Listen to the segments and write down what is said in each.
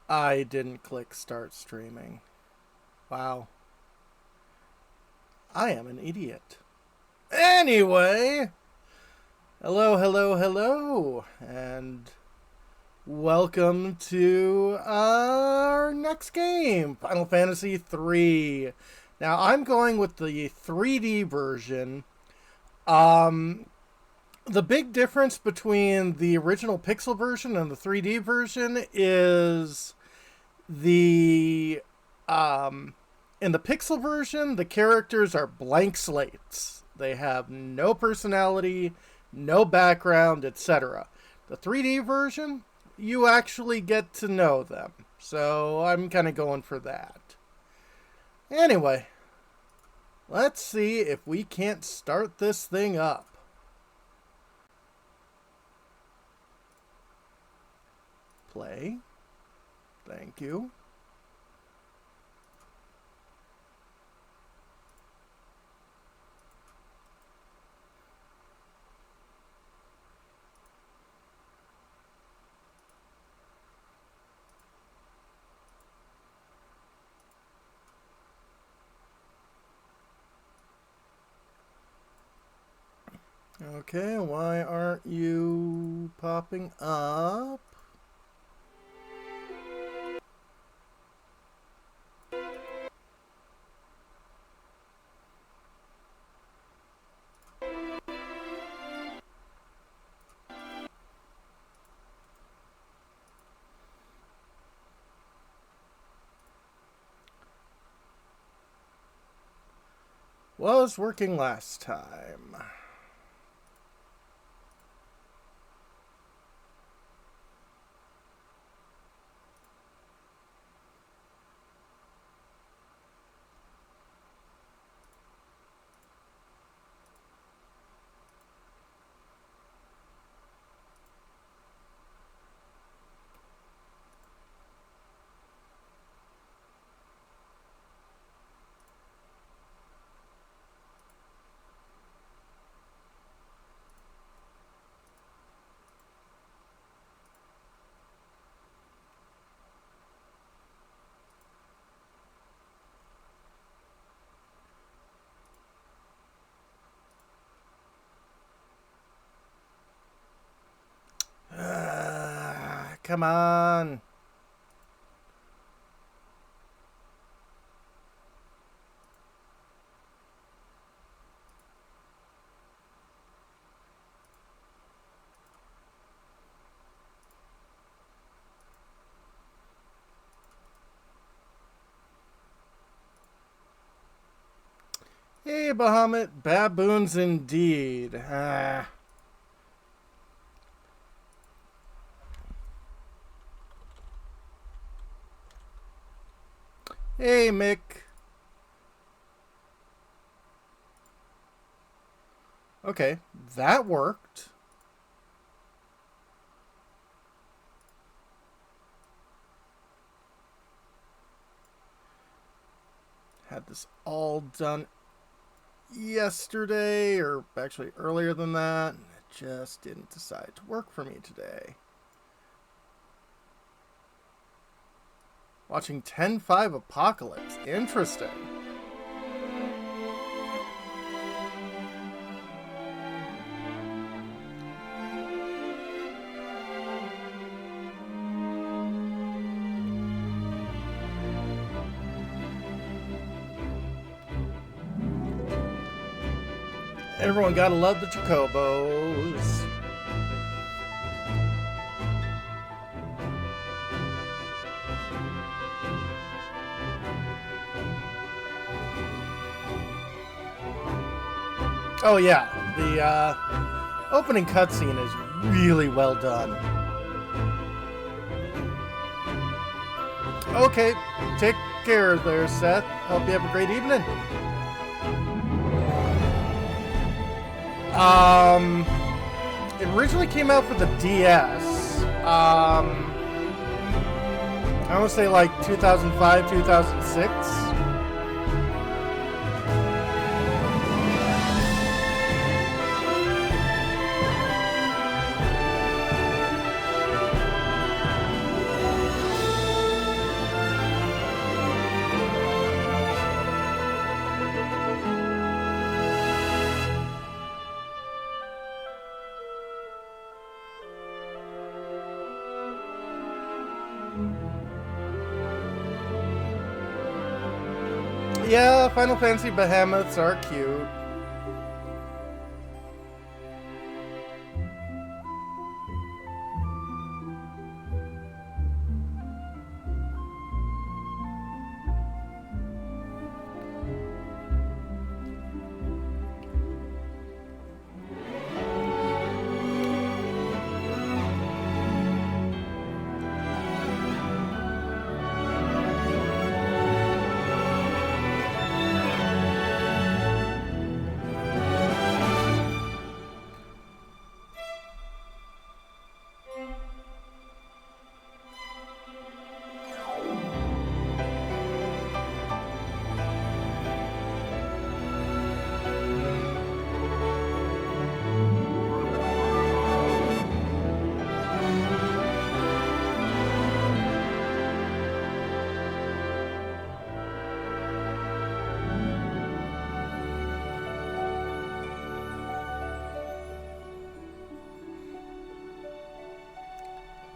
I didn't click start streaming. Wow. I am an idiot. Anyway, hello, and welcome to our next game, Final Fantasy III. Now, I'm going with the 3D version. The big difference between the original Pixel version and the 3D version is the in the Pixel version, the characters are blank slates. They have no personality, no background, etc. The 3D version, you actually get to know them. So I'm kind of going for that. Anyway, let's see if we can't start this thing up. Play. Thank you. Okay, why aren't you popping up? Was working last time. Come on. Hey, Bahamut, baboons indeed. Hey, Mick. Okay, that worked. Had this all done yesterday, or actually earlier than that. It just didn't decide to work for me today. Watching 10-5 Apocalypse. Interesting. Everyone gotta love the Chocobos. Oh yeah, the opening cutscene is really well done. Okay, take care there, Seth. Hope you have a great evening. It originally came out for the DS. I want to say like 2005, 2006. Yeah, Final Fantasy behemoths are cute.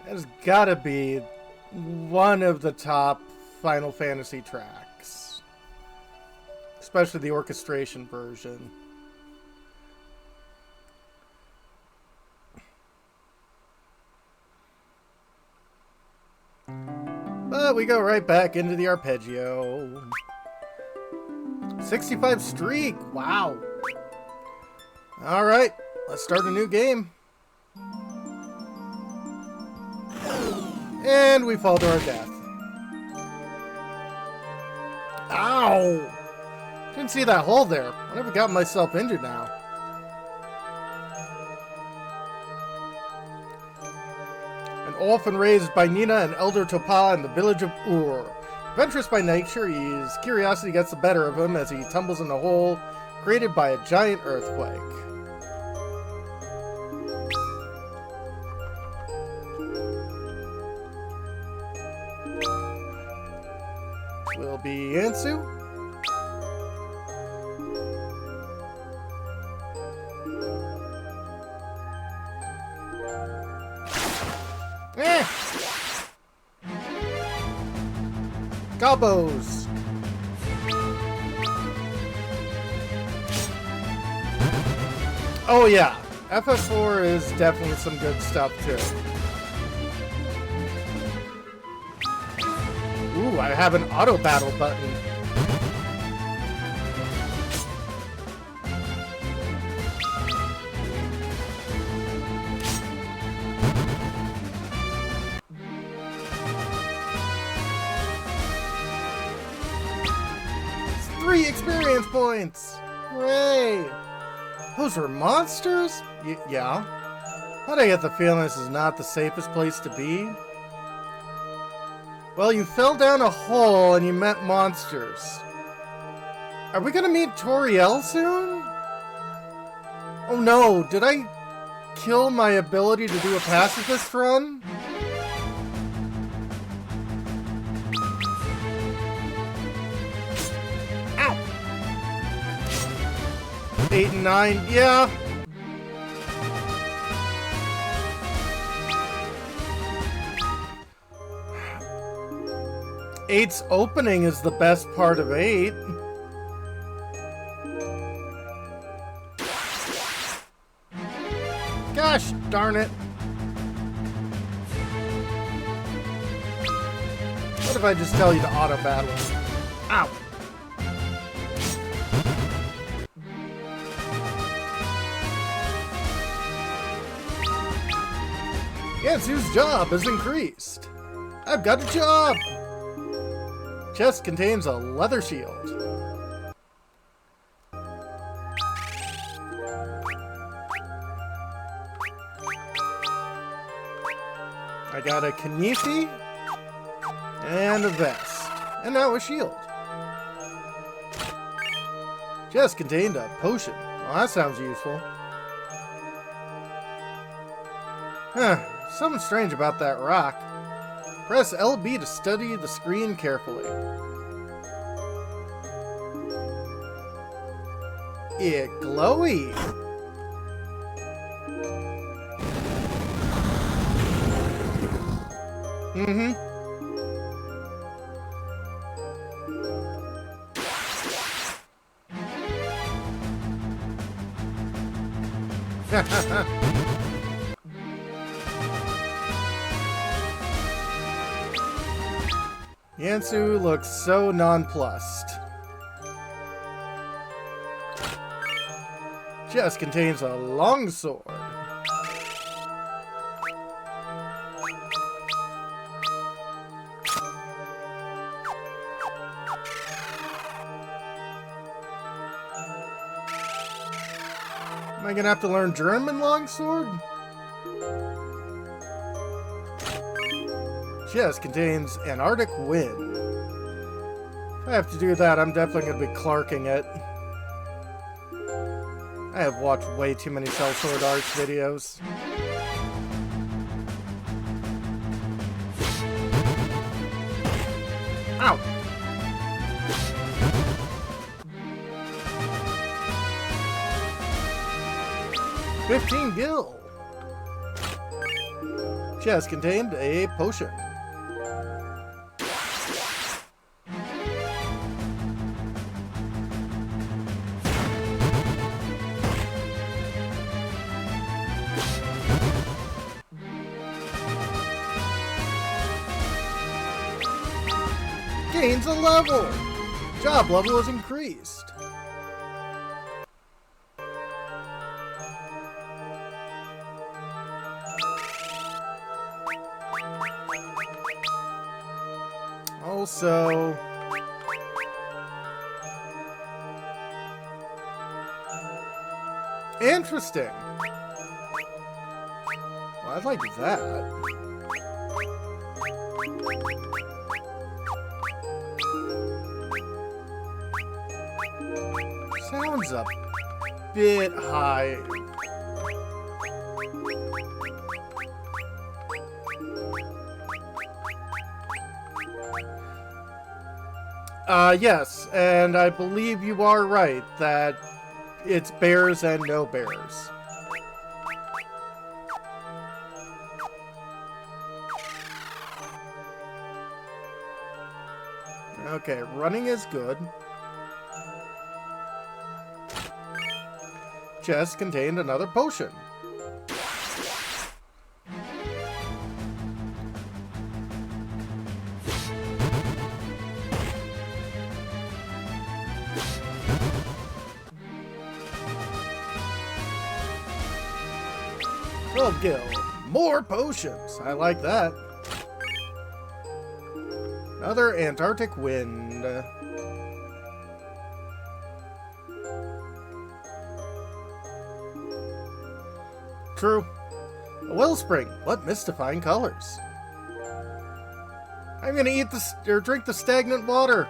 It's gotta be one of the top Final Fantasy tracks. Especially the orchestration version. But we go right back into the arpeggio. 65 streak! Wow! Alright, let's start a new game. And we fall to our death. Ow! Didn't see that hole there. I never got myself injured now. An orphan raised by Nina and Elder Topa in the village of Ur. Adventurous by nature, his curiosity gets the better of him as he tumbles in a hole created by a giant earthquake. Will be Ansu. Eh! Gobos! Oh yeah, FF4 is definitely some good stuff too. Ooh, I have an auto battle button. It's 3 experience points! Hooray! Those are monsters? Yeah. How'd I get the feeling this is not the safest place to be? Well, you fell down a hole and you met monsters. Are we gonna meet Toriel soon? Oh no, did I kill my ability to do a pacifist run? Ow! 8 and 9, yeah. Eight's opening is the best part of 8. Gosh darn it. What if I just tell you to auto battle? Ow. Yansu's job has increased. I've got a job. Chest contains a leather shield. I got a Kanifi and a vest. And now a shield. Chest contained a potion. Well, that sounds useful. Huh. Something strange about that rock. Press LB to study the screen carefully. It glowy. Yansu looks so nonplussed. Chest contains a longsword. Am I gonna have to learn German longsword? Chest contains an Arctic wind. If I have to do that, I'm definitely gonna be clarking it. I have watched way too many Sellsword Arts videos. Ow! $15 gil. Chest contained a potion. Gains a level! Job level is increased. Also, interesting. Well, I'd like that. Sounds a bit high. Yes, and I believe you are right that it's bears and no bears. Okay, running is good. Chest contained another potion. Gil. More potions. I like that. Another Antarctic wind. True. A wellspring. What mystifying colors. I'm gonna eat this or drink the stagnant water.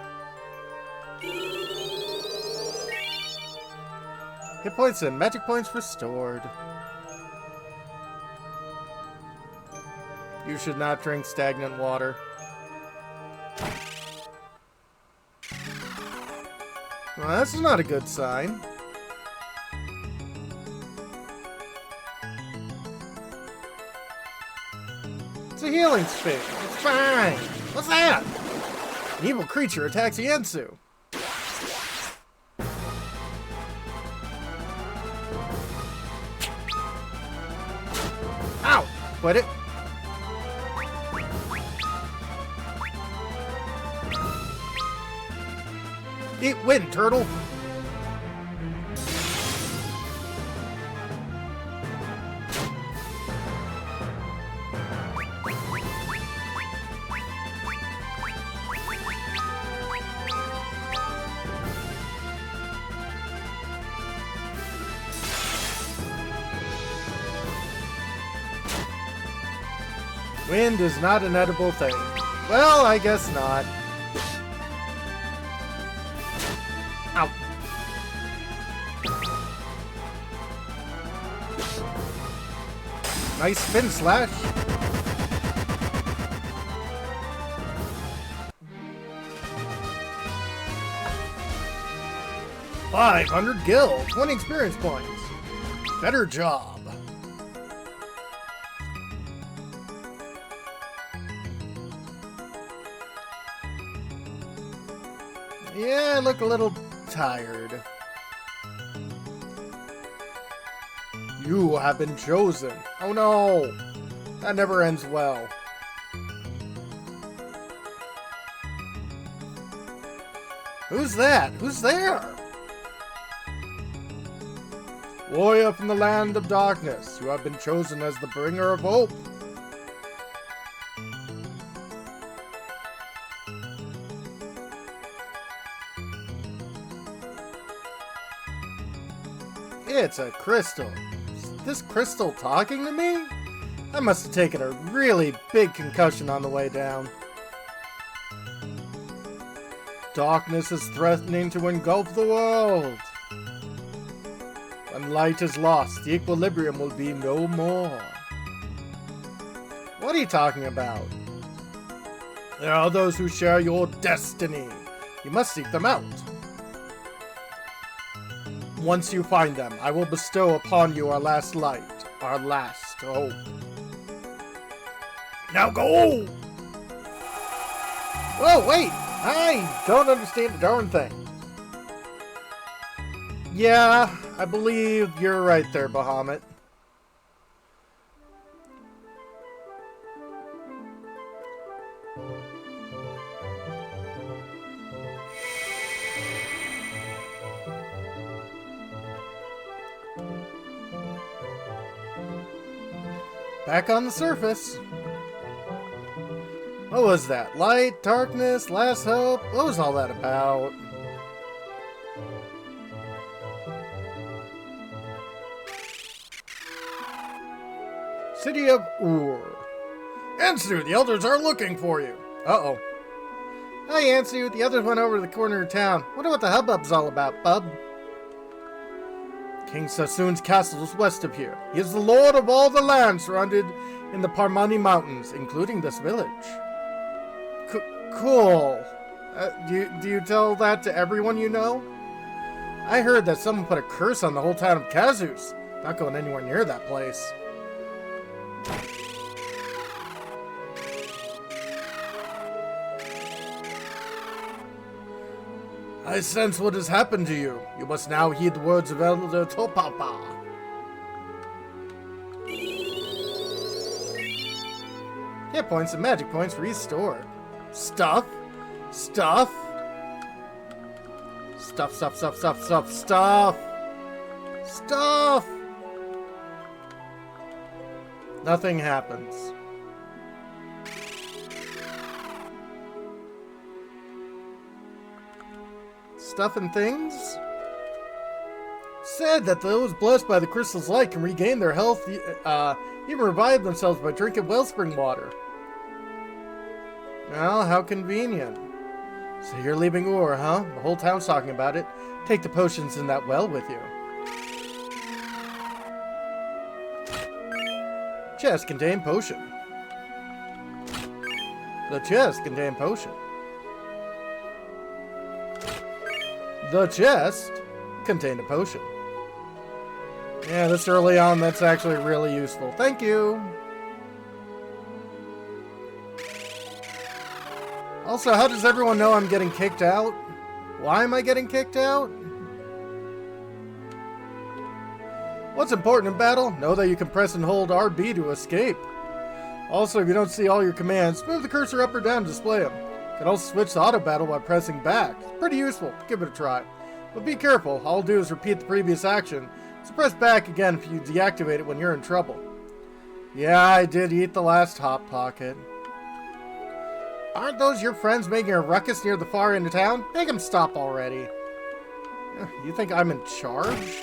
Hit points and magic points restored. You should not drink stagnant water. Well, that's not a good sign. It's a healing sphere. It's fine. What's that? An evil creature attacks Yansu. Ow! Quit it. Eat wind, turtle! Wind is not an edible thing. Well, I guess not. Ow. Nice spin slash. $500 gil, 20 experience points. Better job. Yeah, I look a little tired. You have been chosen. Oh no! That never ends well. Who's that? Who's there? Warrior from the land of darkness, you have been chosen as the bringer of hope. It's a crystal. Is this crystal talking to me? I must have taken a really big concussion on the way down. Darkness is threatening to engulf the world. When light is lost, the equilibrium will be no more. What are you talking about? There are those who share your destiny. You must seek them out. Once you find them, I will bestow upon you our last light, our last hope. Now go! Oh, wait! I don't understand a darn thing. Yeah, I believe you're right there, Bahamut. Back on the surface. What was that? Light, darkness, last hope? What was all that about? City of Ur. Ansu, the elders are looking for you. Uh-oh. Hi, Ansu. The others went over to the corner of town. Wonder what the hubbub's all about, bub. King Sassoon's castle is west of here. He is the lord of all the land surrounded in the Parmani Mountains, including this village. Cool. Do you tell that to everyone you know? I heard that someone put a curse on the whole town of Kazus. Not going anywhere near that place. I sense what has happened to you. You must now heed the words of Elder Topapa. Hit points and magic points restored. Stuff. Stuff. Stuff, stuff, stuff, stuff, stuff, stuff. Stuff. Nothing happens. Stuff and things? Said that those blessed by the crystal's light can regain their health, even revive themselves by drinking wellspring water. Well, how convenient. So you're leaving Ur, huh? The whole town's talking about it. Take the potions in that well with you. Chest contain potion. The chest contain potion. The chest contained a potion. Yeah, this early on, that's actually really useful. Thank you. Also, how does everyone know I'm getting kicked out? Why am I getting kicked out? What's important in battle? Know that you can press and hold RB to escape. Also, if you don't see all your commands, move the cursor up or down to display them. You can also switch to auto battle by pressing back. It's pretty useful. Give it a try. But be careful. All I'll do is repeat the previous action. So press back again if you deactivate it when you're in trouble. Yeah, I did eat the last Hot Pocket. Aren't those your friends making a ruckus near the far end of town? Make them stop already. You think I'm in charge?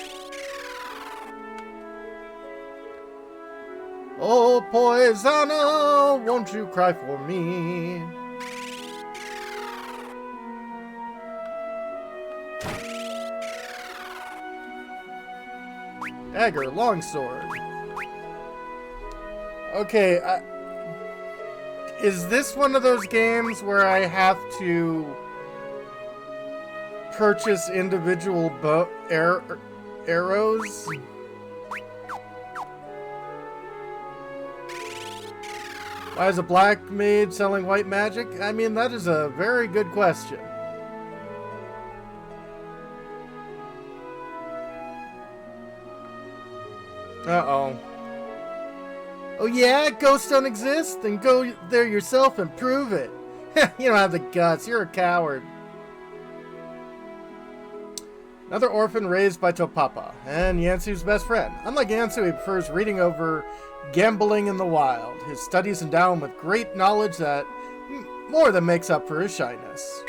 Oh, Poisano, won't you cry for me? Dagger, longsword. Okay, is this one of those games where I have to purchase individual arrows? Why is a black mage selling white magic? I mean, that is a very good question. Uh-oh. Oh yeah? Ghosts don't exist? Then go there yourself and prove it. You don't have the guts. You're a coward. Another orphan raised by Topapa, and Yansu's best friend. Unlike Yansu, he prefers reading over gambling in the wild. His studies endow him with great knowledge that more than makes up for his shyness.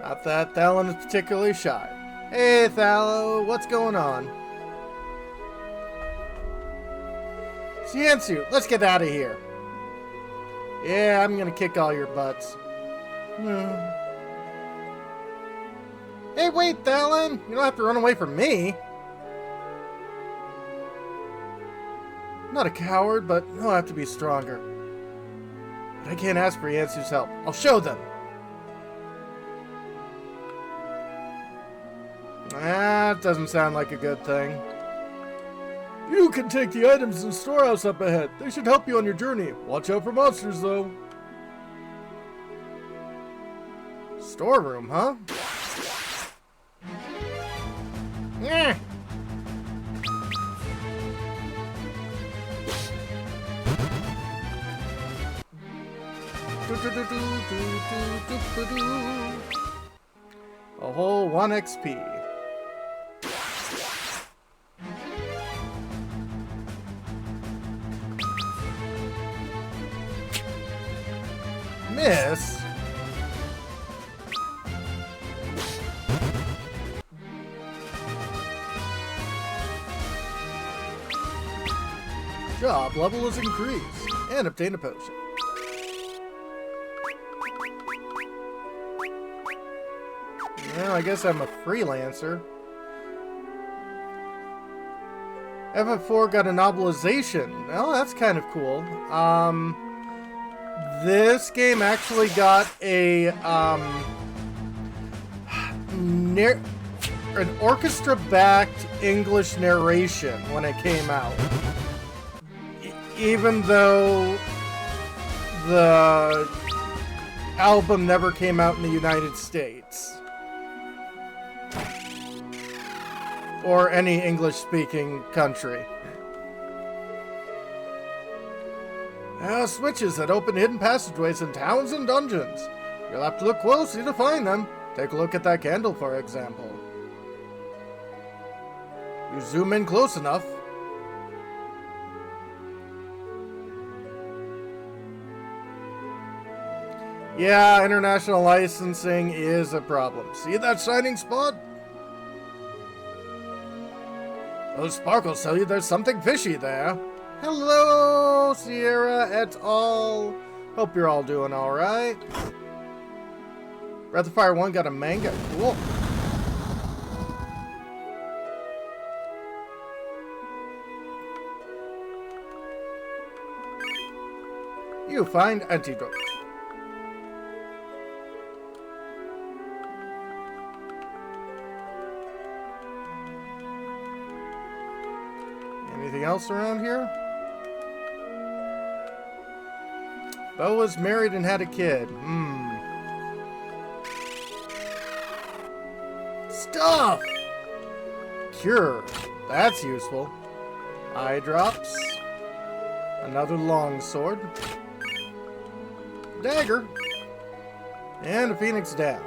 Not that Thalen is particularly shy. Hey, Thalo, what's going on? Yansu, let's get out of here. Yeah, I'm gonna kick all your butts. Hey, wait, Thalen! You don't have to run away from me. I'm not a coward, but I'll have to be stronger. But I can't ask for Yansu's help. I'll show them. That doesn't sound like a good thing. You can take the items in the storehouse up ahead. They should help you on your journey. Watch out for monsters, though. Storeroom, huh? Yeah. A whole 1 XP. Miss? Job level is increased. And obtain a potion. Well, I guess I'm a freelancer. FF4 got a novelization. Well, that's kind of cool. This game actually got a an orchestra-backed English narration when it came out. Even though the album never came out in the United States. Or any English-speaking country. Switches that open hidden passageways in towns and dungeons. You'll have to look closely to find them. Take a look at that candle, for example. You zoom in close enough. Yeah, international licensing is a problem. See that shining spot? Those sparkles tell you there's something fishy there. Hello, Sierra et al. Hope you're all doing alright. Breath of Fire 1 got a manga. Cool. You find antidote. Anything else around here? Bo was married and had a kid. Stuff! Cure. That's useful. Eye drops. Another long sword. Dagger. And a phoenix down.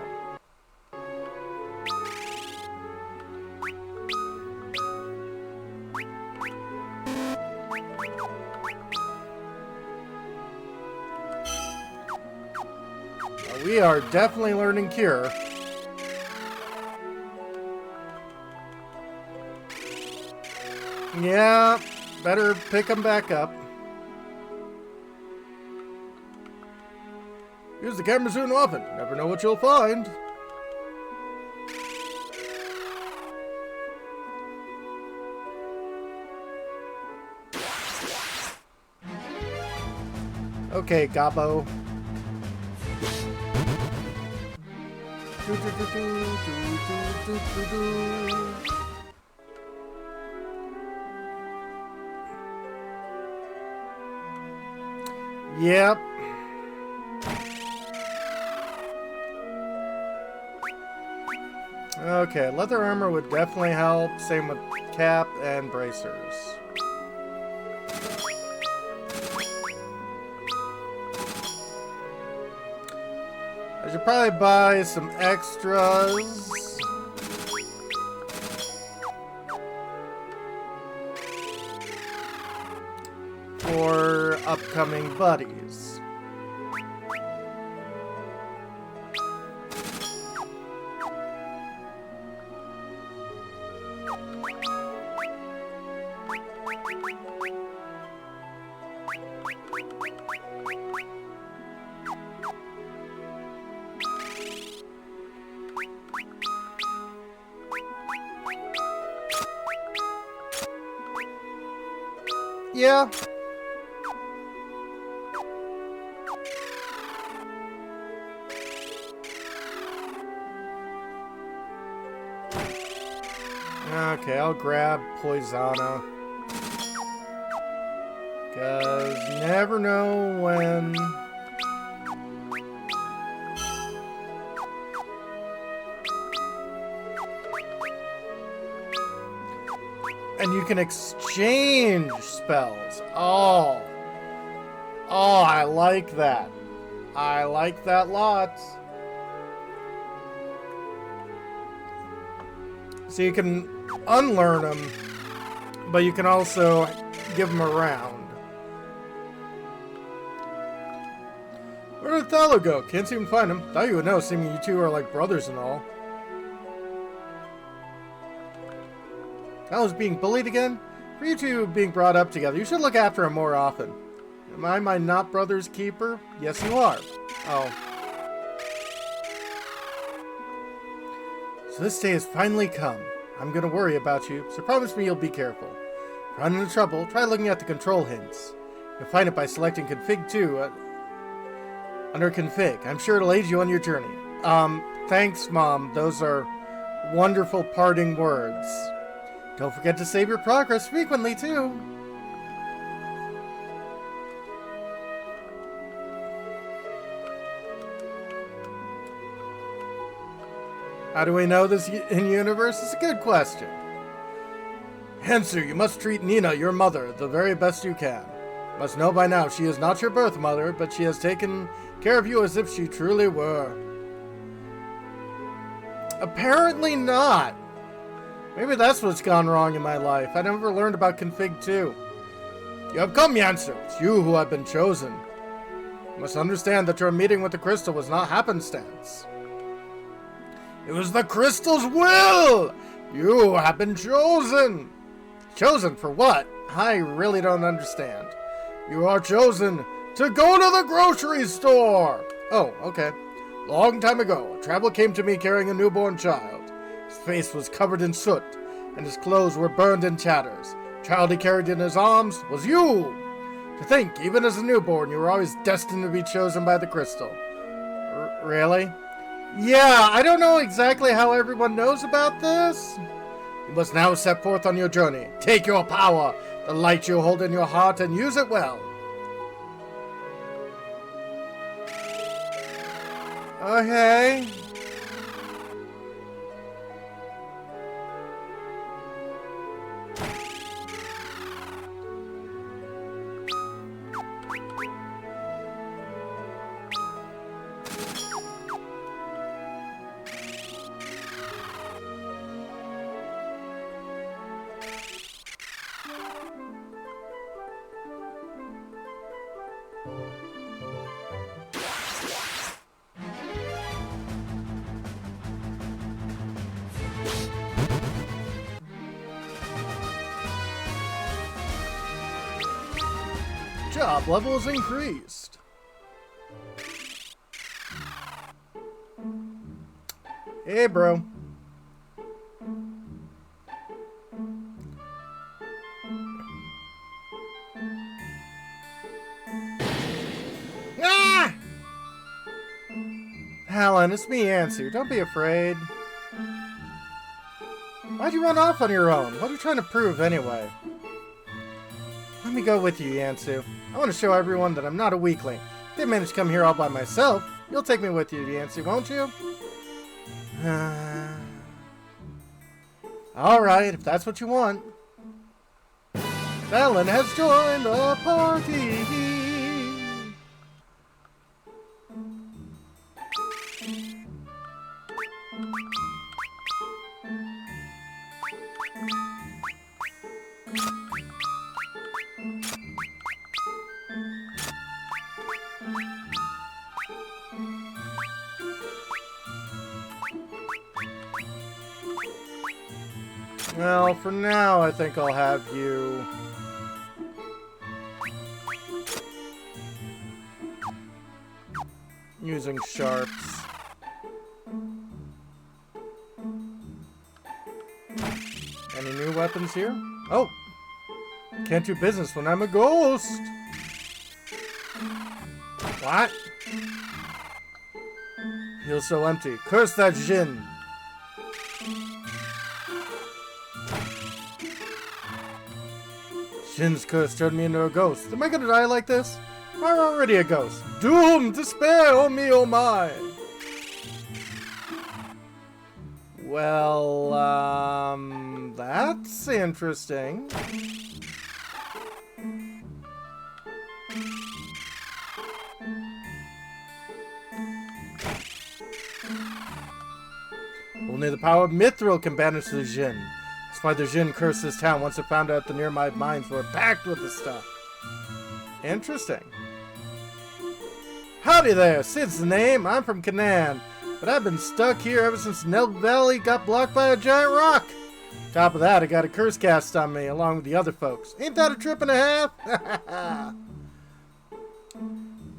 We are definitely learning Cure. Yeah, better pick them back up. Use the camera zoom often. Never know what you'll find. Okay, Gabo. Yep. Okay, leather armor would definitely help. Same with cap and bracers. I should probably buy some extras. For upcoming buddies. Yeah. Okay, I'll grab Poisana. Cause never know when... And you can exchange spells. Oh. Oh, I like that. I like that lots. So you can unlearn them, but you can also give them around. Where did Thallo go? Can't seem to find him. Thought you would know, seeming you two are like brothers and all. Thallo's being bullied again? For you two being brought up together, you should look after him more often. Am I my not brother's keeper? Yes, you are. Oh. So this day has finally come. I'm gonna worry about you, so promise me you'll be careful. If you run into trouble, try looking at the control hints. You'll find it by selecting Config 2 under Config. I'm sure it'll aid you on your journey. Thanks, Mom. Those are wonderful parting words. Don't forget to save your progress frequently, too. How do we know this in-universe? It's a good question. Answer, you must treat Nina, your mother, the very best you can. You must know by now she is not your birth mother, but she has taken care of you as if she truly were. Apparently not. Maybe that's what's gone wrong in my life. I never learned about Config 2. You have come, Yansu. It's you who have been chosen. You must understand that your meeting with the crystal was not happenstance. It was the crystal's will! You have been chosen! Chosen for what? I really don't understand. You are chosen to go to the grocery store! Oh, okay. Long time ago, a traveler came to me carrying a newborn child. His face was covered in soot, and his clothes were burned in tatters. The child he carried in his arms was you! To think, even as a newborn, you were always destined to be chosen by the crystal. Really? Yeah, I don't know exactly how everyone knows about this. You must now set forth on your journey. Take your power, the light you hold in your heart, and use it well. Okay. Job levels increased. Hey, bro. Ah! Helen, it's me, Ansu. Don't be afraid. Why'd you run off on your own? What are you trying to prove, anyway? Let me go with you, Yansu. I want to show everyone that I'm not a weakling. Didn't manage to come here all by myself. You'll take me with you, Yancy, won't you? Alright, if that's what you want. Fallon has joined the party. Well, for now, I think I'll have you... using sharps. Any new weapons here? Oh! Can't do business when I'm a ghost! What? Feels so empty. Curse that Jin! Jin's curse turned me into a ghost. Am I gonna die like this? I'm already a ghost. Doom! Despair! Oh me, oh my! Well, that's interesting. Only the power of Mithril can banish the Jin. That's why the Jin cursed this town once it found out the nearby mines were packed with the stuff. Interesting. Howdy there, Sid's the name. I'm from Canaan, but I've been stuck here ever since Nell Valley got blocked by a giant rock. Top of that, I got a curse cast on me along with the other folks. Ain't that a trip and a half?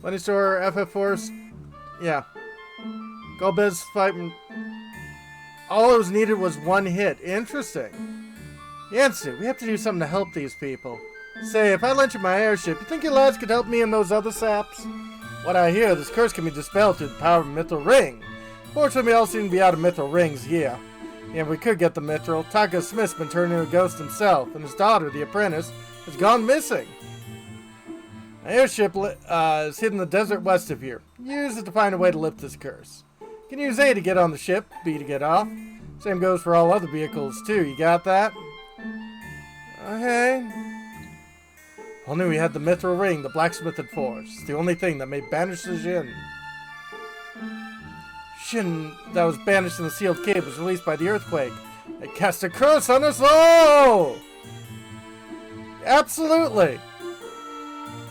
Money store, FF4. Yeah. Golbez fighting. All it was needed was one hit. Interesting. Yancy, we have to do something to help these people. Say, if I lent you my airship, you think your lads could help me and those other saps? What I hear, this curse can be dispelled through the power of a mithril ring. Fortunately, we all seem to be out of mithril rings here. Yeah, if we could get the mithril, Taka Smith's been turned into a ghost himself, and his daughter, the apprentice, has gone missing. My airship is hidden in the desert west of here. Use it to find a way to lift this curse. You can use A to get on the ship, B to get off. Same goes for all other vehicles, too. You got that? Okay. Only we had the mithril ring the blacksmith had forged. It's the only thing that may banish the Jin. Jin that was banished in the sealed cave was released by the earthquake. It cast a curse on us all! Absolutely!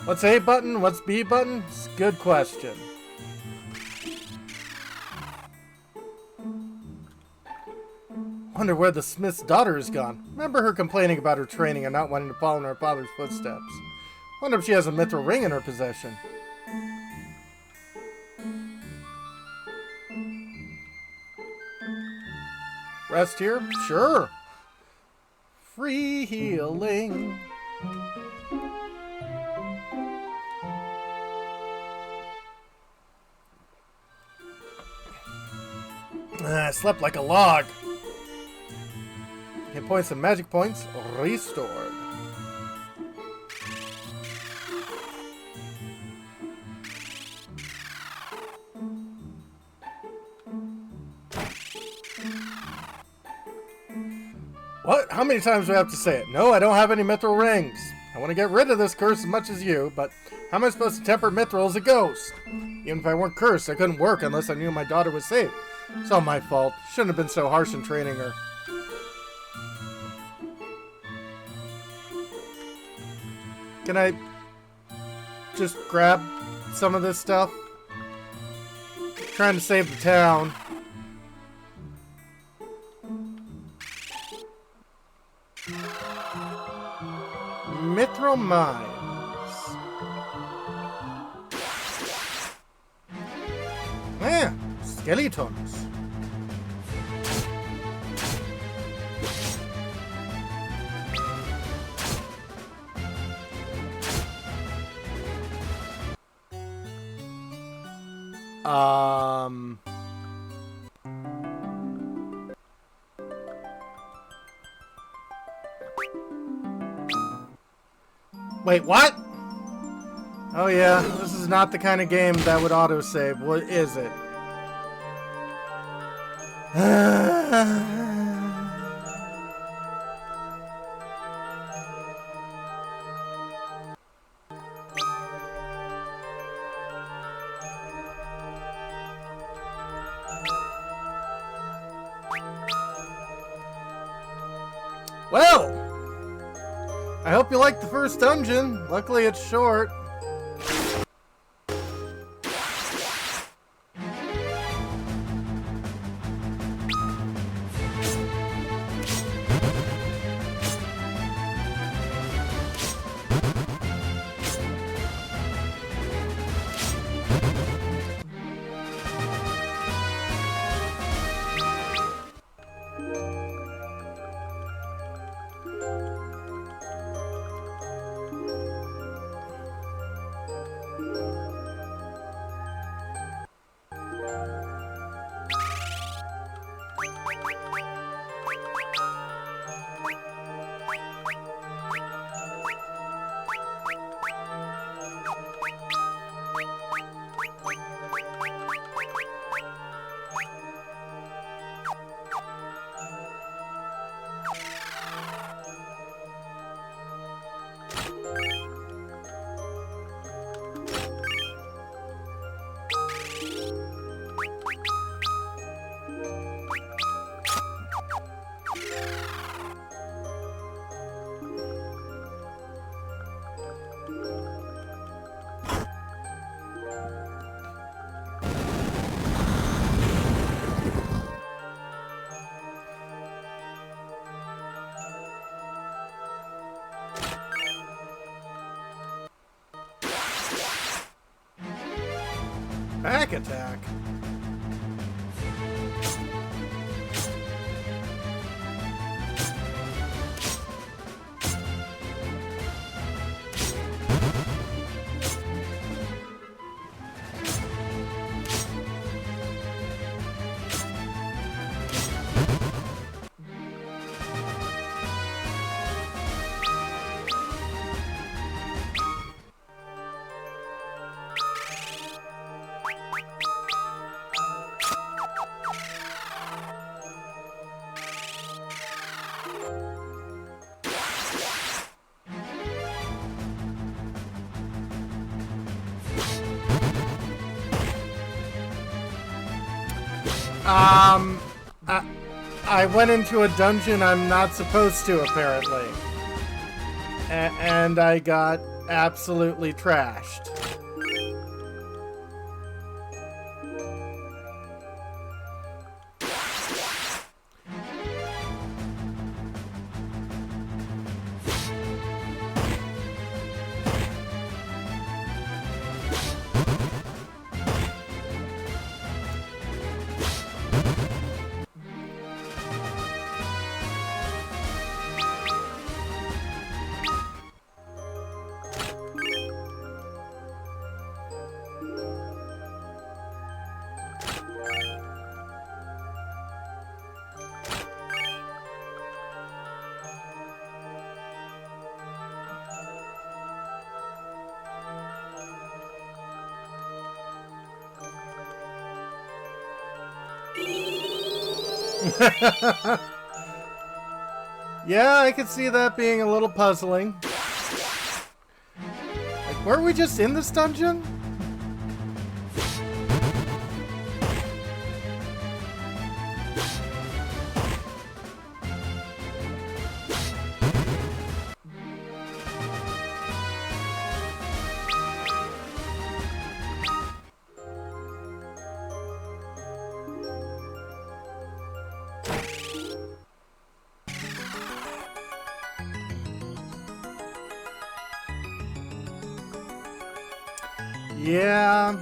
What's A button? What's B button? It's a good question. Wonder where the smith's daughter has gone. Remember her complaining about her training and not wanting to follow in her father's footsteps. Wonder if she has a mithril ring in her possession. Rest here? Sure. Free healing. I slept like a log. Hit points and magic points restored. What? How many times do I have to say it? No, I don't have any mithril rings. I want to get rid of this curse as much as you, but how am I supposed to temper mithril as a ghost? Even if I weren't cursed, I couldn't work unless I knew my daughter was safe. It's all my fault. Shouldn't have been so harsh in training her. Can I just grab some of this stuff? Trying to save the town. Mithril Mines. Ah, skeletons. Wait, what? Oh yeah, this is not the kind of game that would autosave. What is it? Well, I hope you liked the first dungeon. Luckily it's short. Back attack. I went into a dungeon I'm not supposed to, apparently. And I got absolutely trashed. Yeah, I could see that being a little puzzling. Like, were we just in this dungeon? Yeah.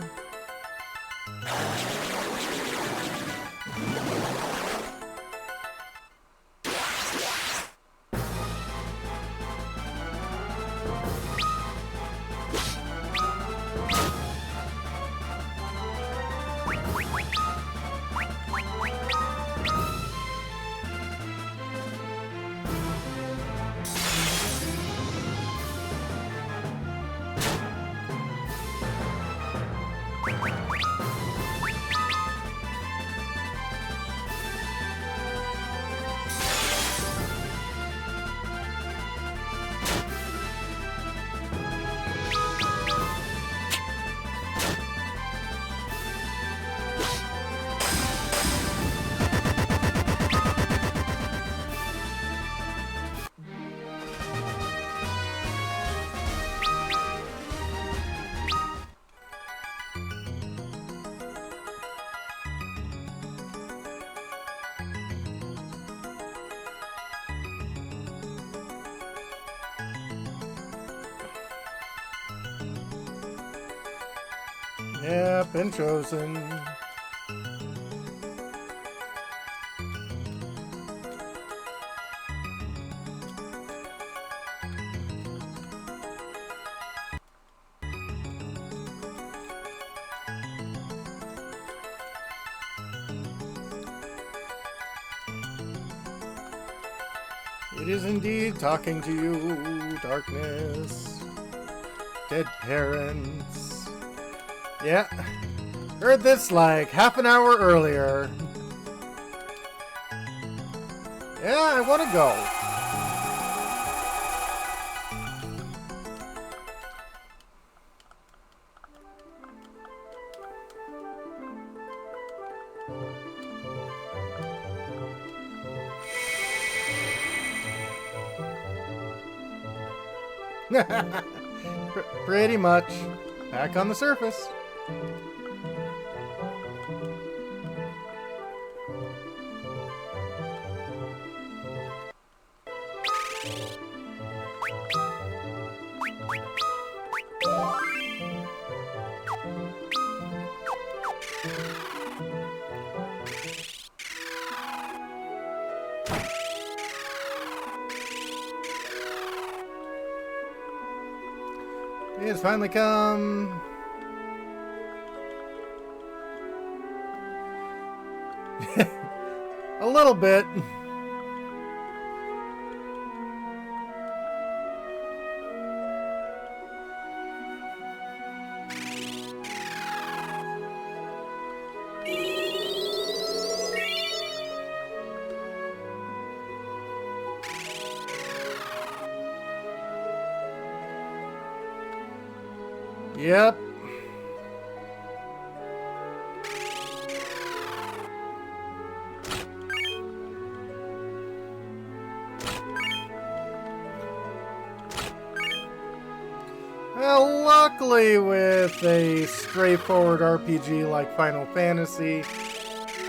Yeah, been chosen. It is indeed talking to you, darkness. Dead parents. Yeah, heard this like half an hour earlier. Yeah, I want to go. Pretty much. Back on the surface. It's finally come. A little bit. Yep. Well, luckily with a straightforward RPG like Final Fantasy,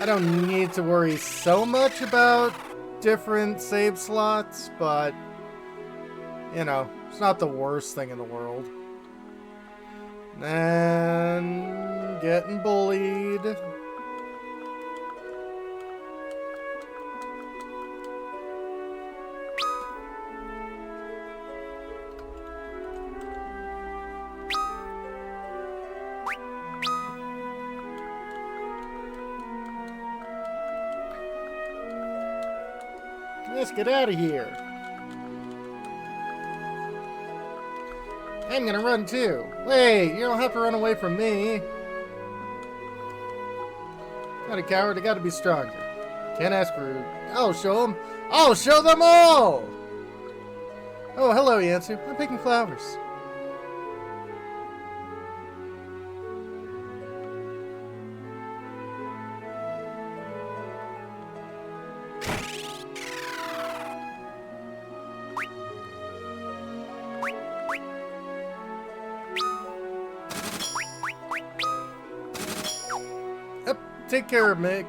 I don't need to worry so much about different save slots, but, you know, it's not the worst thing in the world. And getting bullied. Let's get out of here. I'm gonna run too. Wait, you don't have to run away from me. Not a coward, I gotta be stronger. Can't ask for... I'll show them. I'll show them all! Oh, hello, Yansu. I'm picking flowers. Take care of Mick.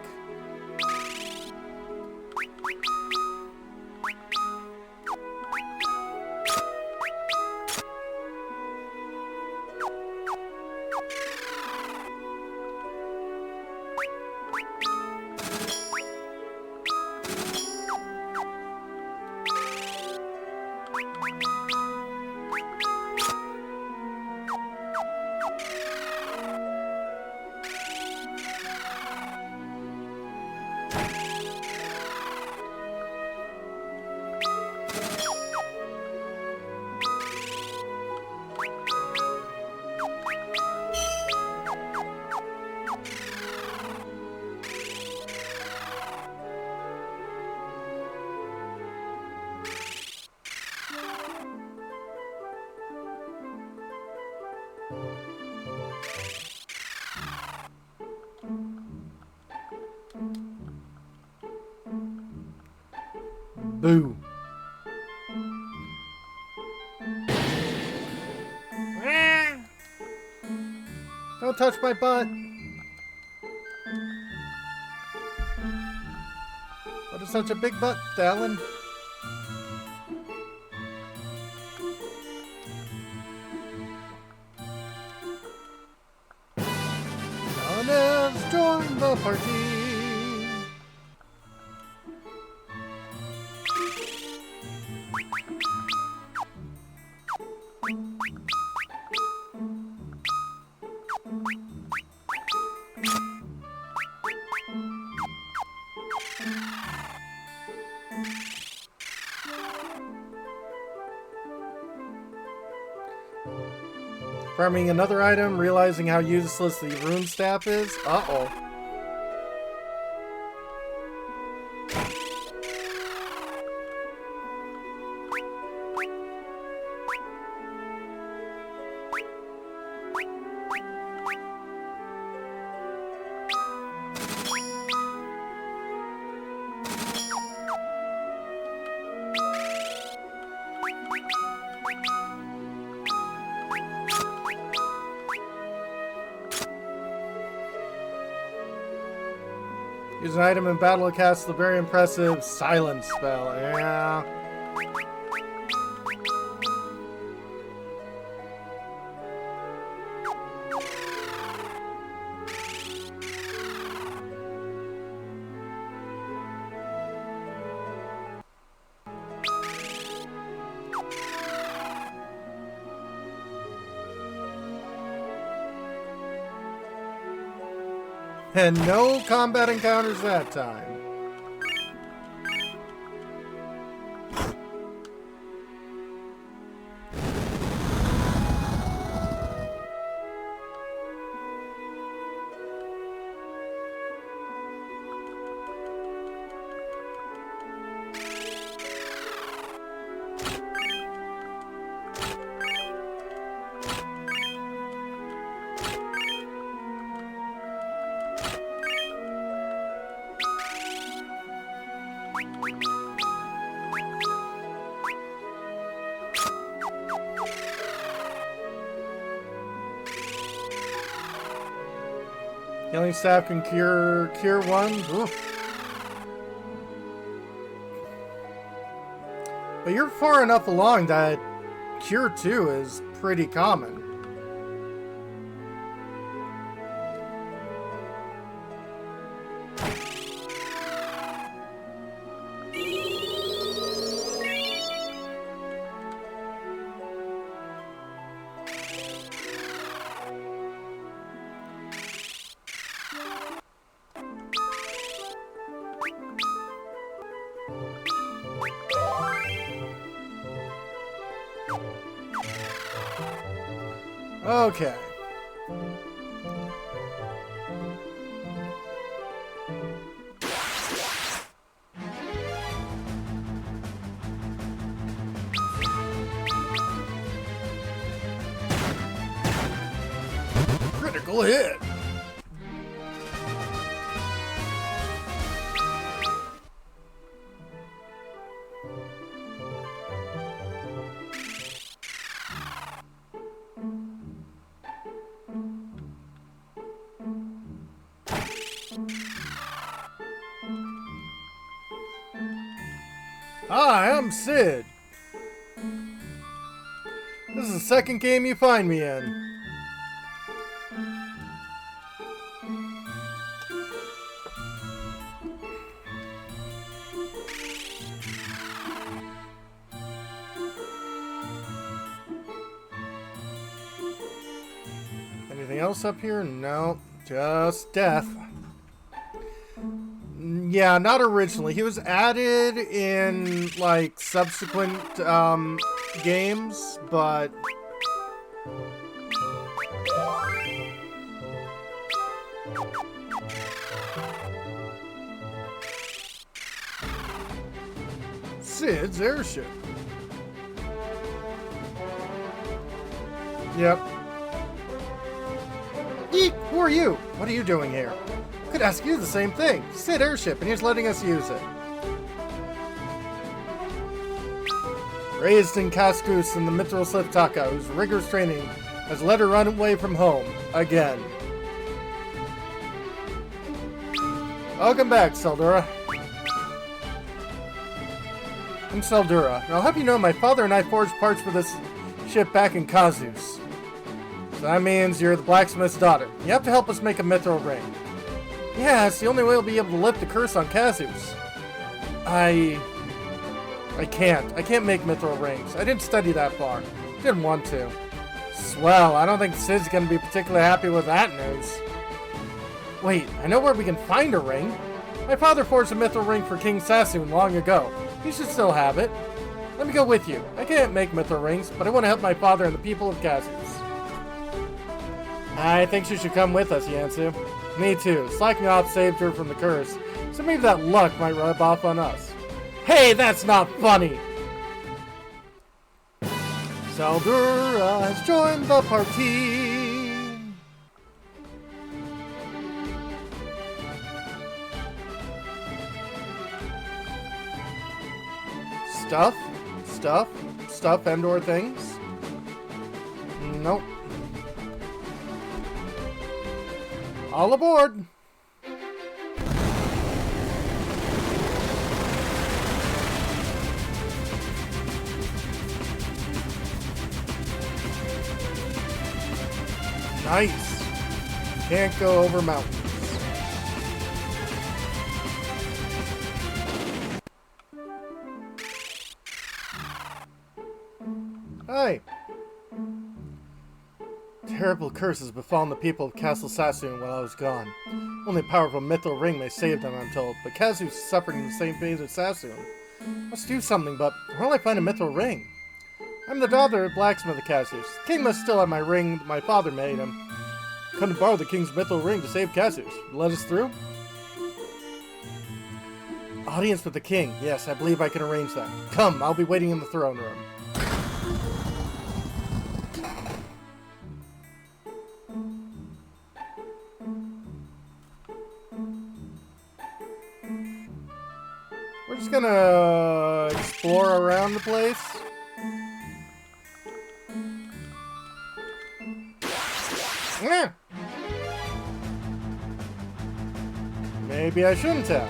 Boo. Don't touch my butt. What is such a big butt, Alan? Farming another item, realizing how useless the rune staff is. Uh-oh. Use an item in battle to cast the very impressive silence spell. Yeah. And no combat encounters that time. Healing staff can cure one. Oof. But you're far enough along that cure 2 is pretty common. Okay. Critical hit. Hi, I'm Sid. This is the second game you find me in. Anything else up here? No, just death. Yeah, not originally. He was added in, like, subsequent, games, but... Sid's airship. Yep. Eek! Who are you? What are you doing here? Could ask you the same thing. Sid airship, and he's letting us use it. Raised in Kaskus in the Mithril Sliptaka, whose rigorous training has let her run away from home. Again. Welcome back, Seldura. I'm Seldura, and I'll have you know my father and I forged parts for this ship back in Kazus. So that means you're the blacksmith's daughter. You have to help us make a mithril ring. Yeah, it's the only way we'll be able to lift the curse on Kazus. I can't. I can't make mithril rings. I didn't study that far. Didn't want to. Swell, I don't think Sid's gonna be particularly happy with that news. Wait, I know where we can find a ring. My father forged a mithril ring for King Sassoon long ago. He should still have it. Let me go with you. I can't make mithril rings, but I want to help my father and the people of Kazus. I think she should come with us, Yansu. Me too. Slacking off saved her from the curse, so maybe that luck might rub off on us. Hey, that's not funny! Saldura has joined the party! Stuff, and/or things? Nope. All aboard! Nice! Can't go over mountains. Hi! Terrible curses befallen the people of Castle Sassoon while I was gone. Only a powerful mithril ring may save them, I'm told, but Kazu's suffering in the same fate as Sassoon. Must do something, but where will I find a mithril ring? I'm the daughter of blacksmith of Cassius. The king must still have my ring that my father made him. Come to borrow the king's mithril ring to save Cassius. Let us through? Audience with the king. Yes, I believe I can arrange that. Come, I'll be waiting in the throne room. We're just gonna explore around the place. Maybe I shouldn't have.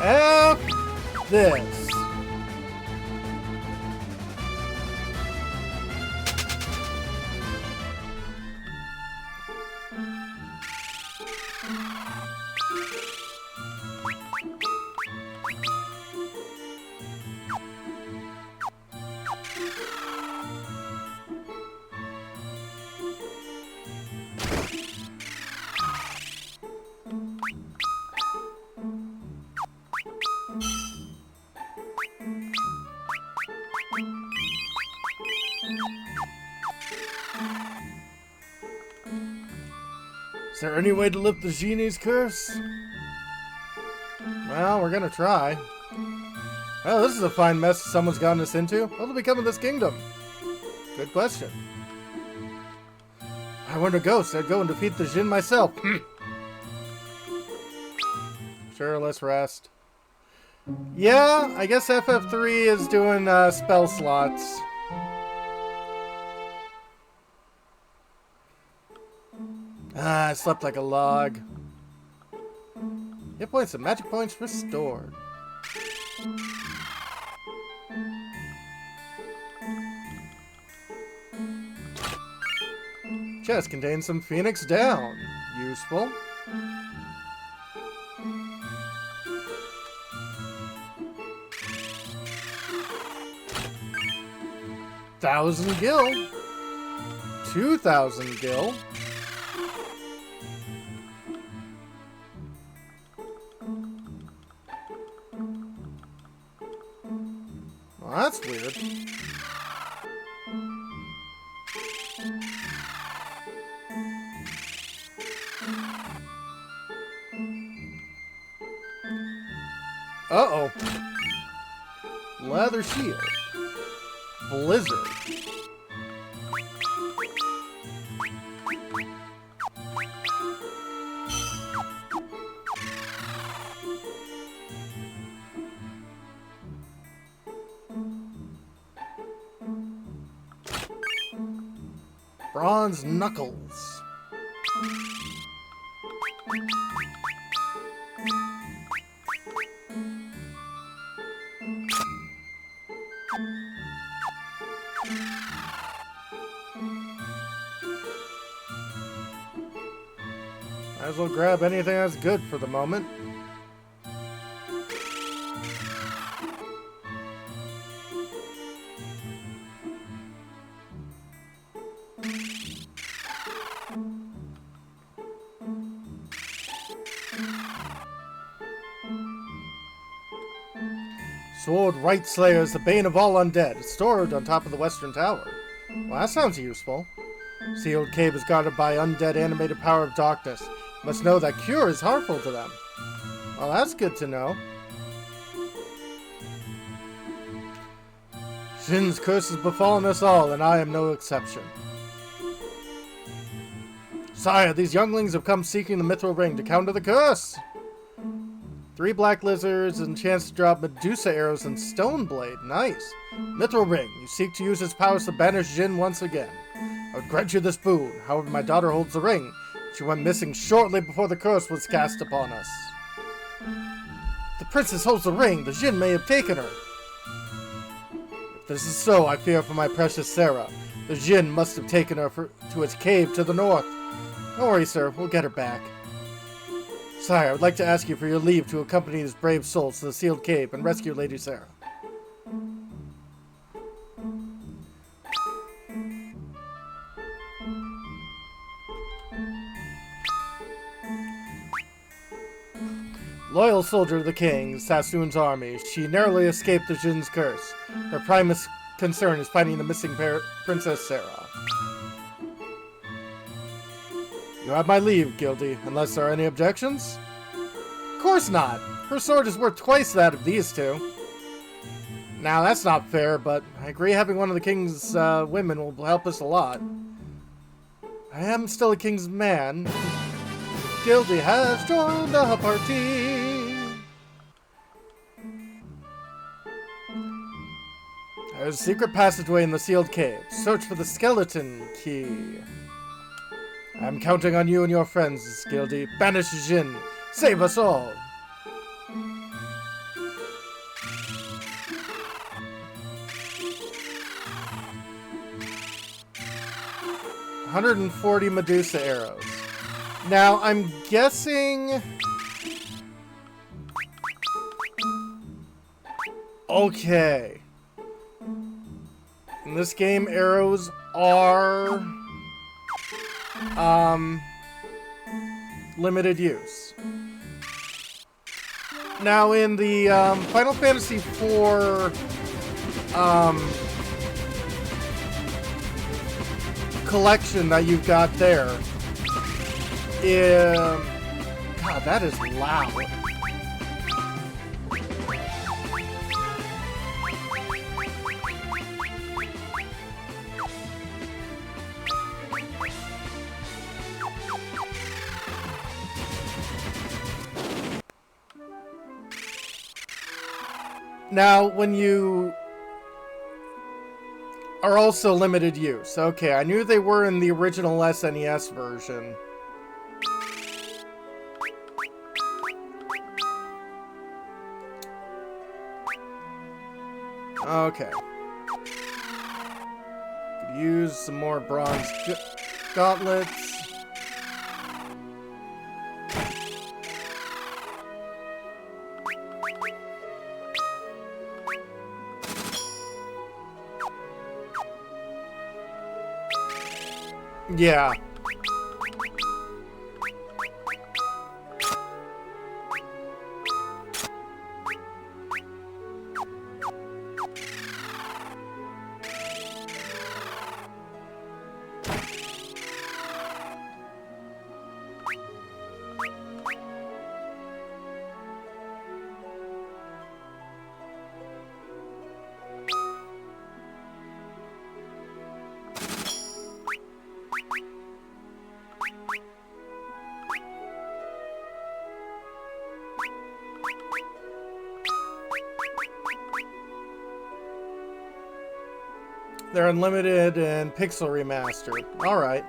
F this. Is there any way to lift the genie's curse? Well, we're gonna try. Oh, this is a fine mess someone's gotten us into. What will become of this kingdom? Good question. If I weren't a ghost, I'd go and defeat the Jin myself. Sure, let's rest. Yeah, I guess FF3 is doing spell slots. I slept like a log. Hit points and magic points restored. Chest contains some Phoenix down. Useful. Thousand gil. 2,000 gil. Well, that's weird. Uh-oh. Leather shield. Blizzard. Bronze knuckles. Might as well grab anything that's good for the moment. Sword Right Slayer is the bane of all undead. It's stored on top of the western tower. Well, that sounds useful. Sealed cave is guarded by undead animated power of darkness. You must know that cure is harmful to them. Well, that's good to know. Jin's curse has befallen us all, and I am no exception. Sire, these younglings have come seeking the mithril ring to counter the curse. 3 black lizards and chance to drop Medusa arrows and stone blade. Nice. Mithril ring. You seek to use its powers to banish Jin once again. I would grant you this boon. However, my daughter holds the ring. She went missing shortly before the curse was cast upon us. The princess holds the ring. The Jin may have taken her. If this is so, I fear for my precious Sarah. The Jin must have taken her to its cave to the north. Don't worry, sir. We'll get her back. Sire, I would like to ask you for your leave to accompany these brave souls to the sealed cave and rescue Lady Sarah. Loyal soldier of the king, Sassoon's army, she narrowly escaped the Jin's curse. Her prime concern is finding the missing Princess Sarah. You have my leave, Gildy, unless there are any objections? Of course not. Her sword is worth twice that of these two. Now, that's not fair, but I agree having one of the king's women will help us a lot. I am still a king's man. Gildy has joined the party. There's a secret passageway in the sealed cave. Search for the skeleton key. I'm counting on you and your friends, Gildy. Banish Jin. Save us all. $140 Medusa arrows. Now, I'm guessing... Okay. In this game, arrows are... limited use. Now, in the Final Fantasy IV collection that you've got there, God, that is loud. Now, when you are also limited use. Okay, I knew they were in the original SNES version. Okay. Could use some more bronze gauntlets. Yeah. They're unlimited and pixel remastered. Alright.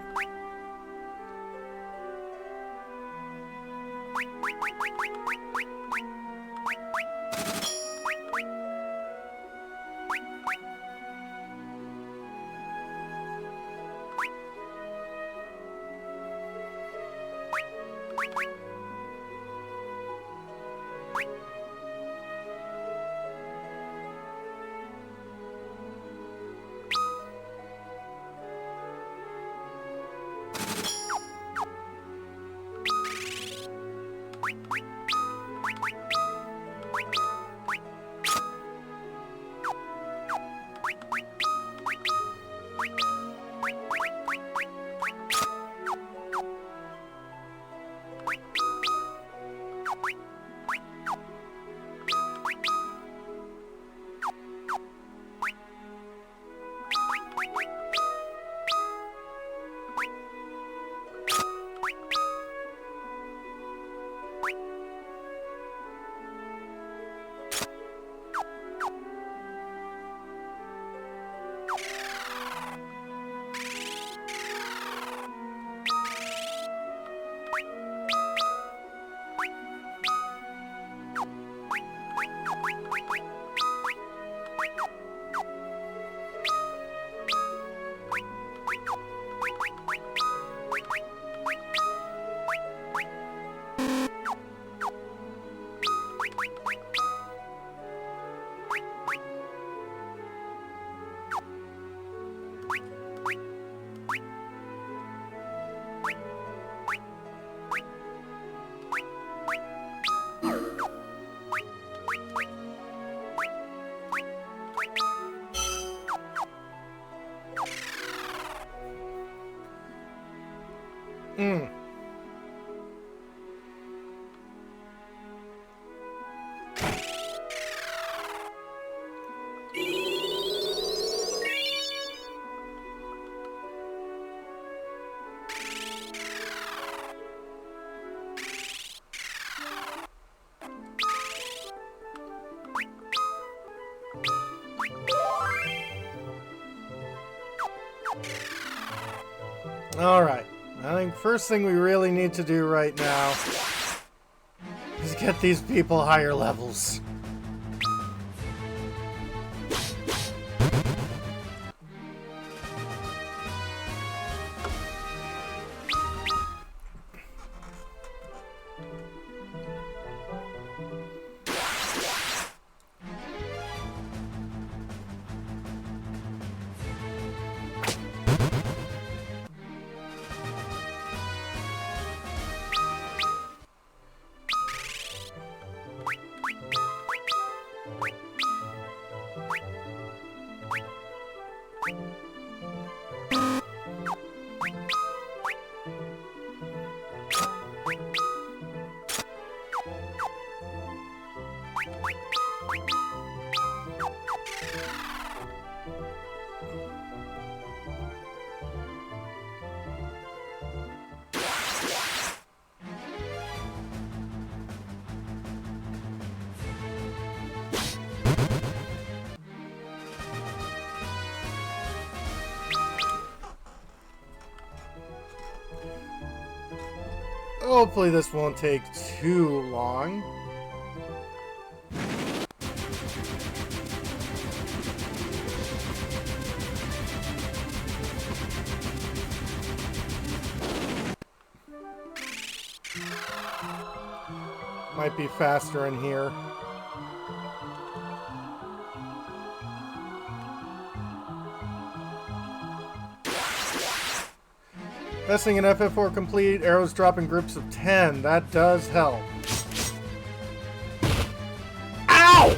Alright, I think first thing we really need to do right now is get these people higher levels. Hopefully this won't take too long. Might be faster in here. Testing an FF4 complete, arrows drop in groups of 10. That does help. Ow!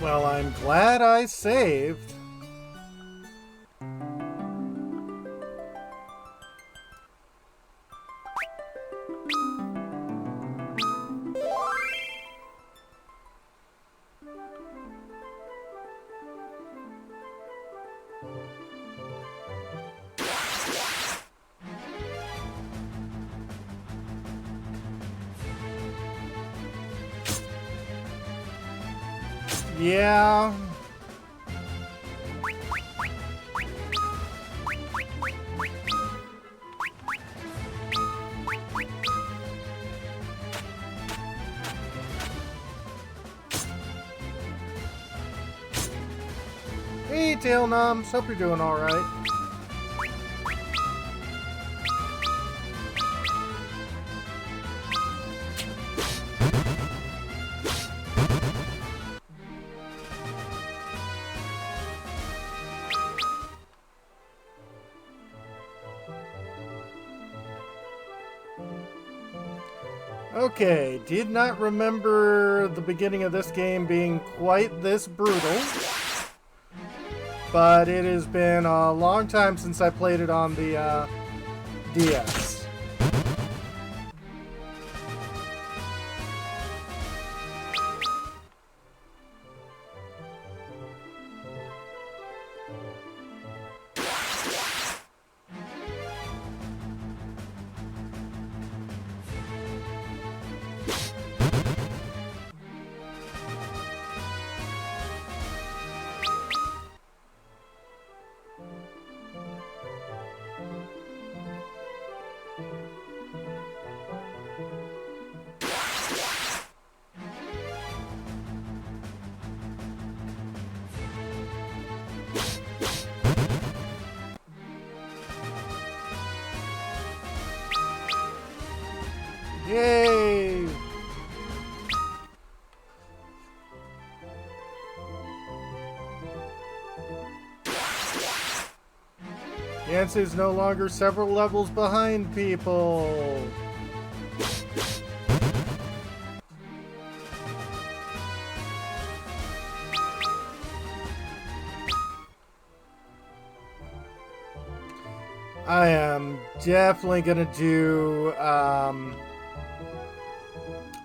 Well, I'm glad I saved. Yeah. Tail Noms. Hope you're doing alright. Okay, did not remember the beginning of this game being quite this brutal. But it has been a long time since I played it on the DS. Yay! Yansu's no longer several levels behind people. I am definitely gonna do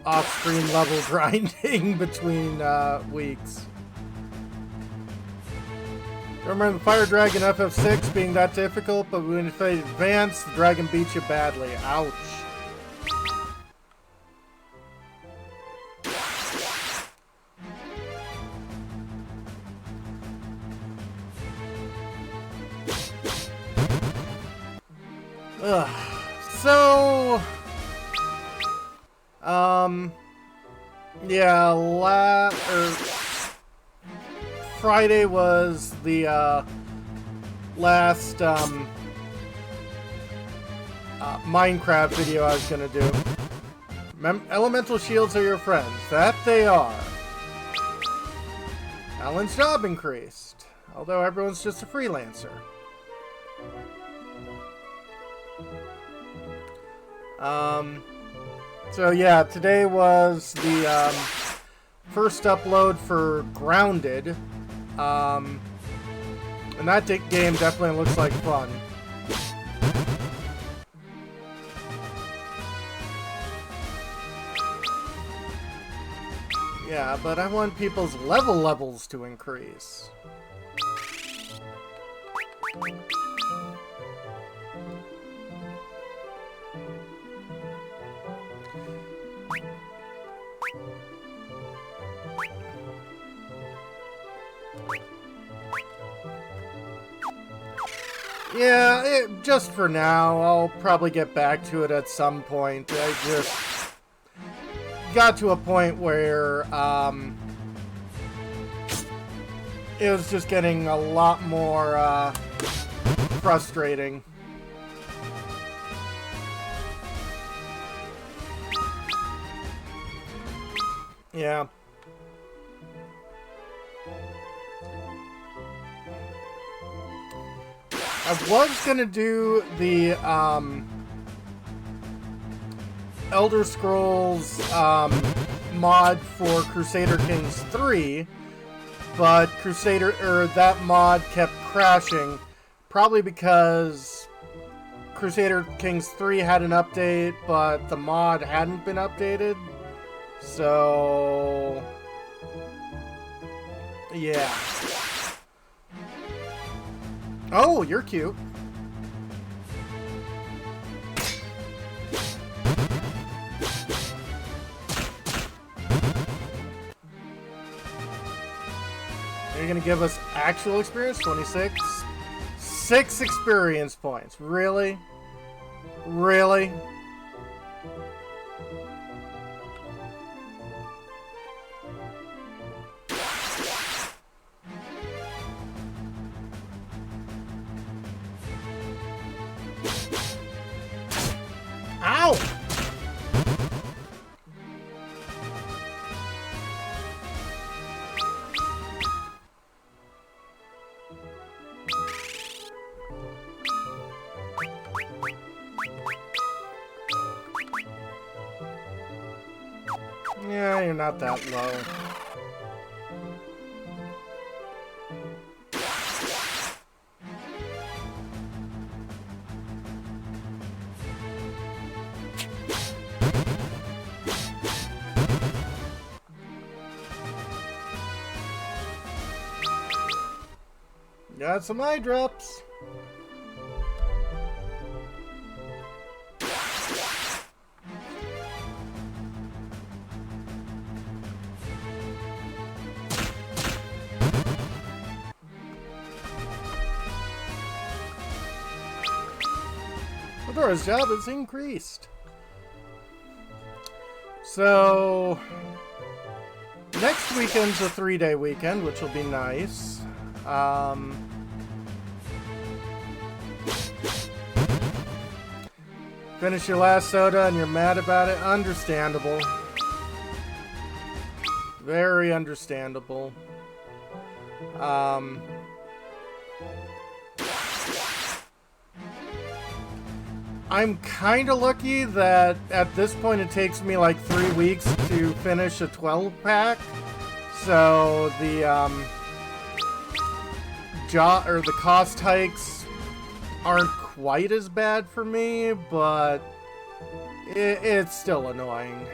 off-screen level grinding between weeks. Remember the Fire Dragon FF6 being that difficult, but when you advance, the dragon beats you badly. Ouch. Ugh. So, yeah, Friday was the last Minecraft video I was gonna do. Elemental shields are your friends. That they are. Alan's job increased, although everyone's just a freelancer. So yeah, today was the first upload for Grounded. And that game definitely looks like fun. Yeah, but I want people's levels to increase. Yeah, just for now. I'll probably get back to it at some point. I just got to a point where it was just getting a lot more frustrating. Yeah. I was gonna do the Elder Scrolls mod for Crusader Kings 3, but that mod kept crashing, probably because Crusader Kings 3 had an update, but the mod hadn't been updated. So yeah. Oh, you're cute. Are you gonna give us actual experience? 26? 6 experience points. Really? Really? Yeah, you're not that low. Got some eye drops. Fedora's job is increased. So next weekend's a 3-day weekend, which will be nice. Finish your last soda and you're mad about it? Understandable. Very understandable. I'm kind of lucky that at this point it takes me like 3 weeks to finish a 12-pack. So the the cost hikes aren't quite as bad for me, but it's still annoying.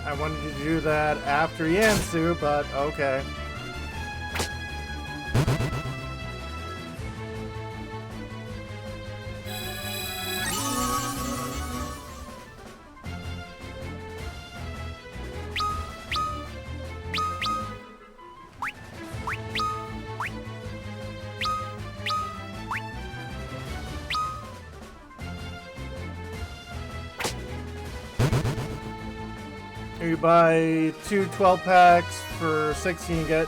I wanted to do that after Yansu, but okay. You buy 2 12-packs for 16, you get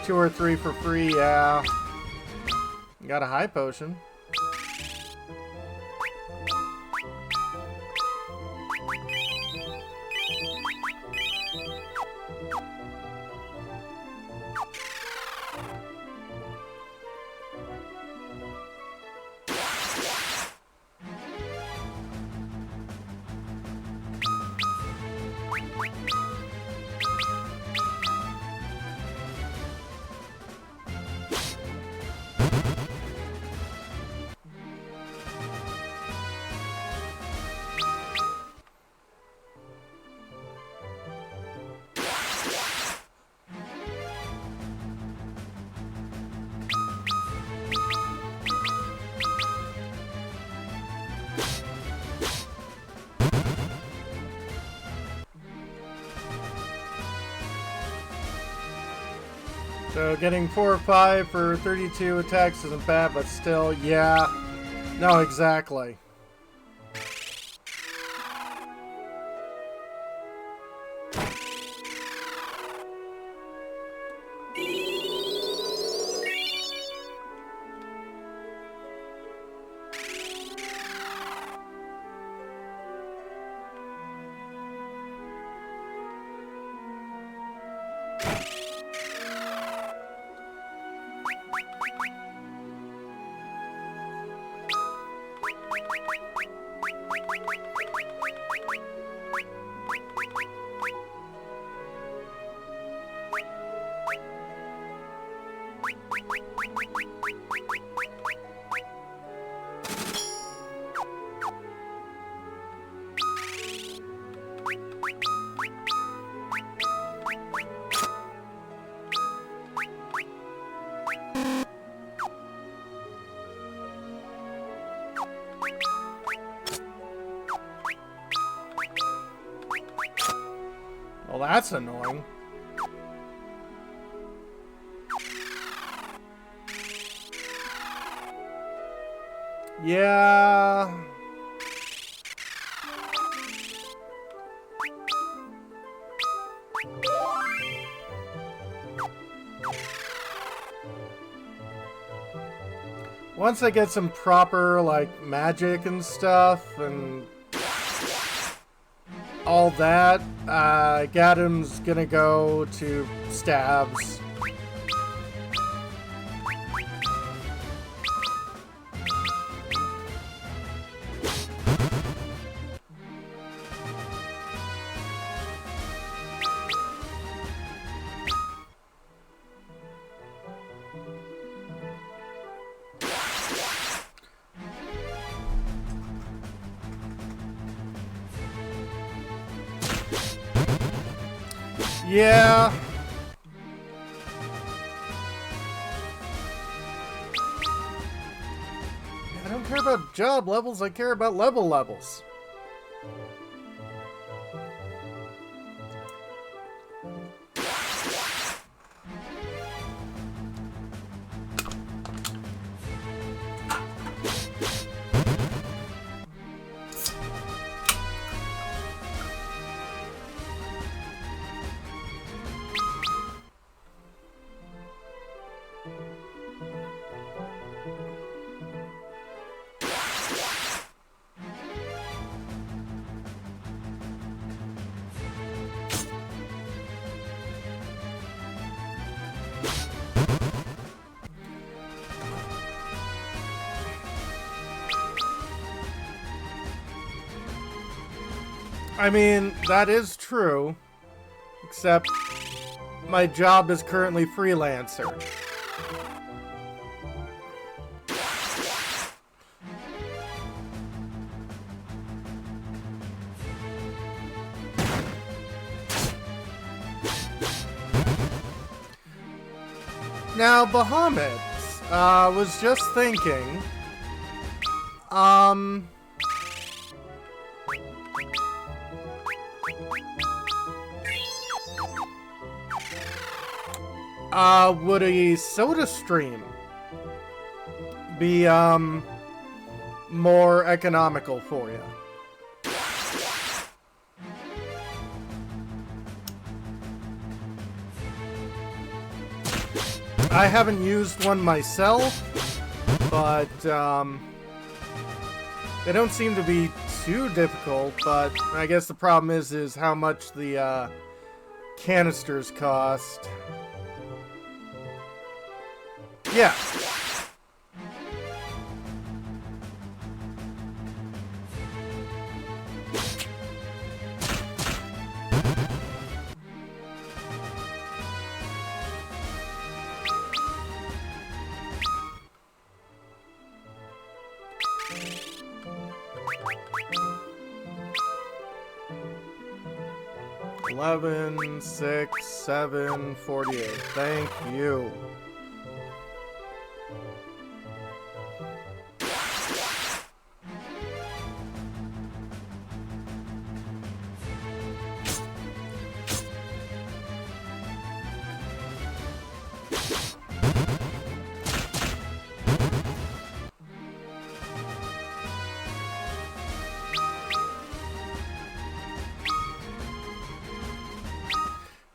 2 or 3 for free, yeah. You got a high potion. So getting 4 or 5 for 32 attacks isn't bad, but still, yeah. No, exactly. Well, that's annoying. Yeah. Once I get some proper, like, magic and stuff, and all that, Gadam's gonna go to stabs. Yeah. I don't care about job levels, I care about level levels. I mean, that is true, except my job is currently freelancer. Now, Bahamut, was just thinking, would a soda stream be, more economical for you? I haven't used one myself, but, they don't seem to be too difficult, but I guess the problem is how much the, canisters cost. Yeah. $11, $6, $7, $48. Thank you.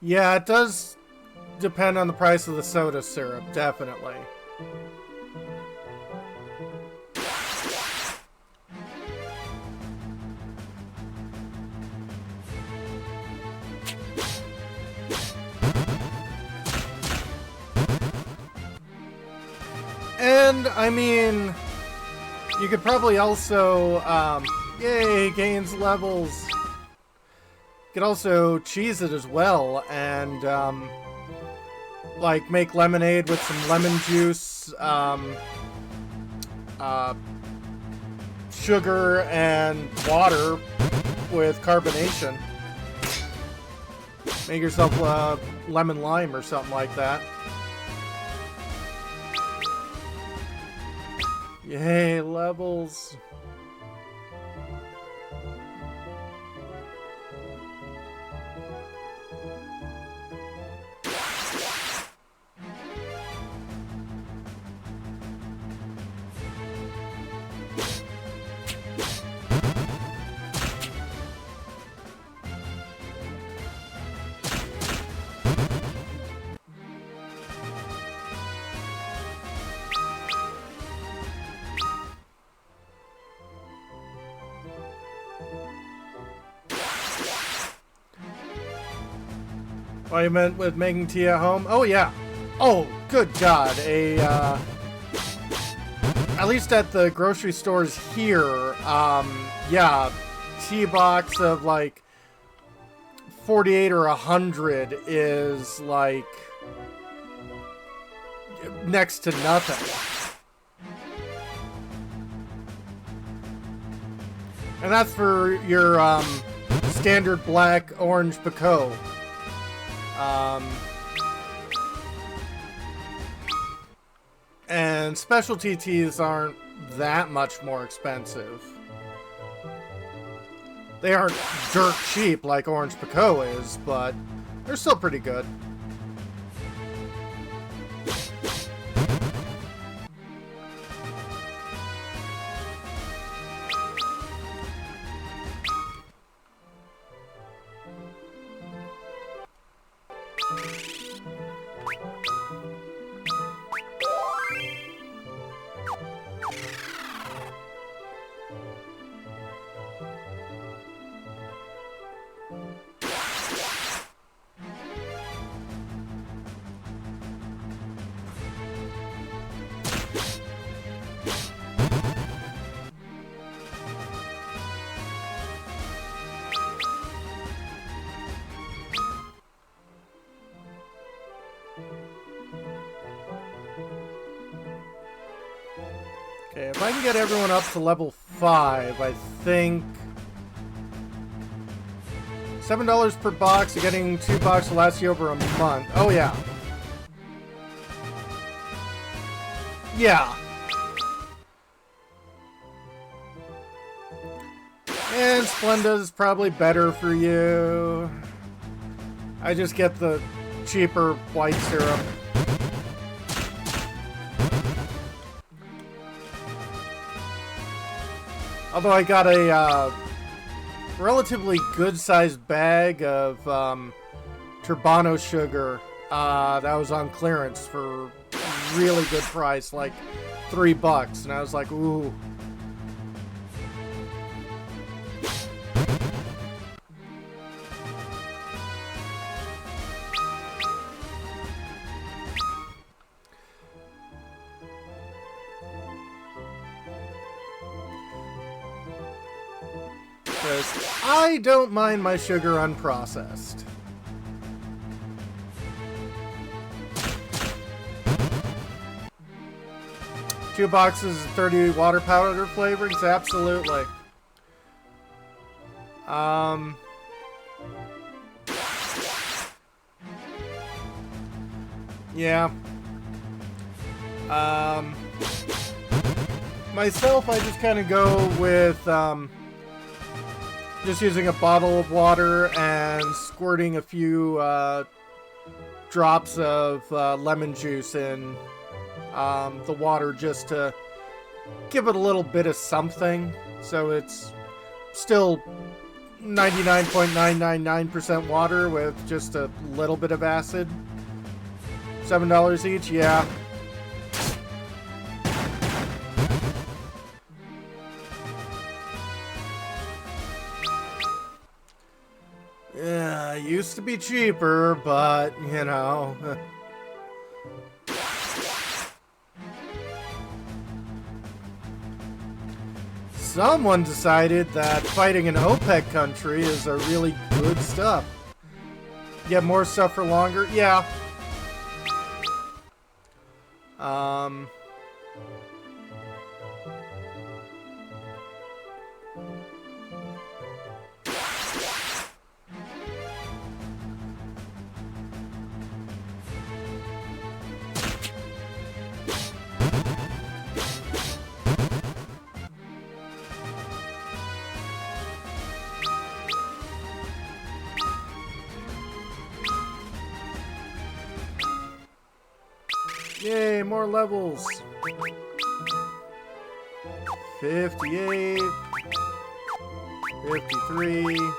Yeah, it does depend on the price of the soda syrup, definitely. And, I mean, you could probably also, yay, gains levels. You could also cheese it as well, and, like, make lemonade with some lemon juice, sugar, and water with carbonation. Make yourself a lemon lime or something like that. Yay, levels. What you meant with making tea at home? Oh, yeah. Oh, good God. At least at the grocery stores here, yeah, tea box of like 48 or 100 is like next to nothing. And that's for your standard black orange Pico. And specialty teas aren't that much more expensive. They aren't dirt cheap like orange Pico is, but they're still pretty good. Okay, if I can get everyone up to level 5, I think $7 per box, you're getting 2 boxes will last you over a month. Oh, yeah. Yeah. And Splenda is probably better for you. I just get the cheaper white syrup. Although I got a relatively good-sized bag of Turbano sugar that was on clearance for a really good price, like $3, and I was like, ooh. I don't mind my sugar unprocessed. Two boxes of 30 water powder flavorings, absolutely. Yeah. Myself, I just kind of go with just using a bottle of water and squirting a few drops of lemon juice in the water just to give it a little bit of something. So it's still 99.999% water with just a little bit of acid. $7 each, yeah. Yeah, it used to be cheaper, but, you know. Someone decided that fighting an OPEC country is a really good stuff. Get more stuff for longer? Yeah. Yay, more levels. 58, 53,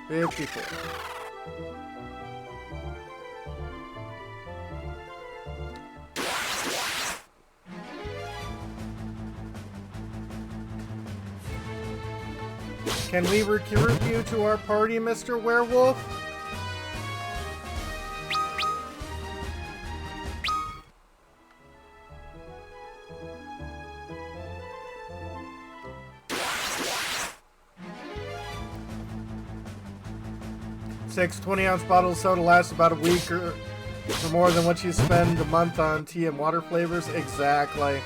54. Can we recruit you to our party, Mr. Werewolf? 6 20-ounce bottles of soda lasts about a week or for more than what you spend a month on tea and water flavors. Exactly.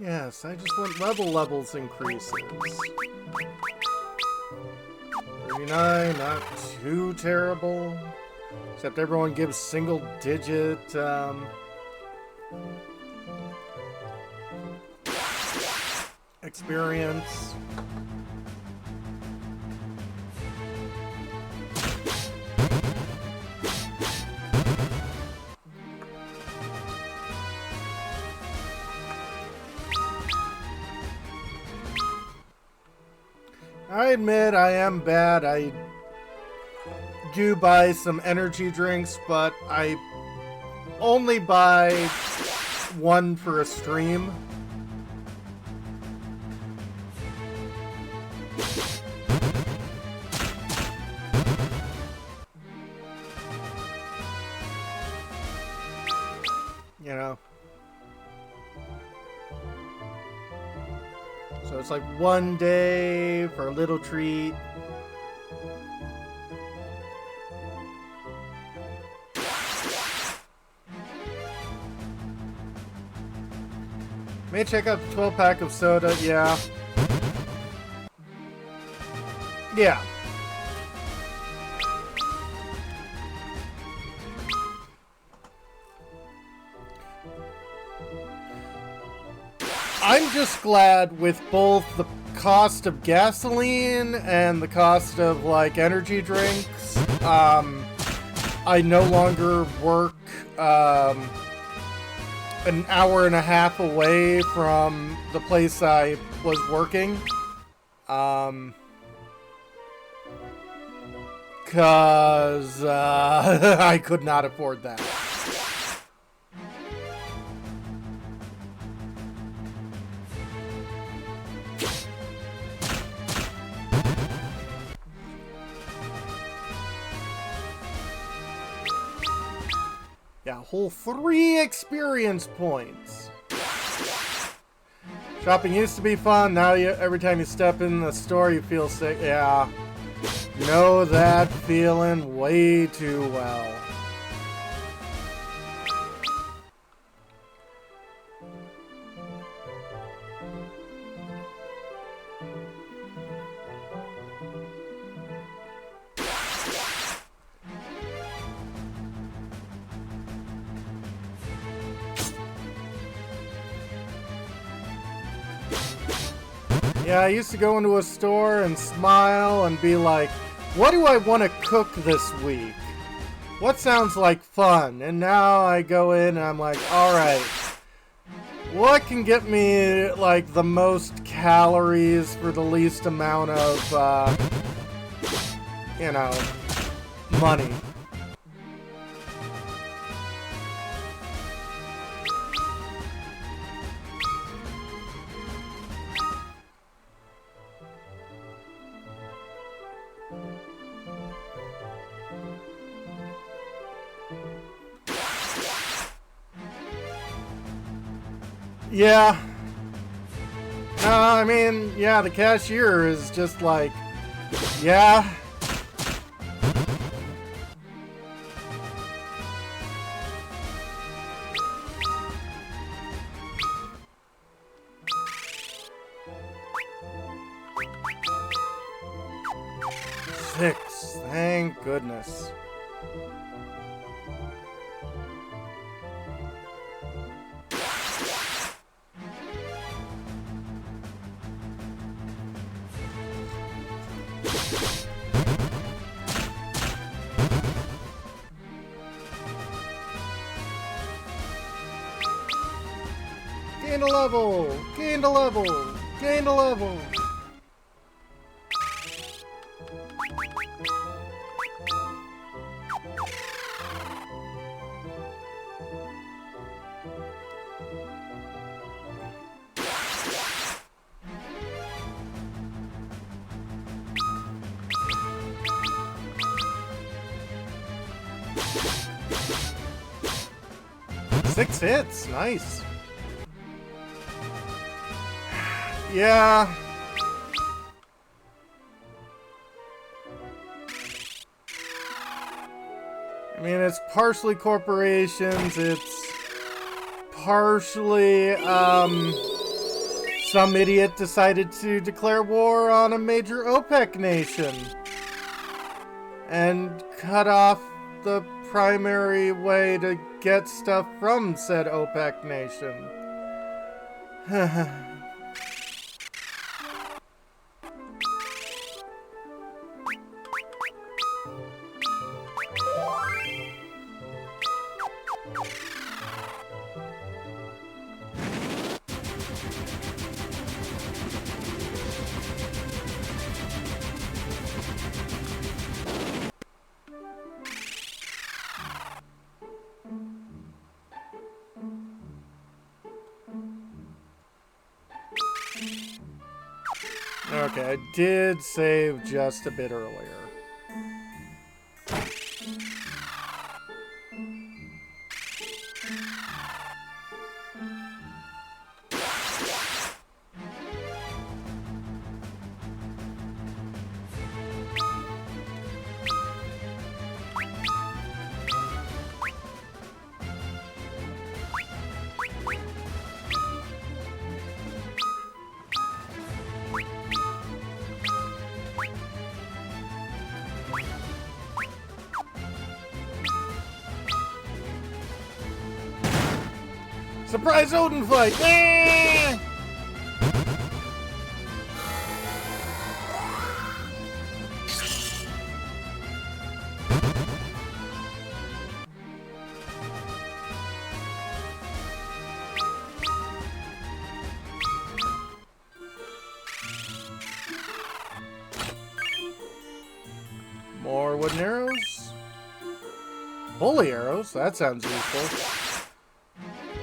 Yes, I just want levels increases. 39, not too terrible. Except everyone gives single digit, experience. I admit I am bad. I do buy some energy drinks, but I only buy one for a stream. You know. So it's like one day for a little treat. May check out the 12-pack of soda, yeah. Yeah. I'm just glad with both the cost of gasoline and the cost of, like, energy drinks, I no longer work, an hour and a half away from the place I was working. Cause, I could not afford that. Yeah, whole 3 experience points. Shopping used to be fun. Now every time you step in the store, you feel sick. Yeah. Know that feeling way too well. Yeah, I used to go into a store and smile and be like, what do I want to cook this week? What sounds like fun? And now I go in and I'm like, alright, what can get me, like, the most calories for the least amount of, you know, money? Yeah. No, I mean, yeah, the cashier is just like, yeah. Six, thank goodness. Gained a level! Gained a level! Gained a level! Six hits, nice. Yeah. I mean, it's partially corporations, it's partially, some idiot decided to declare war on a major OPEC nation and cut off the primary way to get stuff from said OPEC nation. Okay, I did save just a bit earlier. Surprise Odin fight! Ah! More wooden arrows? Holy arrows? That sounds useful.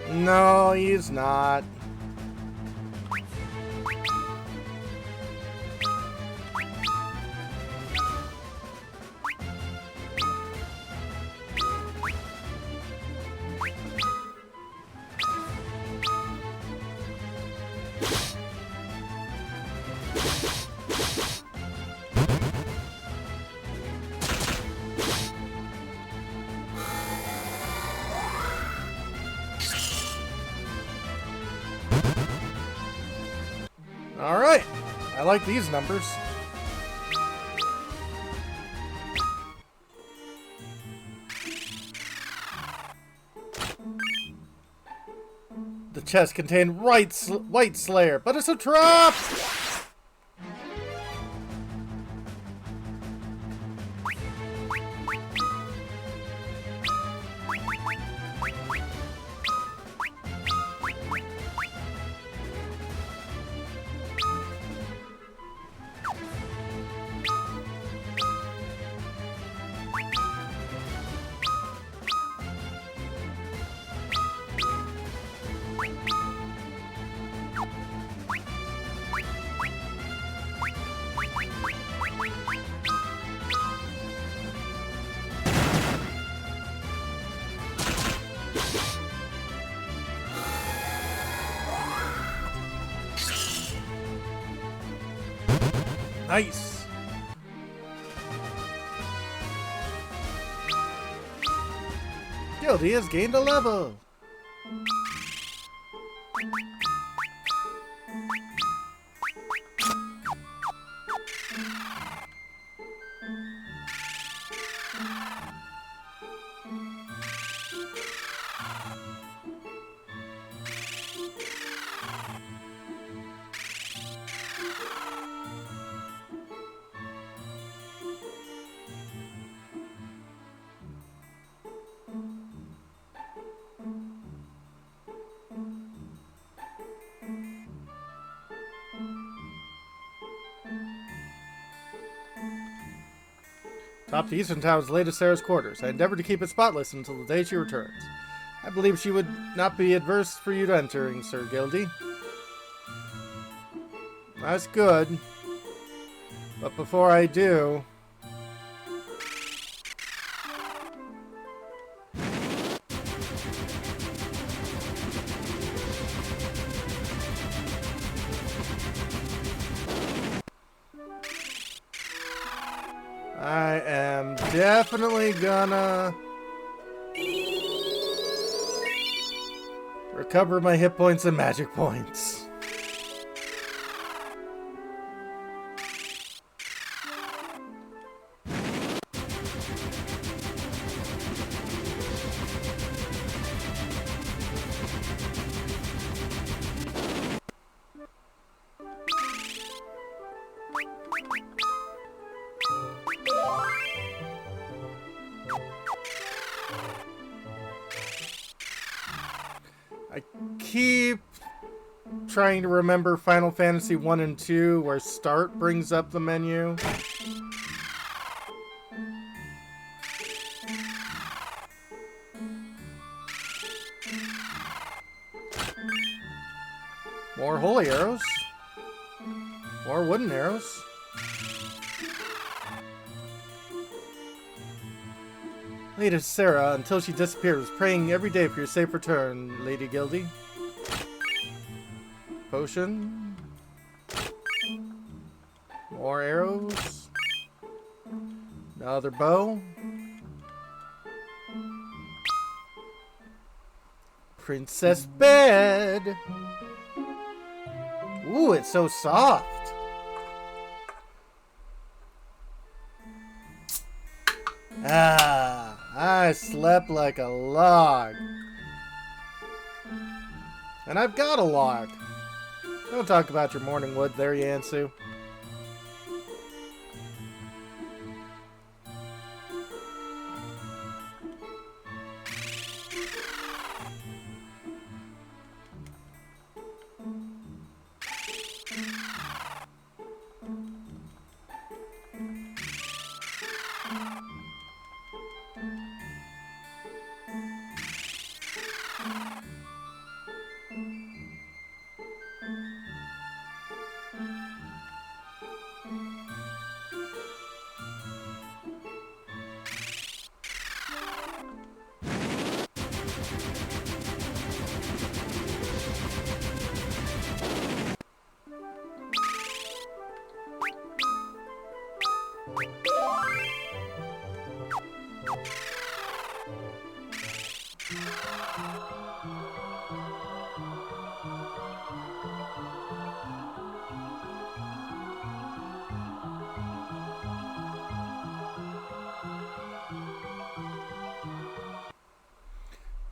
No, he's not. Alright, I like these numbers. The chest contained White Slayer, but it's a trap! Nice. Guilty has gained a level. Top to Eastern Town's latest Sarah's quarters. I endeavored to keep it spotless until the day she returns. I believe she would not be adverse for you to entering, Sir Gildy. That's good. But before I do... I am definitely gonna recover my hit points and magic points. I keep trying to remember Final Fantasy 1 and 2 where start brings up the menu. More holy arrows. More wooden arrows. Lady Sarah, until she disappeared, was praying every day for your safe return, Lady Gildy. Potion. More arrows. Another bow. Princess bed. Ooh, it's so soft. Ah, I slept like a log. And I've got a log. Don't talk about your morning wood there, Yansu.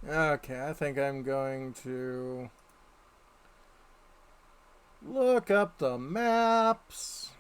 Okay, I think I'm going to look up the maps.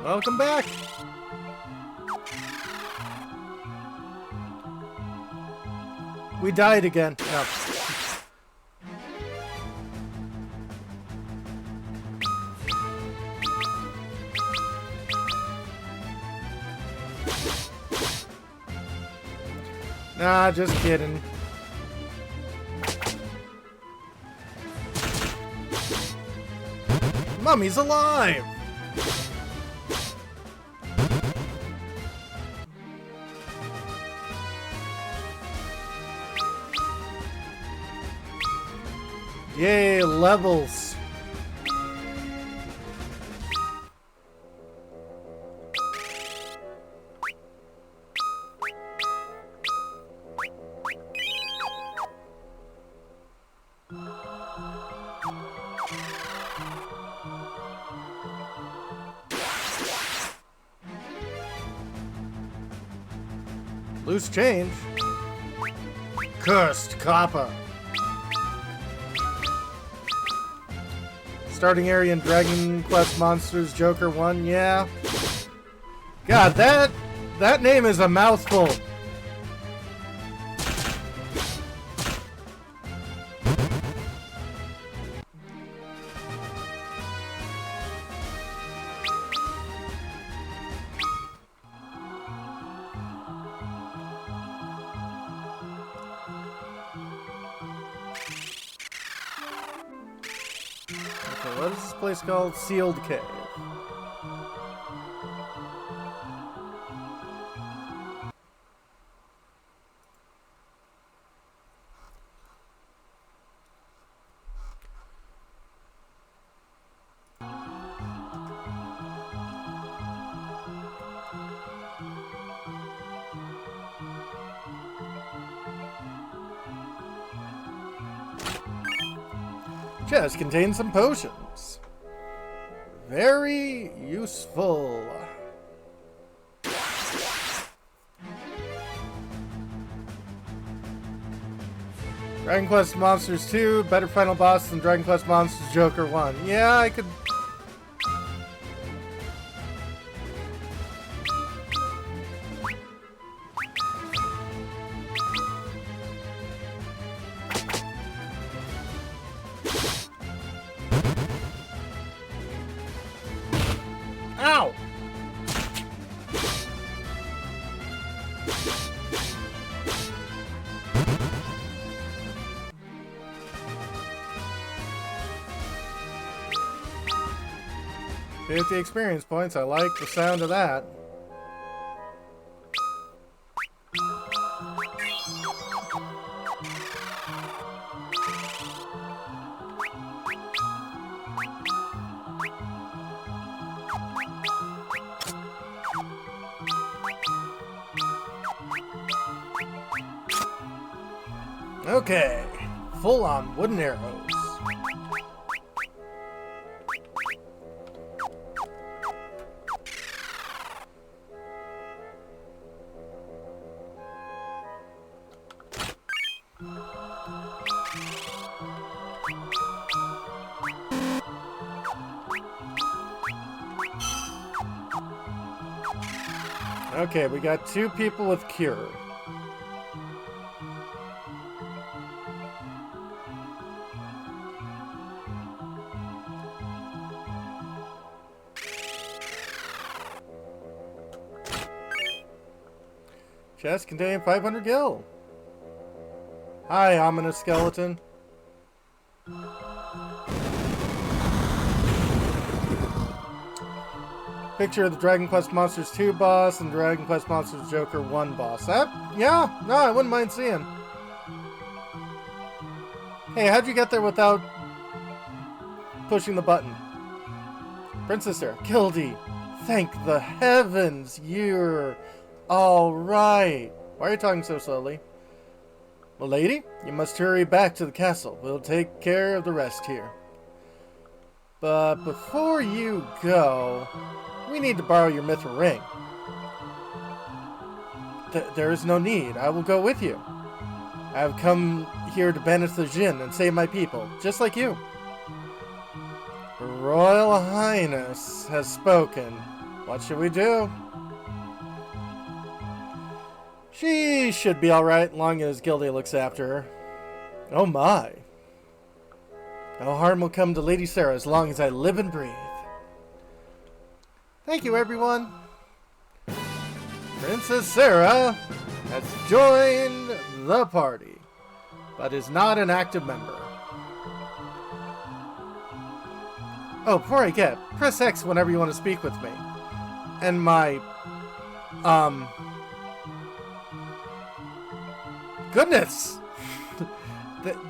Welcome back. We died again. No. Nah, just kidding. Mummy's alive! Yay, levels. Loose change. Cursed copper. Starting area in Dragon Quest Monsters Joker 1, yeah. God, that name is a mouthful. Okay, what is this place called? Sealed Cave. Chest contains some potions. Very useful. Dragon Quest Monsters 2, better final boss than Dragon Quest Monsters Joker 1. Yeah, I could... Ow! $50 experience points. I like the sound of that. Okay, full on wooden arrows. Okay, we got 2 people with cure. Chest containing 500 gil. Hi, ominous skeleton. Picture of the Dragon Quest Monsters 2 boss and Dragon Quest Monsters Joker 1 boss. That, yeah, no, I wouldn't mind seeing. Hey, how'd you get there without pushing the button? Princess Sarah, Gildy, thank the heavens you're all right. Why are you talking so slowly? Well, lady, you must hurry back to the castle. We'll take care of the rest here. But before you go, we need to borrow your mithril ring. There is no need. I will go with you. I have come here to banish the Jinn and save my people, just like you. Her Royal Highness has spoken. What should we do? She should be alright, long as Gildy looks after her. Oh my. No harm will come to Lady Sarah as long as I live and breathe. Thank you, everyone. Princess Sarah has joined the party, but is not an active member. Oh, before I get, press X whenever you want to speak with me. And my, goodness!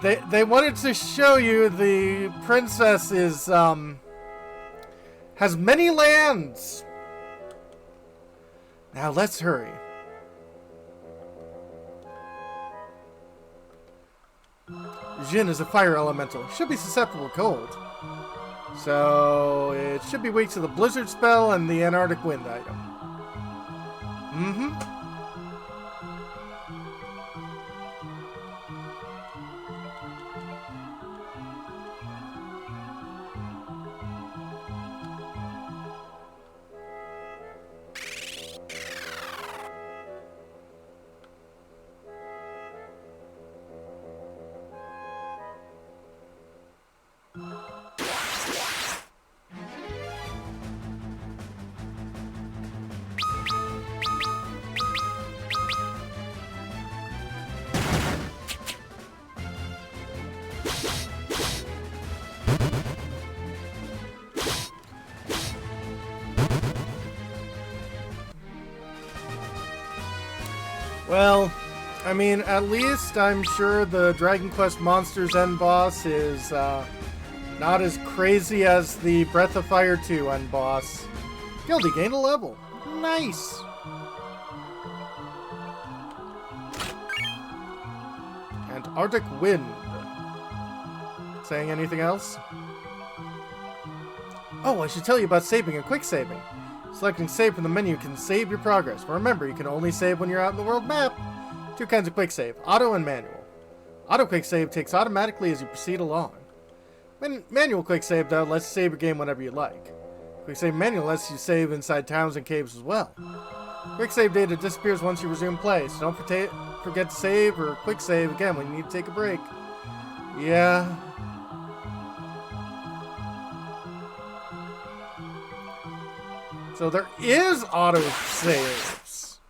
They wanted to show you the princess is, has many lands. Now let's hurry. Jin is a fire elemental. Should be susceptible to cold. So it should be weak to the blizzard spell and the Antarctic wind item. Mm-hmm. Well, I mean, at least I'm sure the Dragon Quest Monsters end boss is not as crazy as the Breath of Fire 2 end boss. Gildy gained a level. Nice! Antarctic wind. Saying anything else? Oh, I should tell you about saving and quick saving. Selecting save from the menu can save your progress, but remember, you can only save when you're out in the world map. Two kinds of quick save, auto and manual. Auto quick save takes automatically as you proceed along. Manual quick save, though, lets you save your game whenever you like. Quick save manual lets you save inside towns and caves as well. Quick save data disappears once you resume play, so don't forget to save or quick save again when you need to take a break. Yeah. So there is auto saves.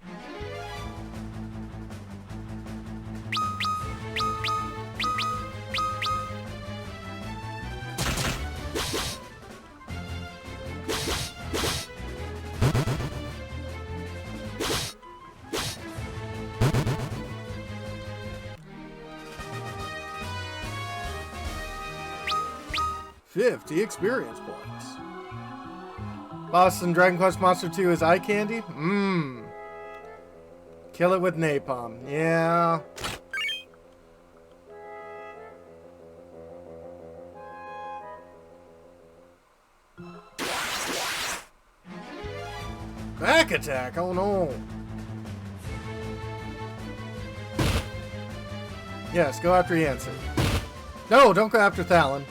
$50 experience points. Boss in Dragon Quest Monster 2 is eye candy? Mmm. Kill it with napalm. Yeah. Back attack? Oh no. Yes, go after Yancy. No, don't go after Thallon.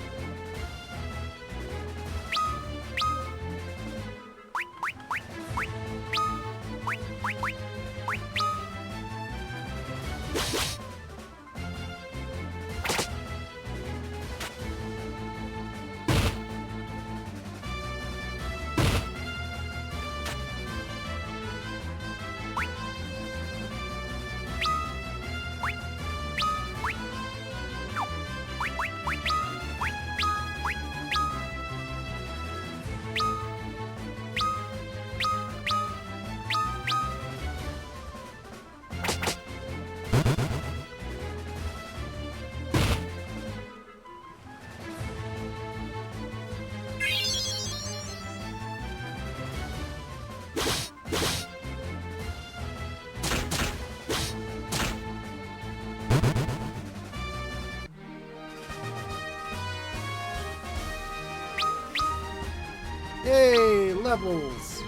Yay, levels!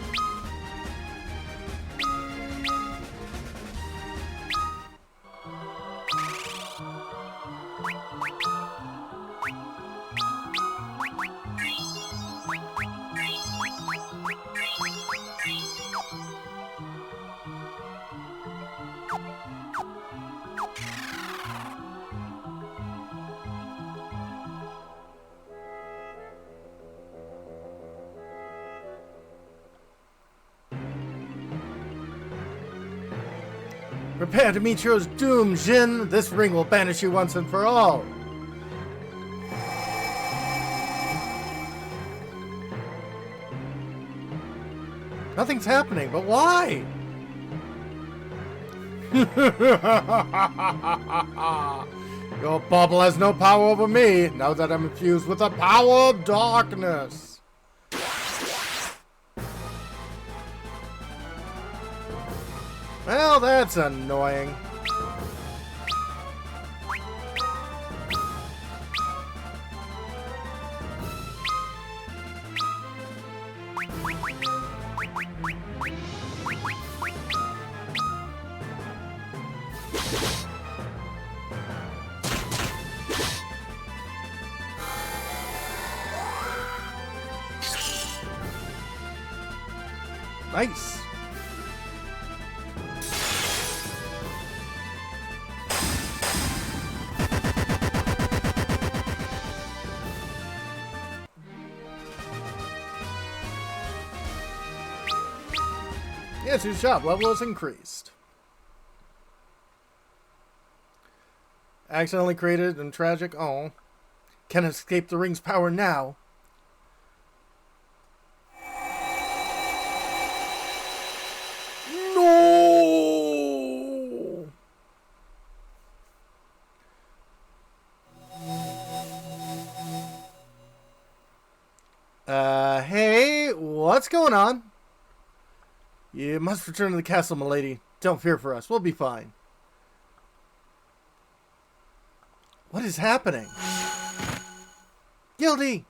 Prepare to meet your doom, Jin. This ring will banish you once and for all. Nothing's happening, but why? Your bubble has no power over me, now that I'm infused with the power of darkness. Well, that's annoying. Nice. Yes, your shop level is increased. Accidentally created and tragic. Oh. Can't escape the ring's power now. No! Hey, what's going on? You must return to the castle, milady. Don't fear for us. We'll be fine. What is happening? Guilty!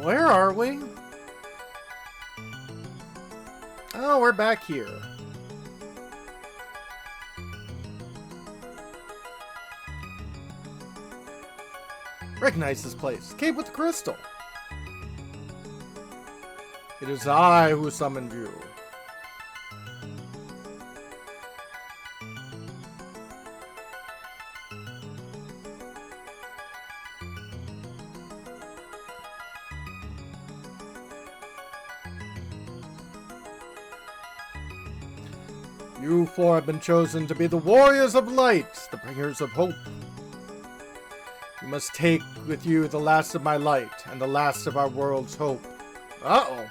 Where are we? Oh, we're back here. Recognize this place. Cave with the crystal. It is I who summoned you. You four have been chosen to be the warriors of light, the bringers of hope. You must take with you the last of my light and the last of our world's hope. Uh-oh.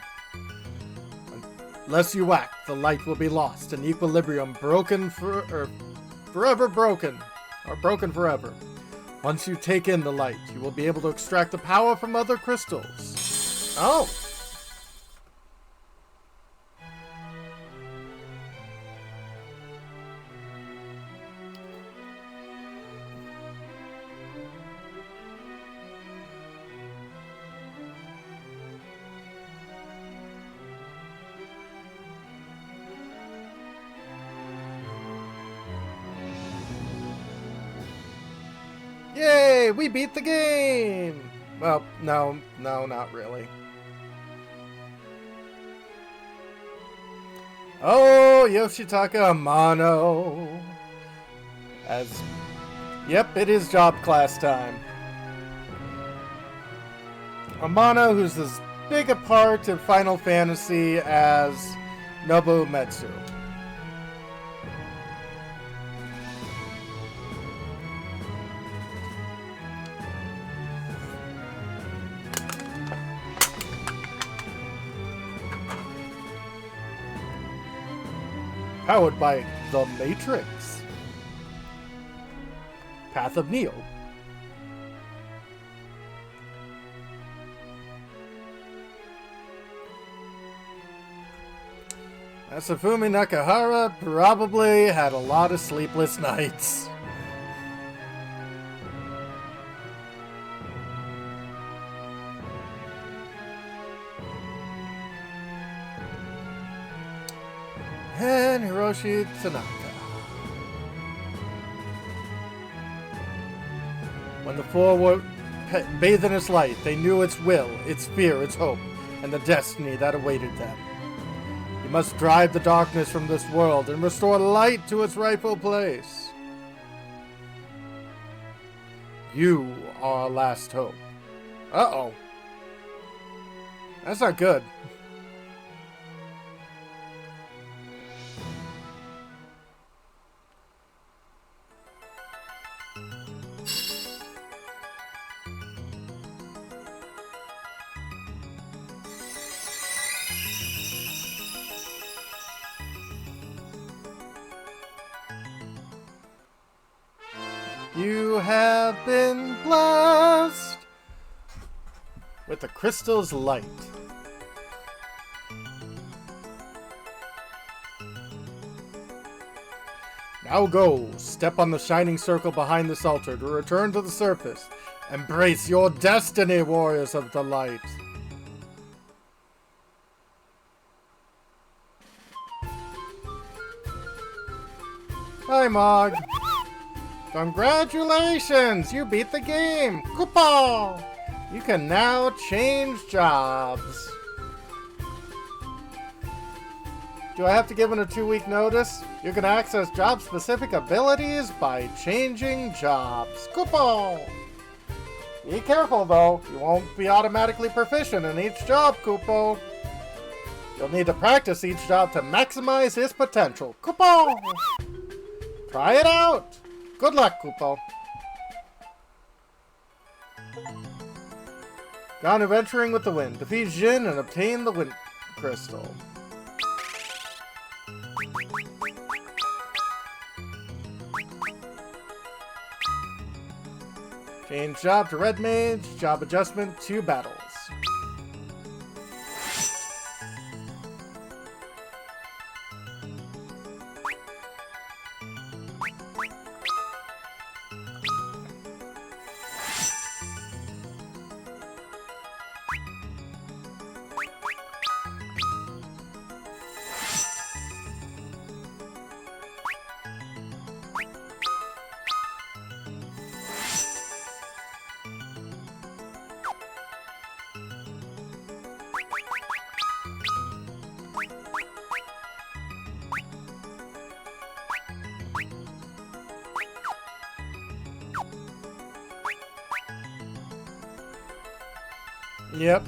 Unless you act, the light will be lost and equilibrium broken forever broken. Or broken forever. Once you take in the light, you will be able to extract the power from other crystals. Oh. Yay! We beat the game! Well, no, not really. Oh, Yoshitaka Amano. Yep, it is job class time. Amano, who's as big a part of Final Fantasy as Nobumetsu. Powered by The Matrix. Path of Neo. Asafumi Nakahara probably had a lot of sleepless nights. And Hiroshi Tanaka. When the four were bathed in its light, they knew its will, its fear, its hope, and the destiny that awaited them. You must drive the darkness from this world and restore light to its rightful place. You are our last hope. Uh-oh. That's not good. You have been blessed with the crystal's light. Now go, step on the shining circle behind this altar to return to the surface. Embrace your destiny, warriors of the light. Hi, Mog. Congratulations! You beat the game! Coupon! You can now change jobs. Do I have to give it a 2-week notice? You can access job-specific abilities by changing jobs. Coupon! Be careful, though. You won't be automatically proficient in each job, Kupo. You'll need to practice each job to maximize his potential. Coupon! Try it out! Good luck, Kupo. Gone adventuring with the wind. Defeat Jin and obtain the wind crystal. Change job to Red Mage. Job adjustment 2 battles. Yep.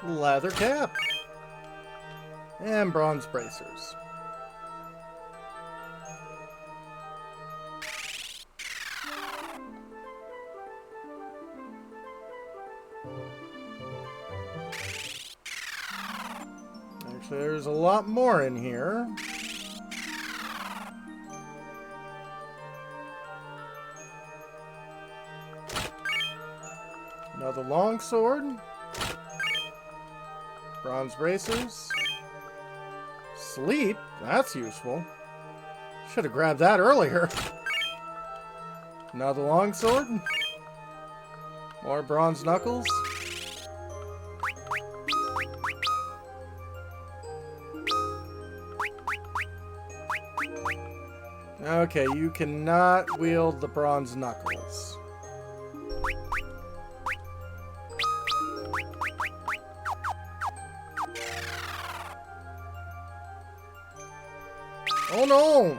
Leather cap. And bronze bracers. Actually, there's a lot more in here. Another longsword. Bronze bracers. Sleep? That's useful. Should have grabbed that earlier. Another longsword. More bronze knuckles. Okay, you cannot wield the bronze knuckles. Oh no!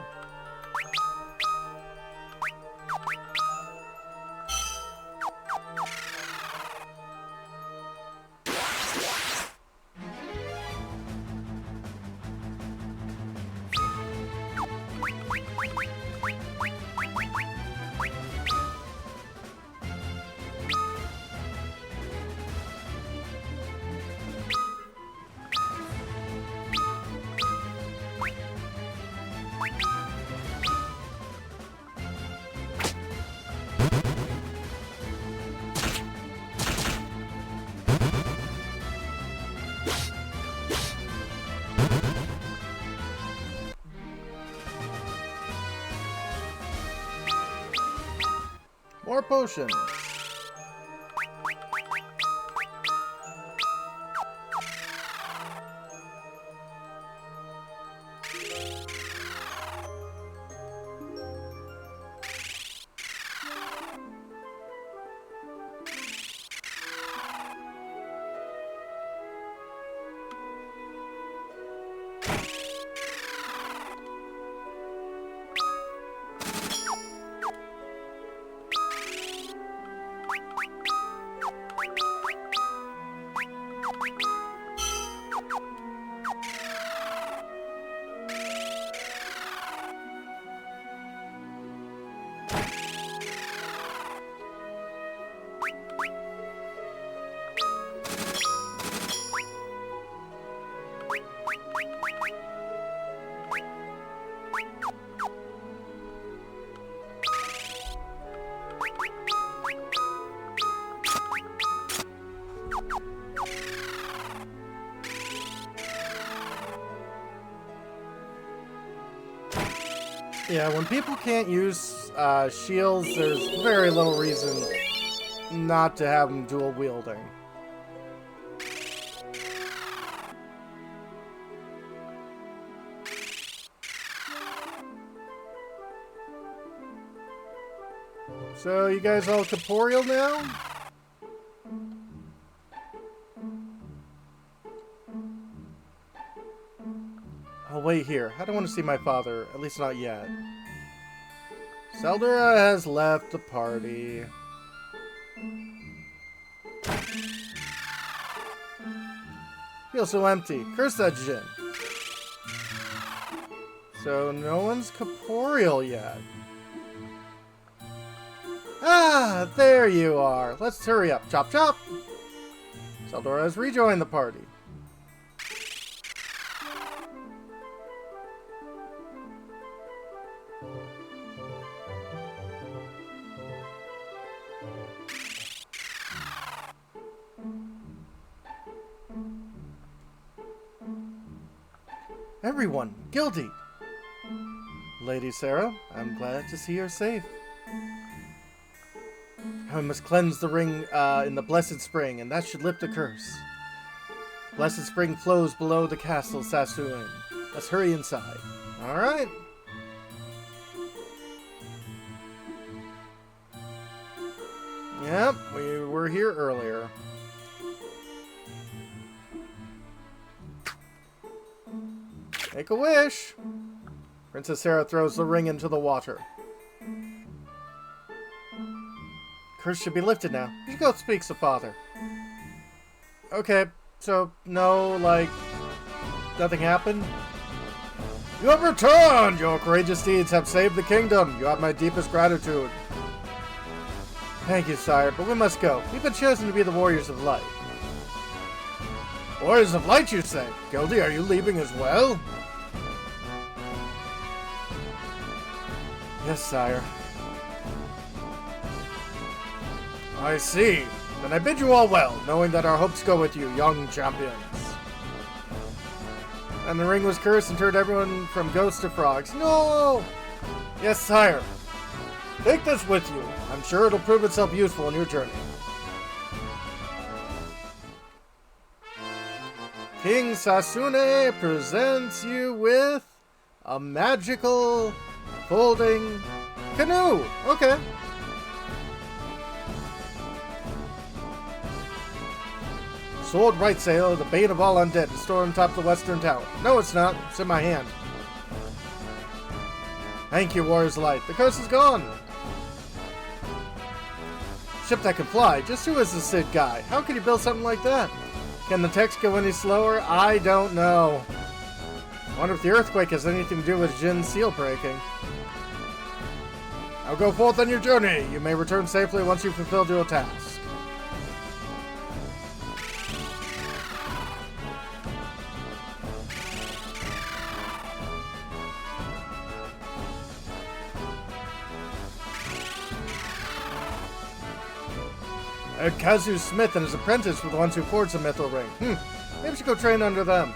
More potions. Yeah, when people can't use shields, there's very little reason not to have them dual wielding. So, you guys all corporeal now? I'll wait here. I don't want to see my father, at least not yet. Seldora has left the party. Feels so empty. Curse that Jin. So no one's corporeal yet. Ah, there you are. Let's hurry up. Chop chop. Seldora has rejoined the party. Everyone, guilty. Lady Sarah, I'm glad to see you're safe. I must cleanse the ring in the Blessed Spring, and that should lift the curse. Blessed Spring flows below the castle Sassuin. Let's hurry inside. Alright. Yep, we were here earlier. Make a wish! Princess Sarah throws the ring into the water. Curse should be lifted now. You should go speak to father. Okay, so no, like, nothing happened? You have returned! Your courageous deeds have saved the kingdom. You have my deepest gratitude. Thank you, sire, but we must go. We've been chosen to be the Warriors of Light. Warriors of Light, you say? Gildy, are you leaving as well? Yes, sire. I see. Then I bid you all well, knowing that our hopes go with you, young champions. And the ring was cursed and turned everyone from ghosts to frogs. No! Yes, sire. Take this with you. I'm sure it'll prove itself useful in your journey. King Sasune presents you with a magical folding canoe. Okay. Sword right sail, the bane of all undead, is stored on top of the western tower. No, it's not. It's in my hand. Thank you, Warriors of Light. The curse is gone. Ship that can fly. Just who is this Sid guy? How could he build something like that? Can the text go any slower? I don't know. I wonder if the earthquake has anything to do with Jin's seal breaking. Now go forth on your journey. You may return safely once you've fulfilled your task. Kazu Smith and his apprentice were the ones who forged the Mithril Ring. Maybe we should go train under them.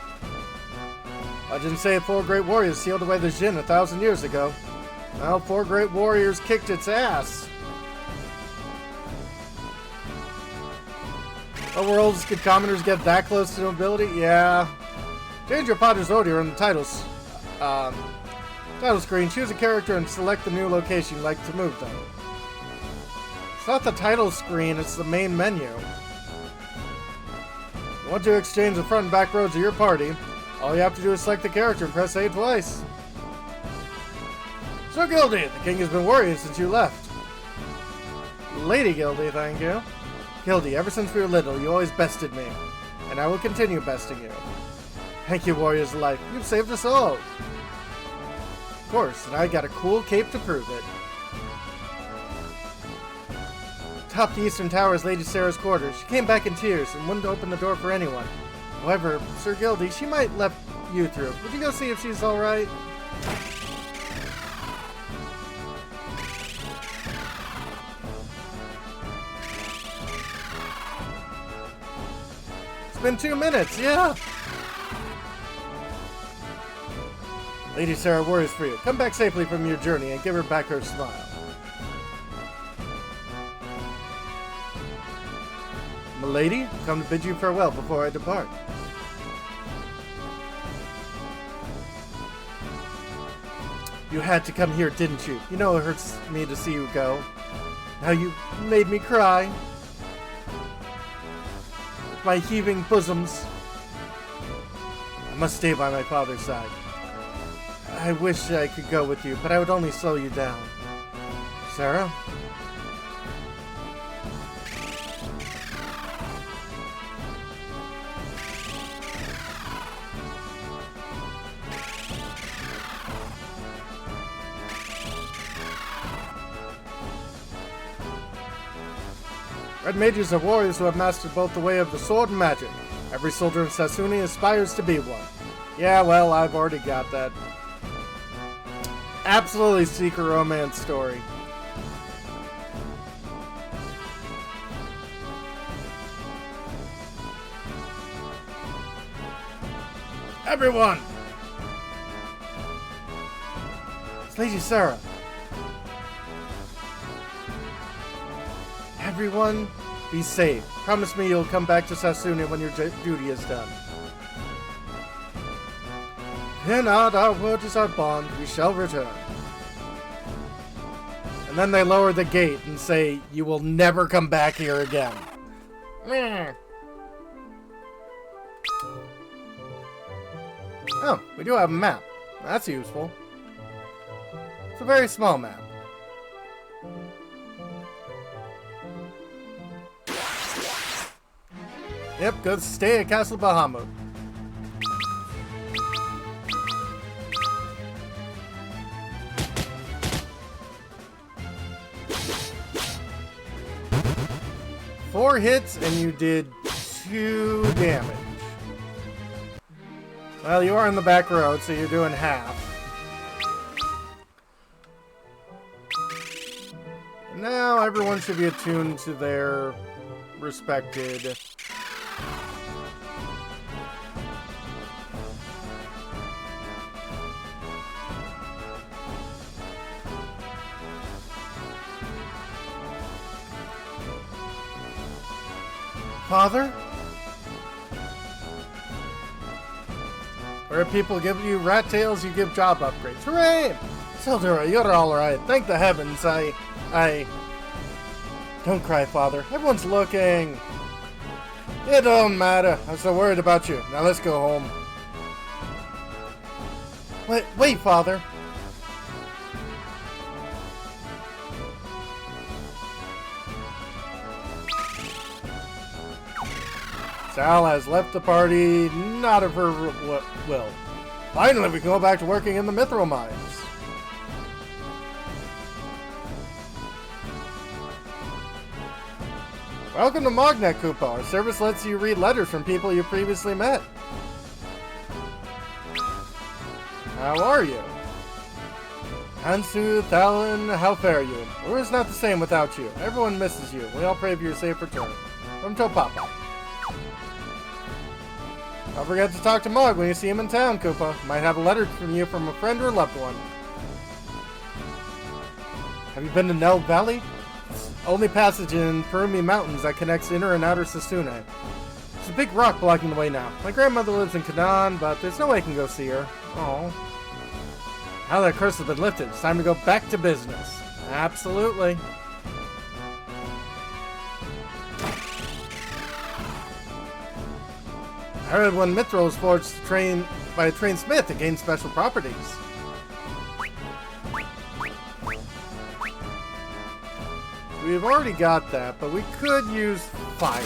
Legends say 4 great warriors sealed away the Jin 1,000 years ago. Well, 4 great warriors kicked its ass. What worlds could commoners get that close to nobility? Yeah. Change your Potter's order in the title screen. Choose a character and select the new location you'd like to move them. It's not the title screen, it's the main menu. You want to exchange the front and back rows of your party? All you have to do is select the character and press A twice. So Gildy, the king has been worrying since you left. Lady Gildy, thank you. Gildy, ever since we were little, you always bested me. And I will continue besting you. Thank you, warriors of life. You've saved us all. Of course, and I got a cool cape to prove it. Top the eastern tower is Lady Sarah's quarters. She came back in tears and wouldn't open the door for anyone. However, Sir Gildy, she might let you through. Would you go see if she's alright? It's been 2 minutes, yeah! Lady Sarah worries for you. Come back safely from your journey and give her back her smile. Milady, come to bid you farewell before I depart. You had to come here, didn't you? You know it hurts me to see you go. Now you made me cry. My heaving bosoms. I must stay by my father's side. I wish I could go with you, but I would only slow you down. Sarah? Red mages are warriors who have mastered both the way of the sword and magic. Every soldier in Sasuni aspires to be one. Yeah, well, I've already got that. Absolutely secret romance story. Everyone! It's Lady Sarah. Everyone, be safe. Promise me you'll come back to Sasuna when your duty is done. Fear not, our word is our bond. We shall return. And then they lower the gate and say, you will never come back here again. Oh, we do have a map. That's useful. It's a very small map. Yep, go stay at Castle Bahamut. Four hits and you did 2 damage. Well, you are in the back road, so you're doing half. Now everyone should be attuned to their respected Father? Where people give you rat tails, you give job upgrades. Hooray! Sildura, you're alright. Thank the heavens, I... Don't cry, Father. Everyone's looking. It don't matter. I'm so worried about you. Now let's go home. Wait, Father. Sal has left the party, not of her will. Finally, we can go back to working in the mithril mines. Welcome to Mognet, Koopa. Our service lets you read letters from people you previously met. How are you? Hansu, Thalin, how fare you? The world's not the same without you. Everyone misses you. We all pray for your safe return. From Topapa. Don't forget to talk to Mog when you see him in town, Koopa. Might have a letter from you from a friend or a loved one. Have you been to Nell Valley? only passage in Perumi Mountains that connects inner and outer Sasune. There's a big rock blocking the way now. My grandmother lives in Kanan, but there's no way I can go see her. Oh. Now that curse has been lifted, it's time to go back to business. Absolutely. I heard when Mithril was forged by a trained smith, it gained special properties. We've already got that, but we could use fire.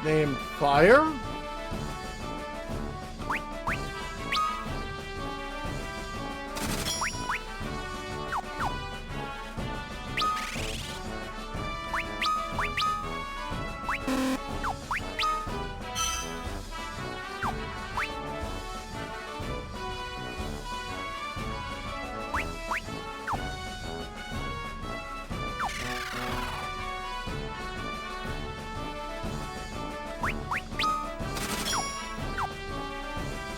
Named Fire?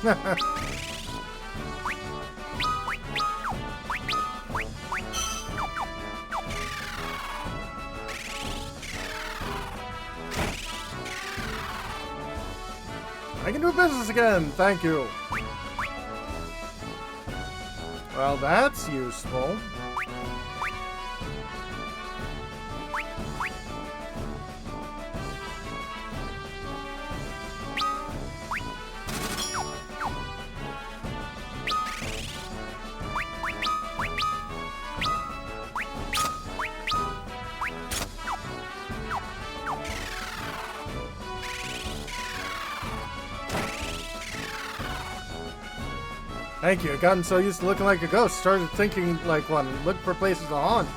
I can do business again, thank you. Well, that's useful. Thank you. I've gotten so used to looking like a ghost, started thinking like one, look for places to haunt.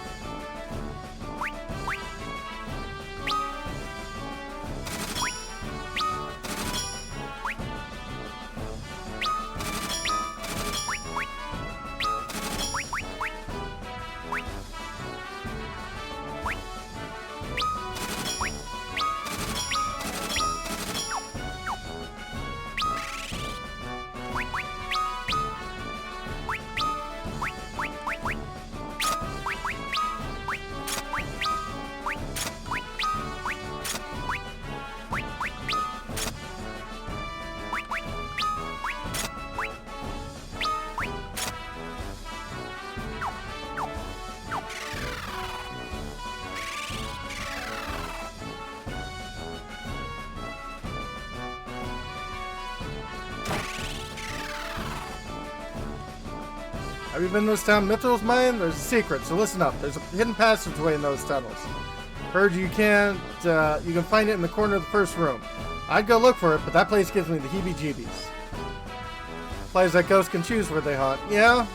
Have you been in this town, Mithril's mine? There's a secret, so listen up. There's a hidden passageway in those tunnels. Heard you can find it in the corner of the first room. I'd go look for it, but that place gives me the heebie-jeebies. Implies that ghosts can choose where they haunt. Yeah?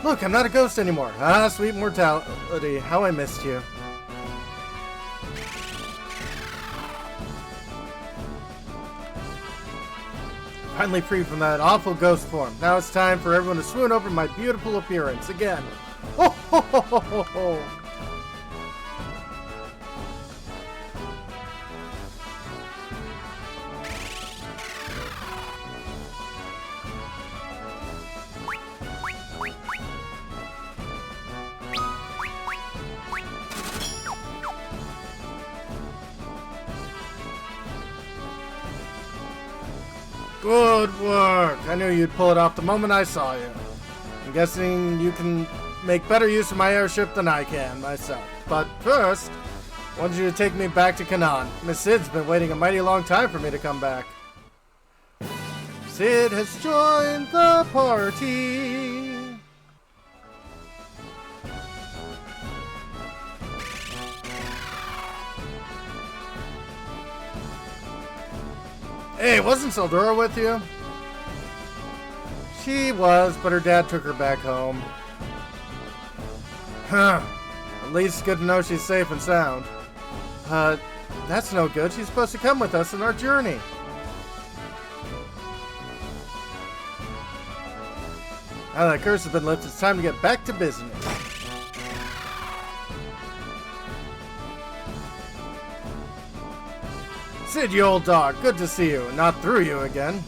Look, I'm not a ghost anymore. Ah, sweet mortality. How I missed you. Finally free from that awful ghost form. Now it's time for everyone to swoon over my beautiful appearance again. Ho ho ho ho ho ho! Good work! I knew you'd pull it off the moment I saw you. I'm guessing you can make better use of my airship than I can myself. But first, I wanted you to take me back to Kanan. Miss Sid's been waiting a mighty long time for me to come back. Sid has joined the party! Hey, wasn't Sildura with you? She was, but her dad took her back home. Huh. At least it's good to know she's safe and sound. That's no good. She's supposed to come with us on our journey. Now that curse has been lifted, it's time to get back to business. Sid, you old dog. Good to see you, and not through you again.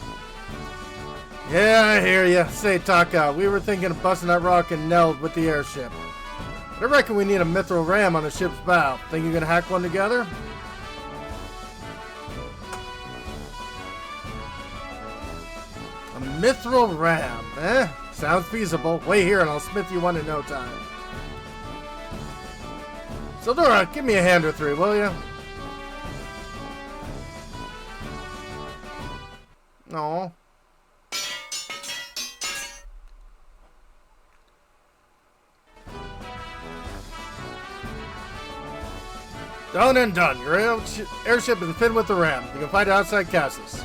Yeah, I hear ya. Say, Taka, we were thinking of busting that rock and Neld with the airship. But I reckon we need a mithril ram on the ship's bow. Think you can hack one together? A mithril ram, eh? Sounds feasible. Wait here and I'll smith you one in no time. Sildura, give me a hand or three, will you? Aw. Done and done. Your airship is fitted with the ram. You can find it outside Cassis.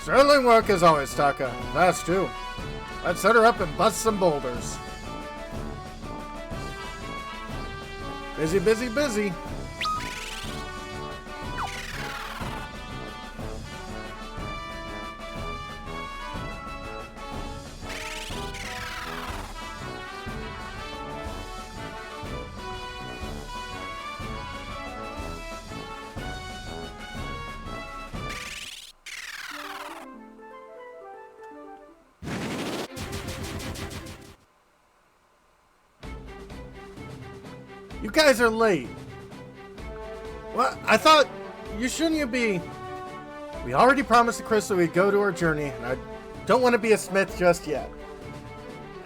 Sterling work as always, Taka. Fast too. Let's set her up and bust some boulders. Busy, busy, busy. You guys are late. What? I thought you shouldn't be. We already promised the crystal we'd go to our journey, and I don't want to be a smith just yet.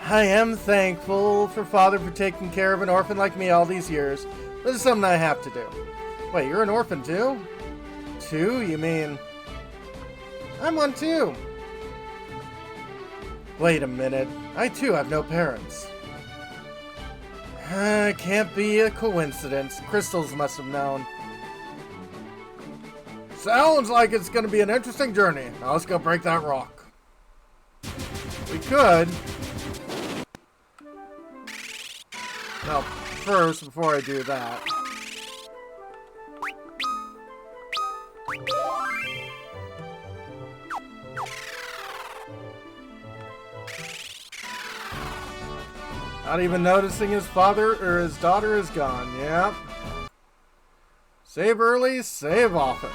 I am thankful for Father for taking care of an orphan like me all these years, but it's something I have to do. Wait, you're an orphan too? Two? You mean... I'm one too. Wait a minute. I too have no parents. Can't be a coincidence. Crystals must have known. Sounds like it's going to be an interesting journey. Now let's go break that rock. We could. Now, first, before I do that... Not even noticing his father or his daughter is gone. Yep. Save early, save often.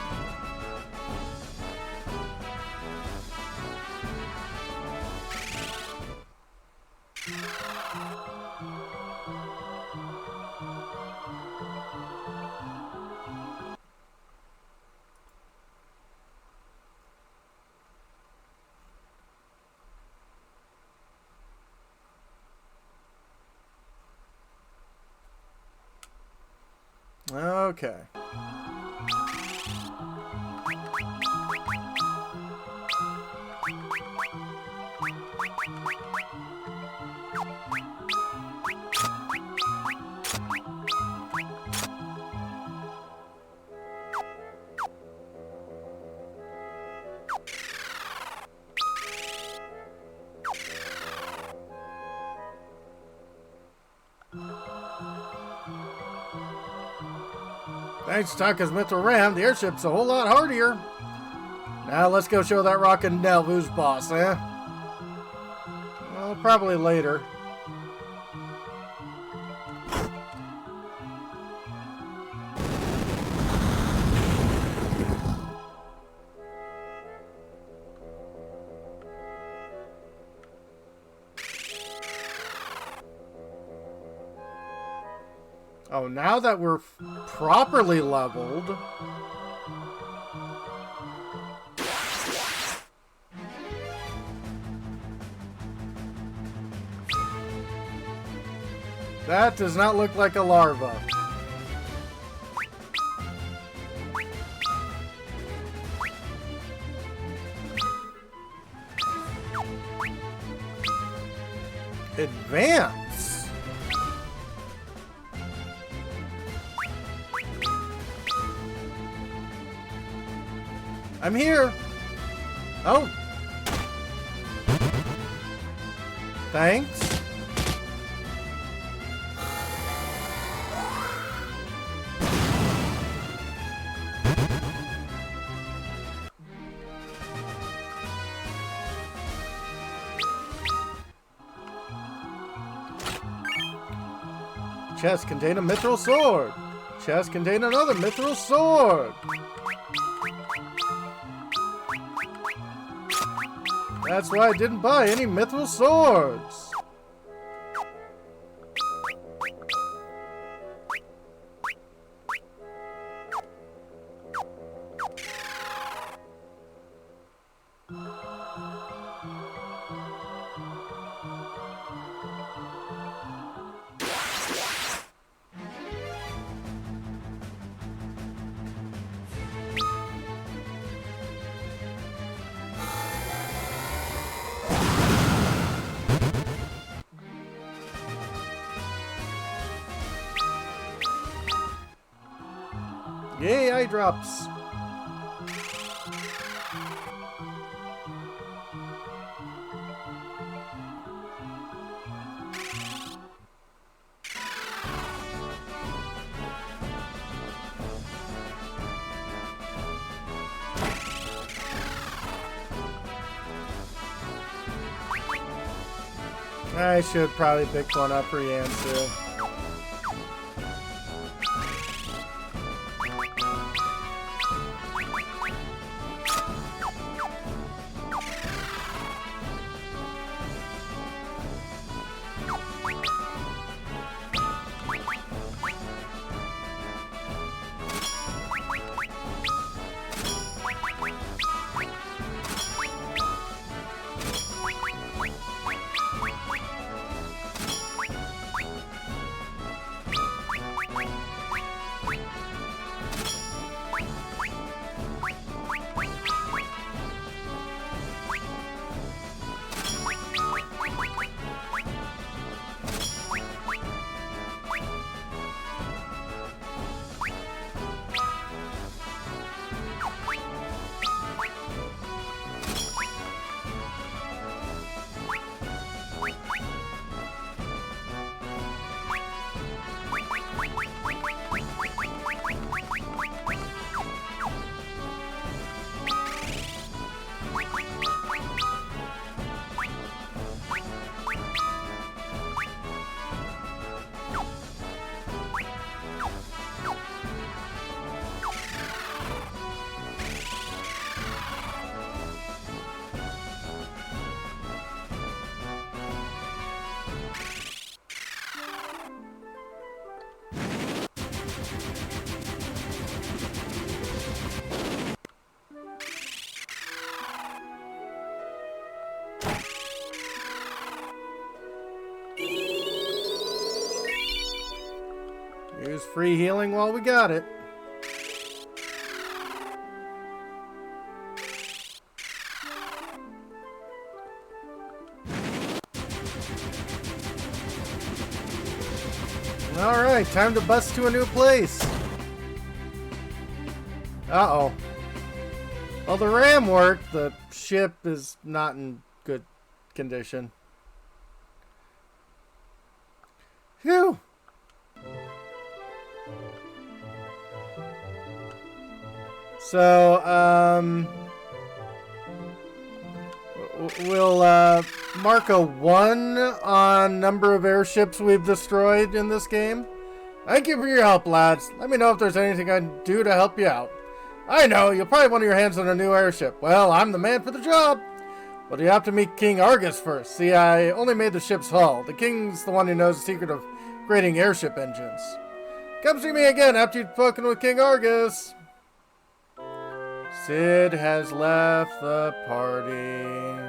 Okay. Thanks to Taka's mithril ram, the airship's a whole lot hardier. Now let's go show that rock and Nell who's boss, eh? Well, probably later. Oh, now that we're properly leveled... That does not look like a larva. Advance. I'm here. Oh. Thanks. Chest contain a mithril sword. Chest contain another mithril sword. That's why I didn't buy any mithril swords. Yay, eye drops. I should probably pick one up for Yansu. Use free healing while we got it. Alright, time to bust to a new place. Uh-oh. Well, the RAM worked. The ship is not in good condition. Phew. So, we'll mark a 1 on number of airships we've destroyed in this game. Thank you for your help, lads. Let me know if there's anything I can do to help you out. I know, you'll probably want your hands on a new airship. Well, I'm the man for the job. But you have to meet King Argus first. See, I only made the ship's hull. The king's the one who knows the secret of creating airship engines. Come see me again after you've spoken with King Argus. Sid has left the party.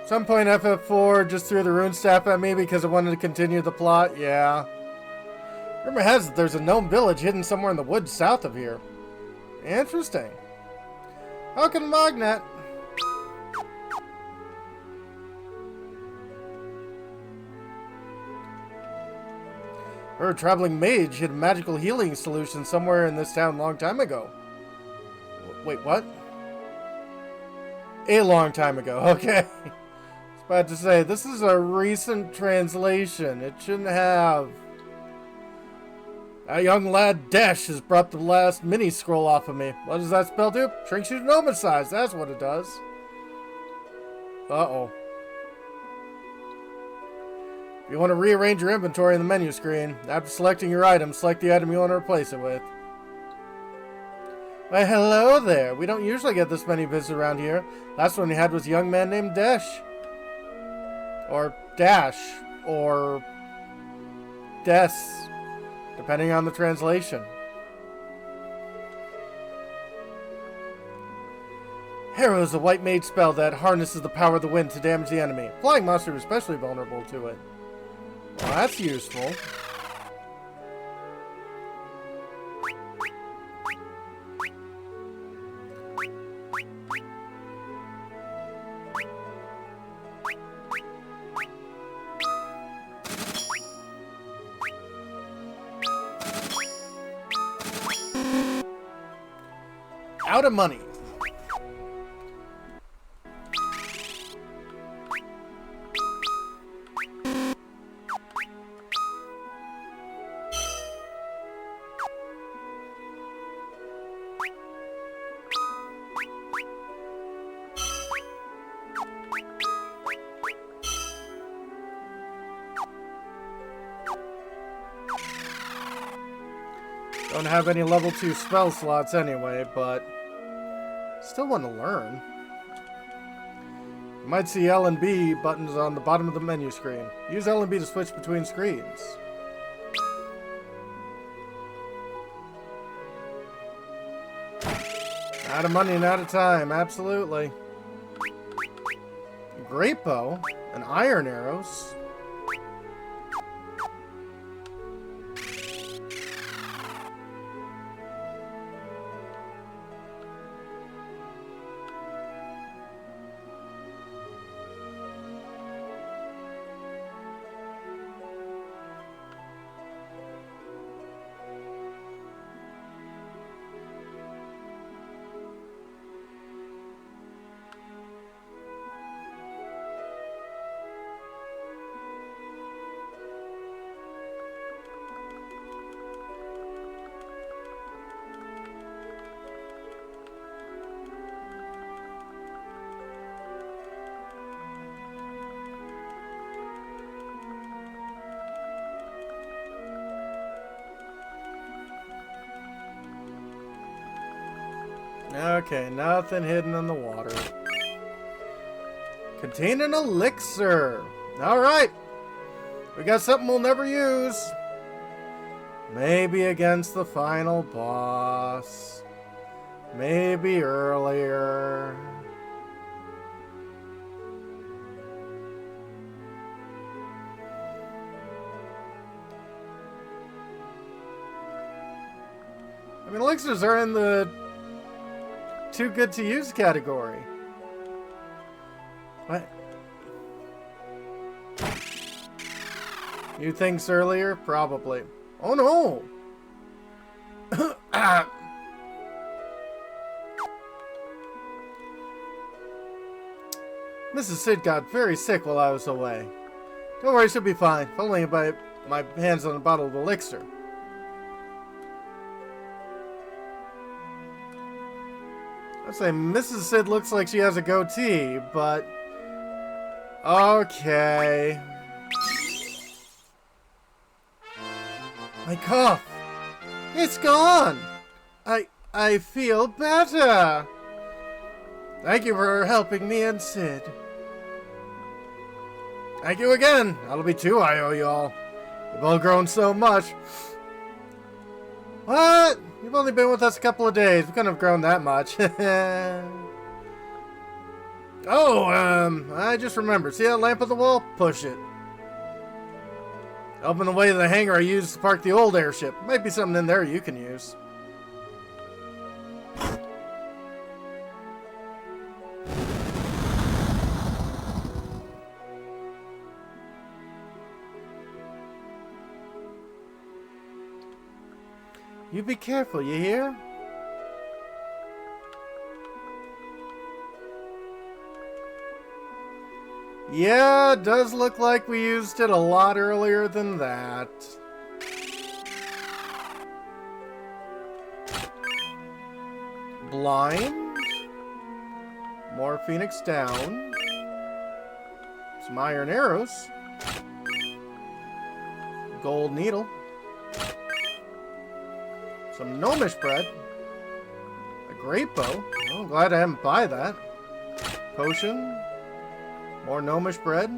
At some point, FF4 just threw the rune staff at me because I wanted to continue the plot. Yeah. Rumor has it there's a gnome village hidden somewhere in the woods south of here. Interesting. Welcome, Magnet. Or a traveling mage hid a magical healing solution somewhere in this town a long time ago. Wait, what? A long time ago, okay. I was about to say, this is a recent translation. It shouldn't have. That young lad Dash has brought the last mini scroll off of me. What does that spell do? Shrinks you to normal size, that's what it does. Uh-oh. If you want to rearrange your inventory in the menu screen, after selecting your item, select the item you want to replace it with. Why, hello there. We don't usually get this many visitors around here. Last one we had was a young man named Dash. Or Dash. Or Des. Depending on the translation. Harrow is a white mage spell that harnesses the power of the wind to damage the enemy. Flying monsters are especially vulnerable to it. Well, that's useful. Out of money. Don't have any level 2 spell slots anyway, but still want to learn. You might see L and B buttons on the bottom of the menu screen. Use L and B to switch between screens. Out of money and out of time, absolutely. A great bow and iron arrows. Okay, nothing hidden in the water. Contain an elixir. Alright. We got something we'll never use. Maybe against the final boss. Maybe earlier. I mean, elixirs are in the too good to use category. What? You thinks earlier? Probably. Oh no! Mrs. Sid got very sick while I was away. Don't worry, she'll be fine. If only by my hands on a bottle of elixir. I'd say Mrs. Sid looks like she has a goatee, but okay. My cough. It's gone. I feel better. Thank you for helping me and Sid. Thank you again. That'll be 2 I owe y'all. You've all grown so much. What? You've only been with us a couple of days. We couldn't have grown that much. Oh, I just remembered. See that lamp on the wall? Push it. Open the way to the hangar I used to park the old airship. Might be something in there you can use. You be careful, you hear? Yeah, it does look like we used it a lot earlier than that. Blind. More Phoenix down. Some iron arrows. Gold needle. Some gnomish bread. A great bow. Oh, I'm glad I didn't buy that. Potion. More gnomish bread.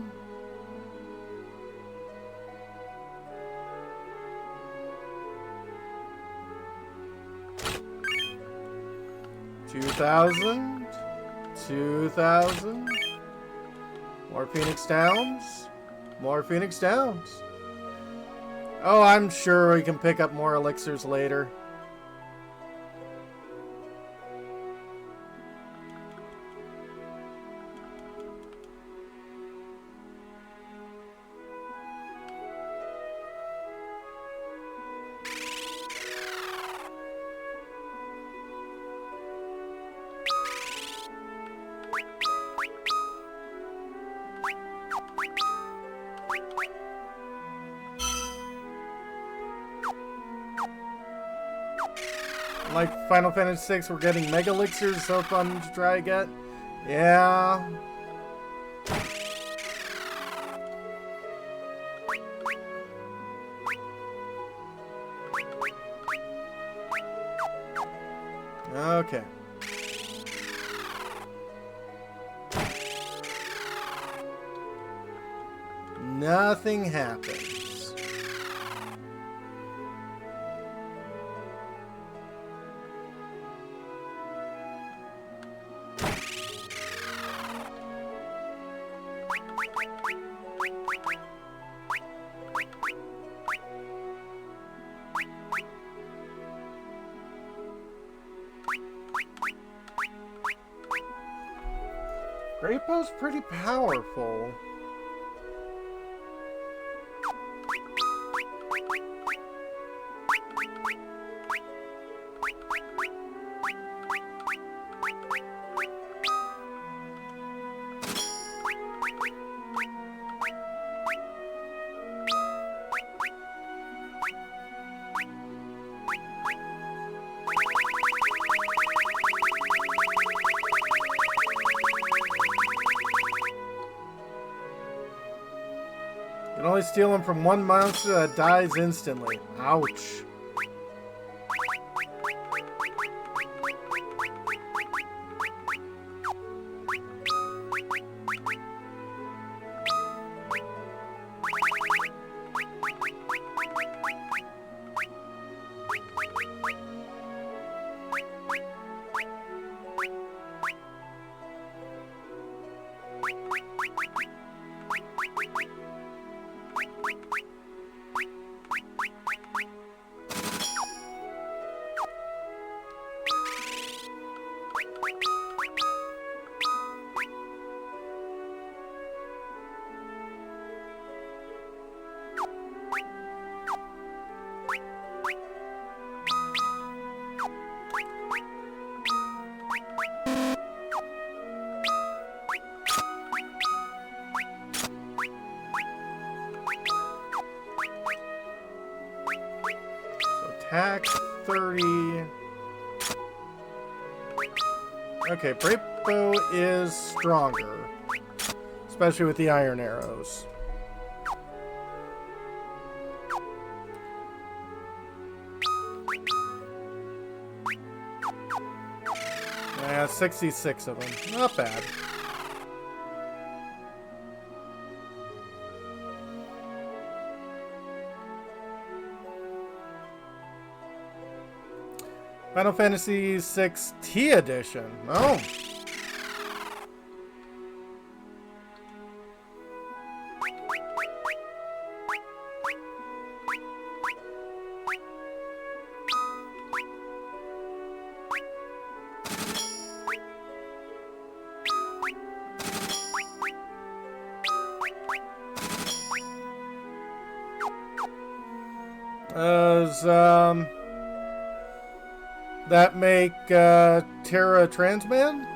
$2,000. 2,000. More Phoenix Downs. More Phoenix Downs. Oh, I'm sure we can pick up more elixirs later. Like Final Fantasy VI, we're getting Mega Elixirs, so fun to try to get. Yeah. Okay. Nothing happens. Great Bow's pretty powerful. You can only steal them from one monster that dies instantly. Ouch. Attack 30. Okay, Great Bow is stronger. Especially with the iron arrows. Yeah, 66 of them. Not bad. Final Fantasy VI T Edition. Oh. that make Terra Transman?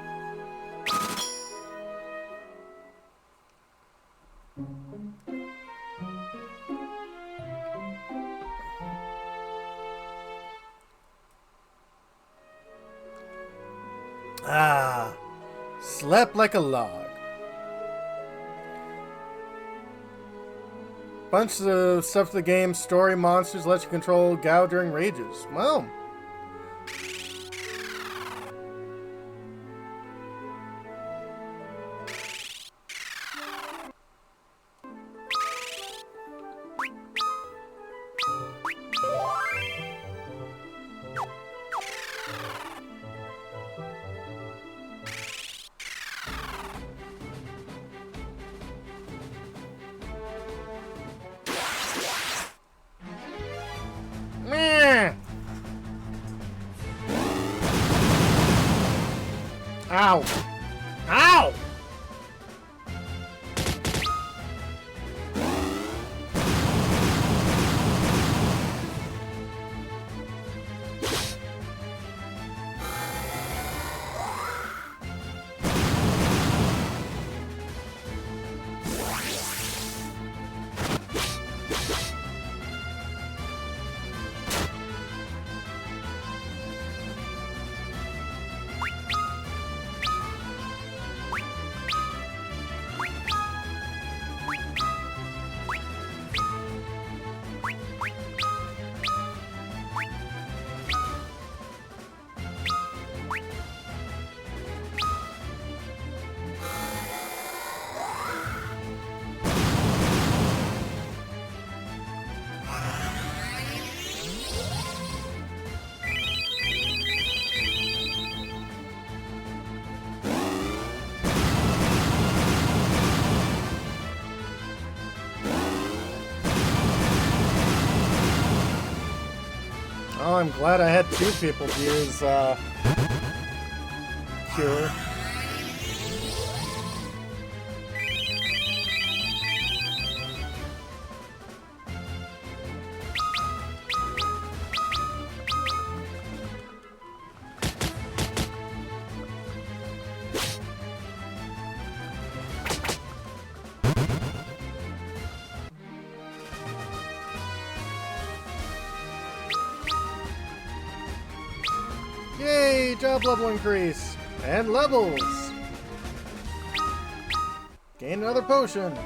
Ah, slept like a log. Bunch of stuff in the game, story, monsters, let you control Gao during rages. Well. Meh. Ow. Ow! Oh, I'm glad I had two people to use Cure. Yay! Job level increase! And levels! Gain another potion!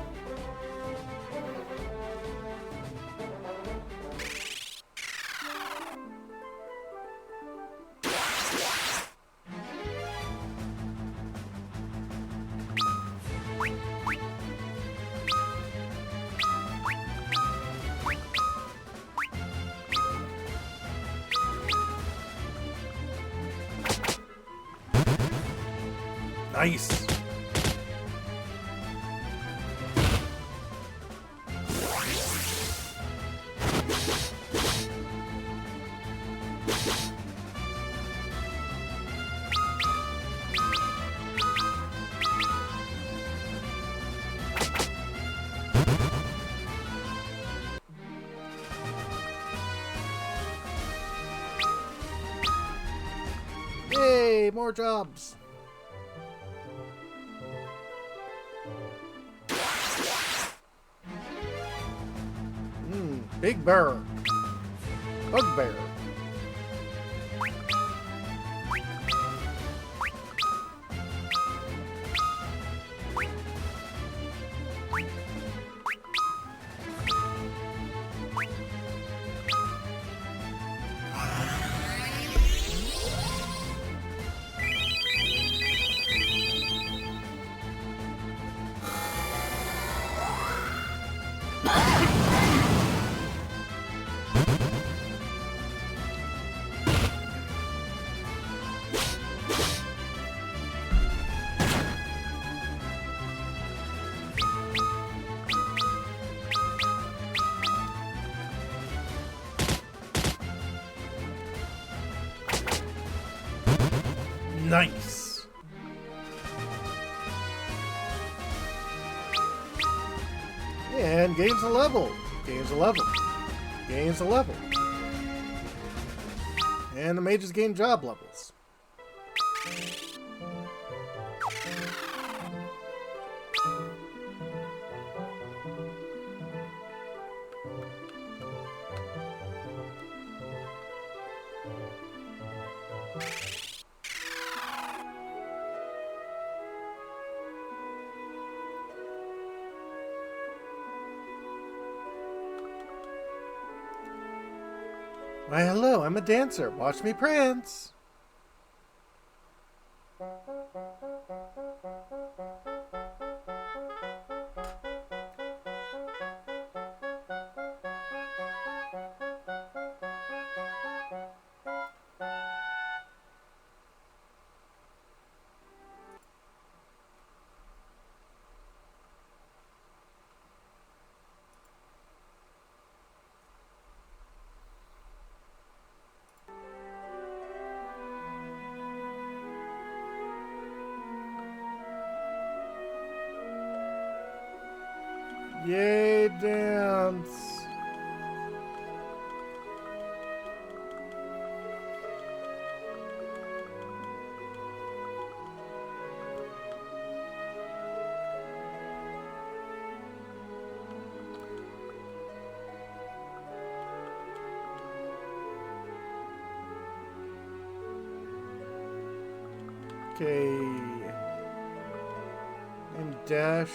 Nice! Yay! More jobs! Big bear. Bugbear. Nice. And gains a level. Gains a level. Gains a level. And the mages gain job levels. Why, hello, I'm a dancer. Watch me prance. Yay, dance. Okay. And dash.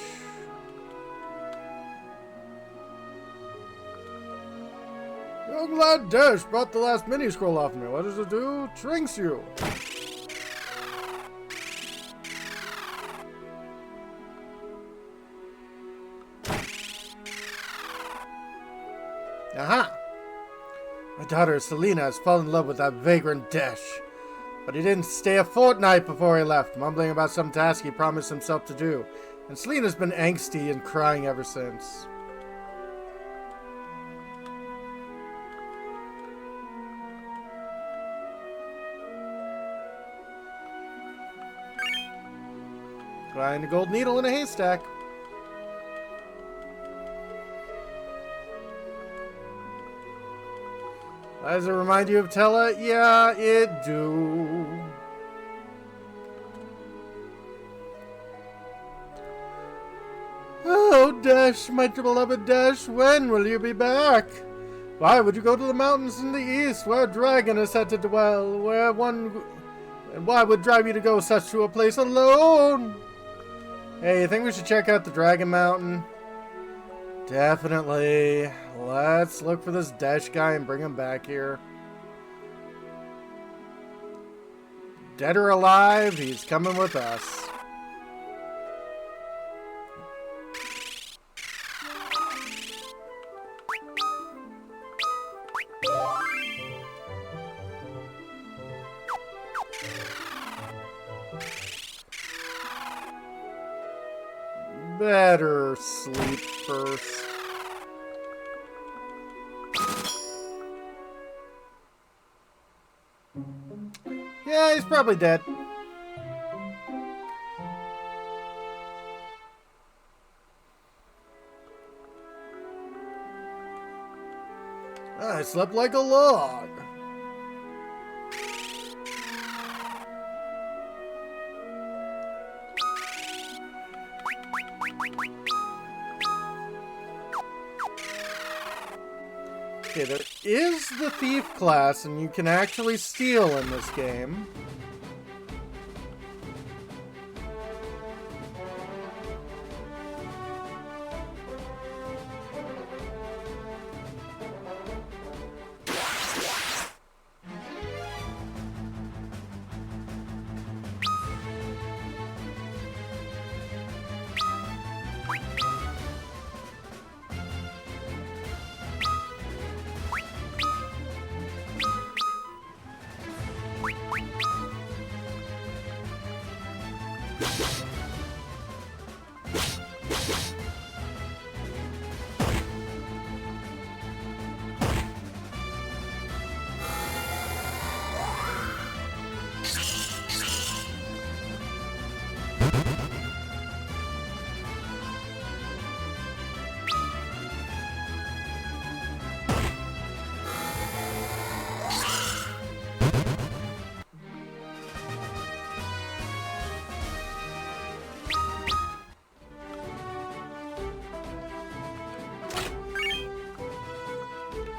Young lad Dash brought the last mini scroll off me. What does it do? Shrinks you. Aha! My daughter Selena has fallen in love with that vagrant Dash. But he didn't stay a fortnight before he left, mumbling about some task he promised himself to do. And Selena's been angsty and crying ever since. Find a gold needle in a haystack. Does it remind you of Tella? Yeah, it do. Oh, Dash, my beloved Dash, when will you be back? Why would you go to the mountains in the east, where a dragon is said to dwell, and why would drive you to go such to a place alone? Hey, you think we should check out the Dragon Mountain? Definitely. Let's look for this Dash guy and bring him back here. Dead or alive, he's coming with us. Better sleep first. Yeah, he's probably dead. I slept like a log. Okay, there is the thief class, and you can actually steal in this game.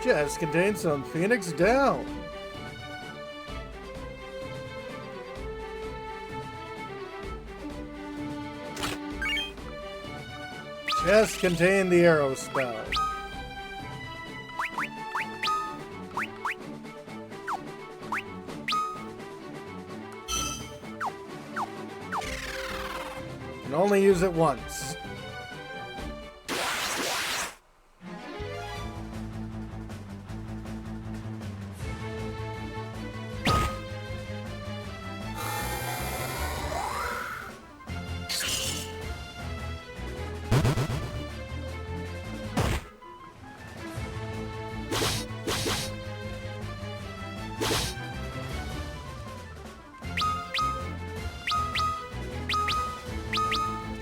Chest contains some Phoenix down. Chest contain the arrow spell. Can only use it once.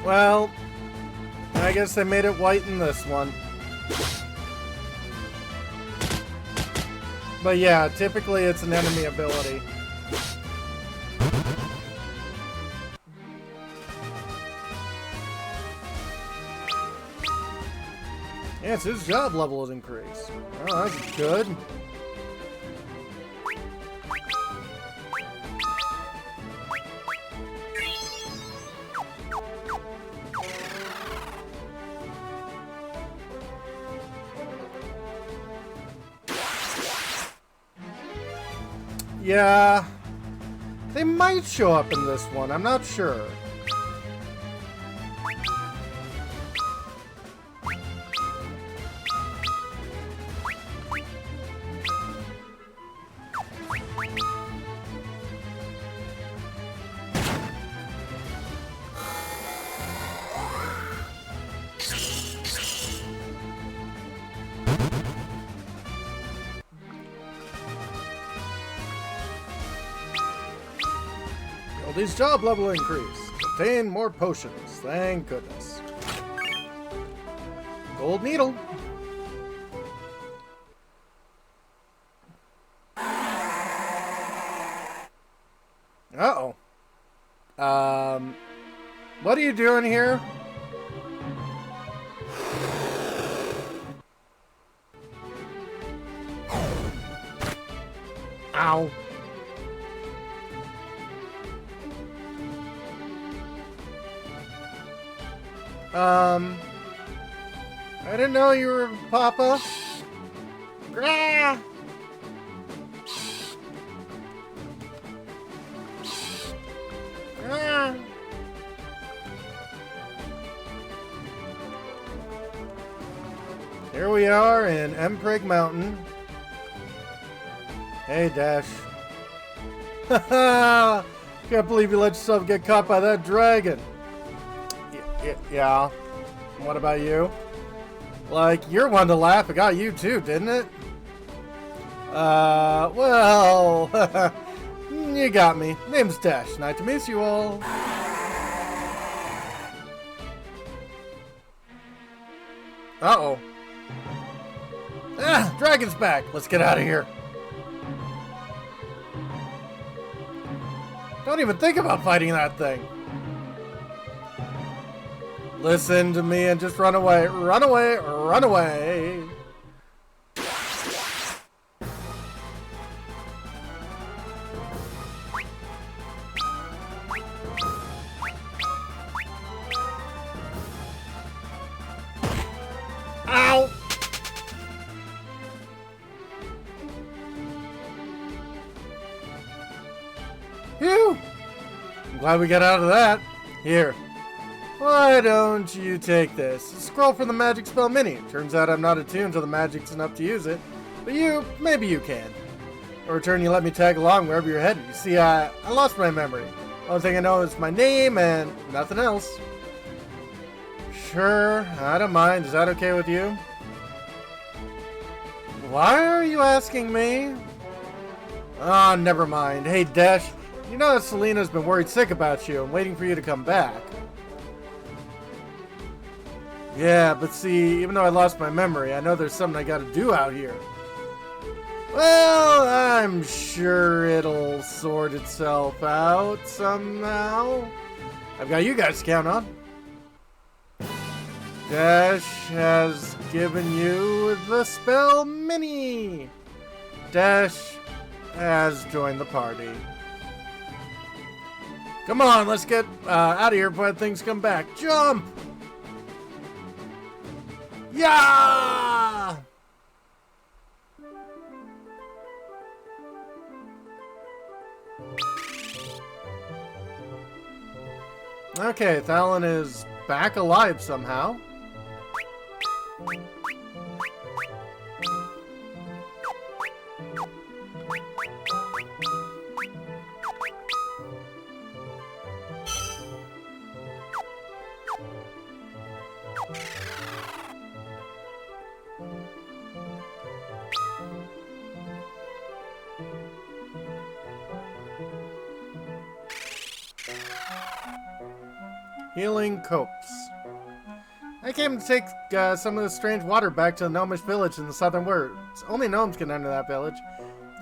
Well, I guess they made it white in this one. But yeah, typically it's an enemy ability. Yes, his job level has increased. Oh, that's good. Yeah, they might show up in this one. I'm not sure. His job level increased. Obtain more potions. Thank goodness. Gold needle. Uh-oh. What are you doing here? Ow. I didn't know you were Papa. Grah! Ah. Here we are in Empreg Mountain. Hey, Dash. Haha! Can't believe you let yourself get caught by that dragon. Yeah. What about you? Like, you're one to laugh. It got you too, didn't it? Well, you got me. Name's Dash. Nice to meet you all. Uh-oh. Ah, dragon's back. Let's get out of here. Don't even think about fighting that thing. Listen to me and just run away. Run away. Run away. Ow! Phew! I'm glad we got out of that. Here. Why don't you take this? A scroll from the magic spell mini. Turns out I'm not attuned to the magic's enough to use it. But you, maybe you can. In return, you let me tag along wherever you're headed. You see, I lost my memory. Only thing I know is my name and nothing else. Sure, I don't mind. Is that okay with you? Why are you asking me? Ah, never mind. Hey, Dash, you know that Selena's been worried sick about you and waiting for you to come back. Yeah, but see, even though I lost my memory, I know there's something I gotta do out here. Well, I'm sure it'll sort itself out somehow. I've got you guys to count on. Dash has given you the spell Mini. Dash has joined the party. Come on, let's get out of here before things come back. Jump! Yeah! Okay, Thalen is back alive somehow. Healing copes. I came to take some of the strange water back to the gnomish village in the southern words. Only gnomes can enter that village.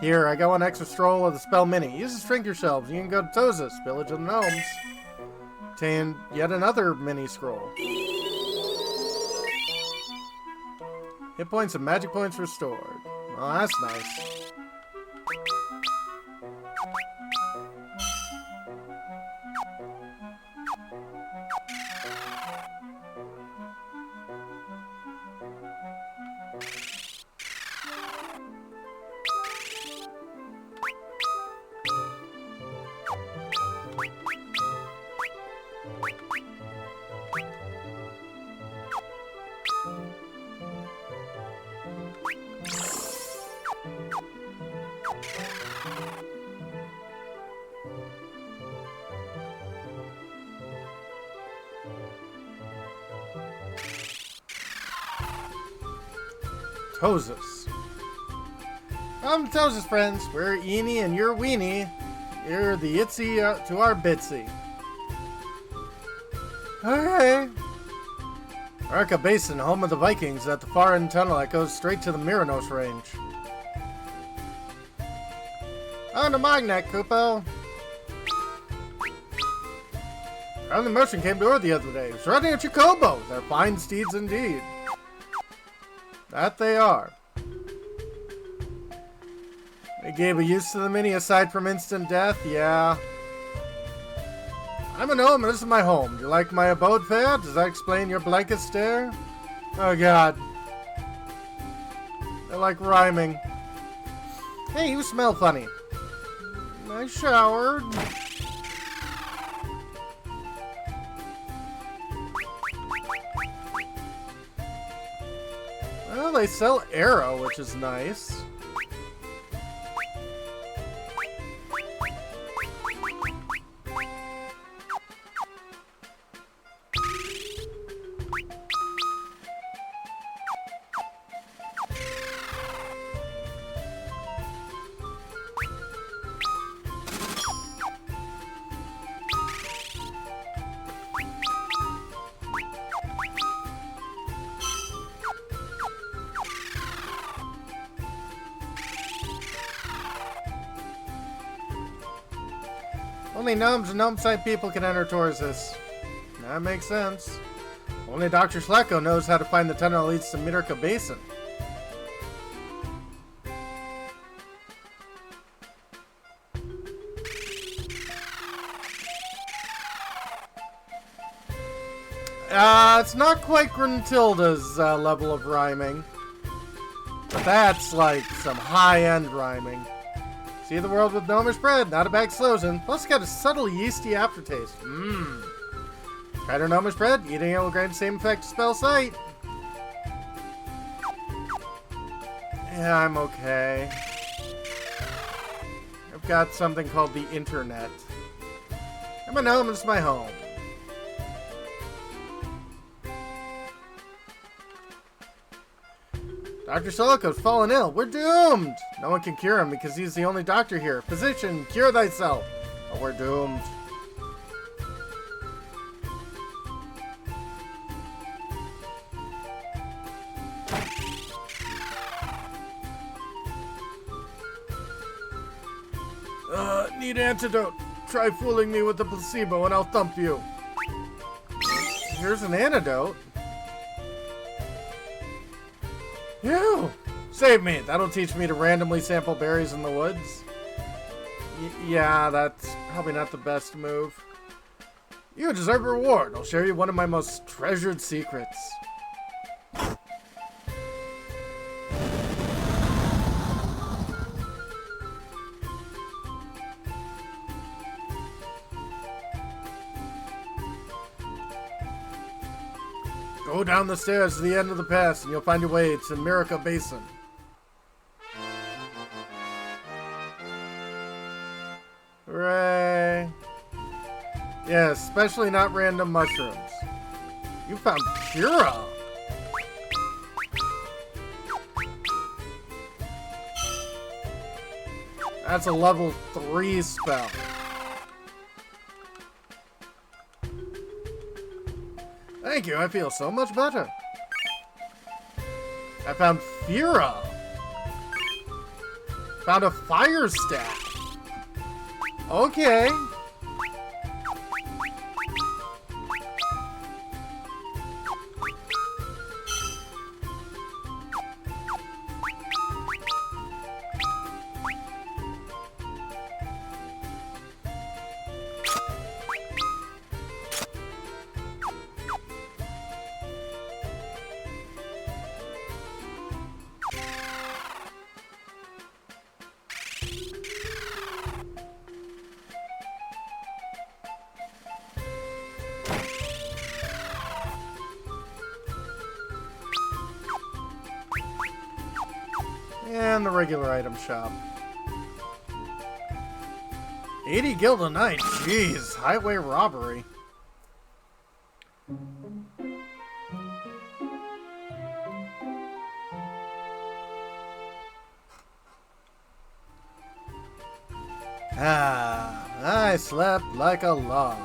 Here, I got one extra stroll of the spell Mini. Use the drink yourselves. You can go to Tozus, village of the gnomes. Obtain yet another mini scroll. Hit points and magic points restored. Well, that's nice. Tozus. I'm Tozus, friends. We're Eenie and you're Weenie. You're the Itsy to our Bitsy. Okay. Arca Basin, home of the Vikings, at the far end tunnel that goes straight to the Miranos range. On to Magnet, Kupo. Around the motion came to her the other day. It was riding a Chocobo. They're fine steeds indeed. That they are. They gave a use to the Mini aside from instant death, yeah. I'm a gnome and this is my home. Do you like my abode fare? Does that explain your blanket stare? Oh god. I like rhyming. Hey, you smell funny. I showered. Well, they sell Arrow, which is nice. Only gnomes and gnome-side people can enter Tozus. That makes sense. Only Dr. Schlecko knows how to find the tunnel that leads to Arca Basin. It's not quite Gruntilda's level of rhyming. But that's like some high-end rhyming. See the world with gnomish bread, not a bag slozen. Plus it's got a subtle yeasty aftertaste. Mmm. Tried her gnomish bread, eating it will grant the same effect to spell sight. Yeah, I'm okay. I've got something called the internet. I'm a gnome and it's my home. Dr. Soloko's fallen ill. We're doomed! No one can cure him because he's the only doctor here. Physician, cure thyself! Oh, we're doomed. Need antidote. Try fooling me with the placebo and I'll thump you. Here's an antidote. Phew! Save me. That'll teach me to randomly sample berries in the woods. Yeah, that's probably not the best move. You deserve a reward. I'll share you one of my most treasured secrets. Go down the stairs to the end of the pass and you'll find your way to Miraca Basin. Hooray. Yeah, especially not random mushrooms. You found Pura. That's a level 3 spell. Thank you, I feel so much better. I found Fura. Found a fire staff. Okay. And the regular item shop. 80 gil a night. Jeez, highway robbery. I slept like a log.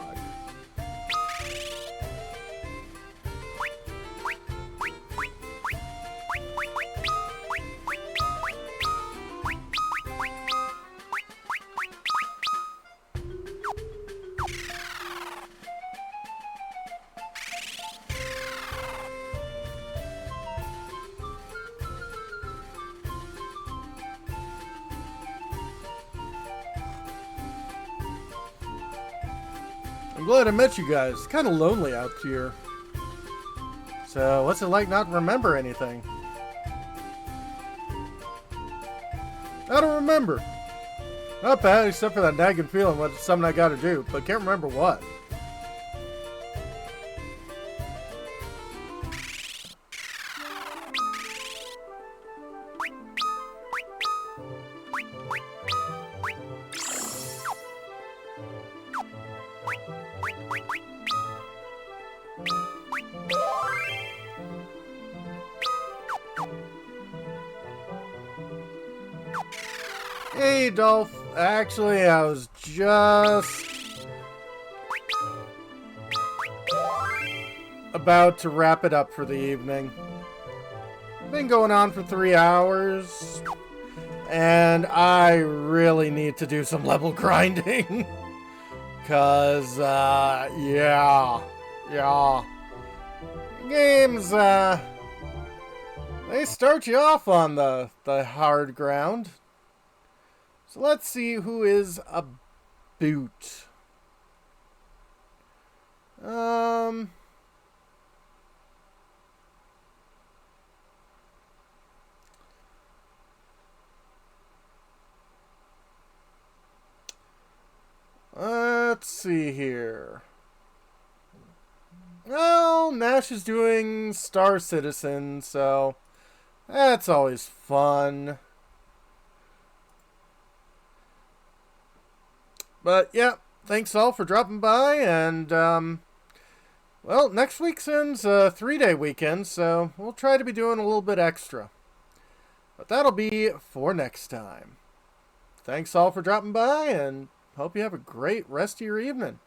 I'm glad I met you guys. It's kind of lonely out here. So, what's it like not to remember anything? I don't remember. Not bad, except for that nagging feeling what something I gotta do, but can't remember what. Hey, Dolph. Actually, I was just about to wrap it up for the evening. Been going on for 3 hours, and I really need to do some level grinding. Cause, yeah. Games, they start you off on the hard ground. So let's see who is a boot. Let's see here. Well, Nash is doing Star Citizen, so that's always fun. But, yeah, thanks all for dropping by, and, well, next weekend's a 3-day weekend, so we'll try to be doing a little bit extra. But that'll be for next time. Thanks all for dropping by, and hope you have a great rest of your evening.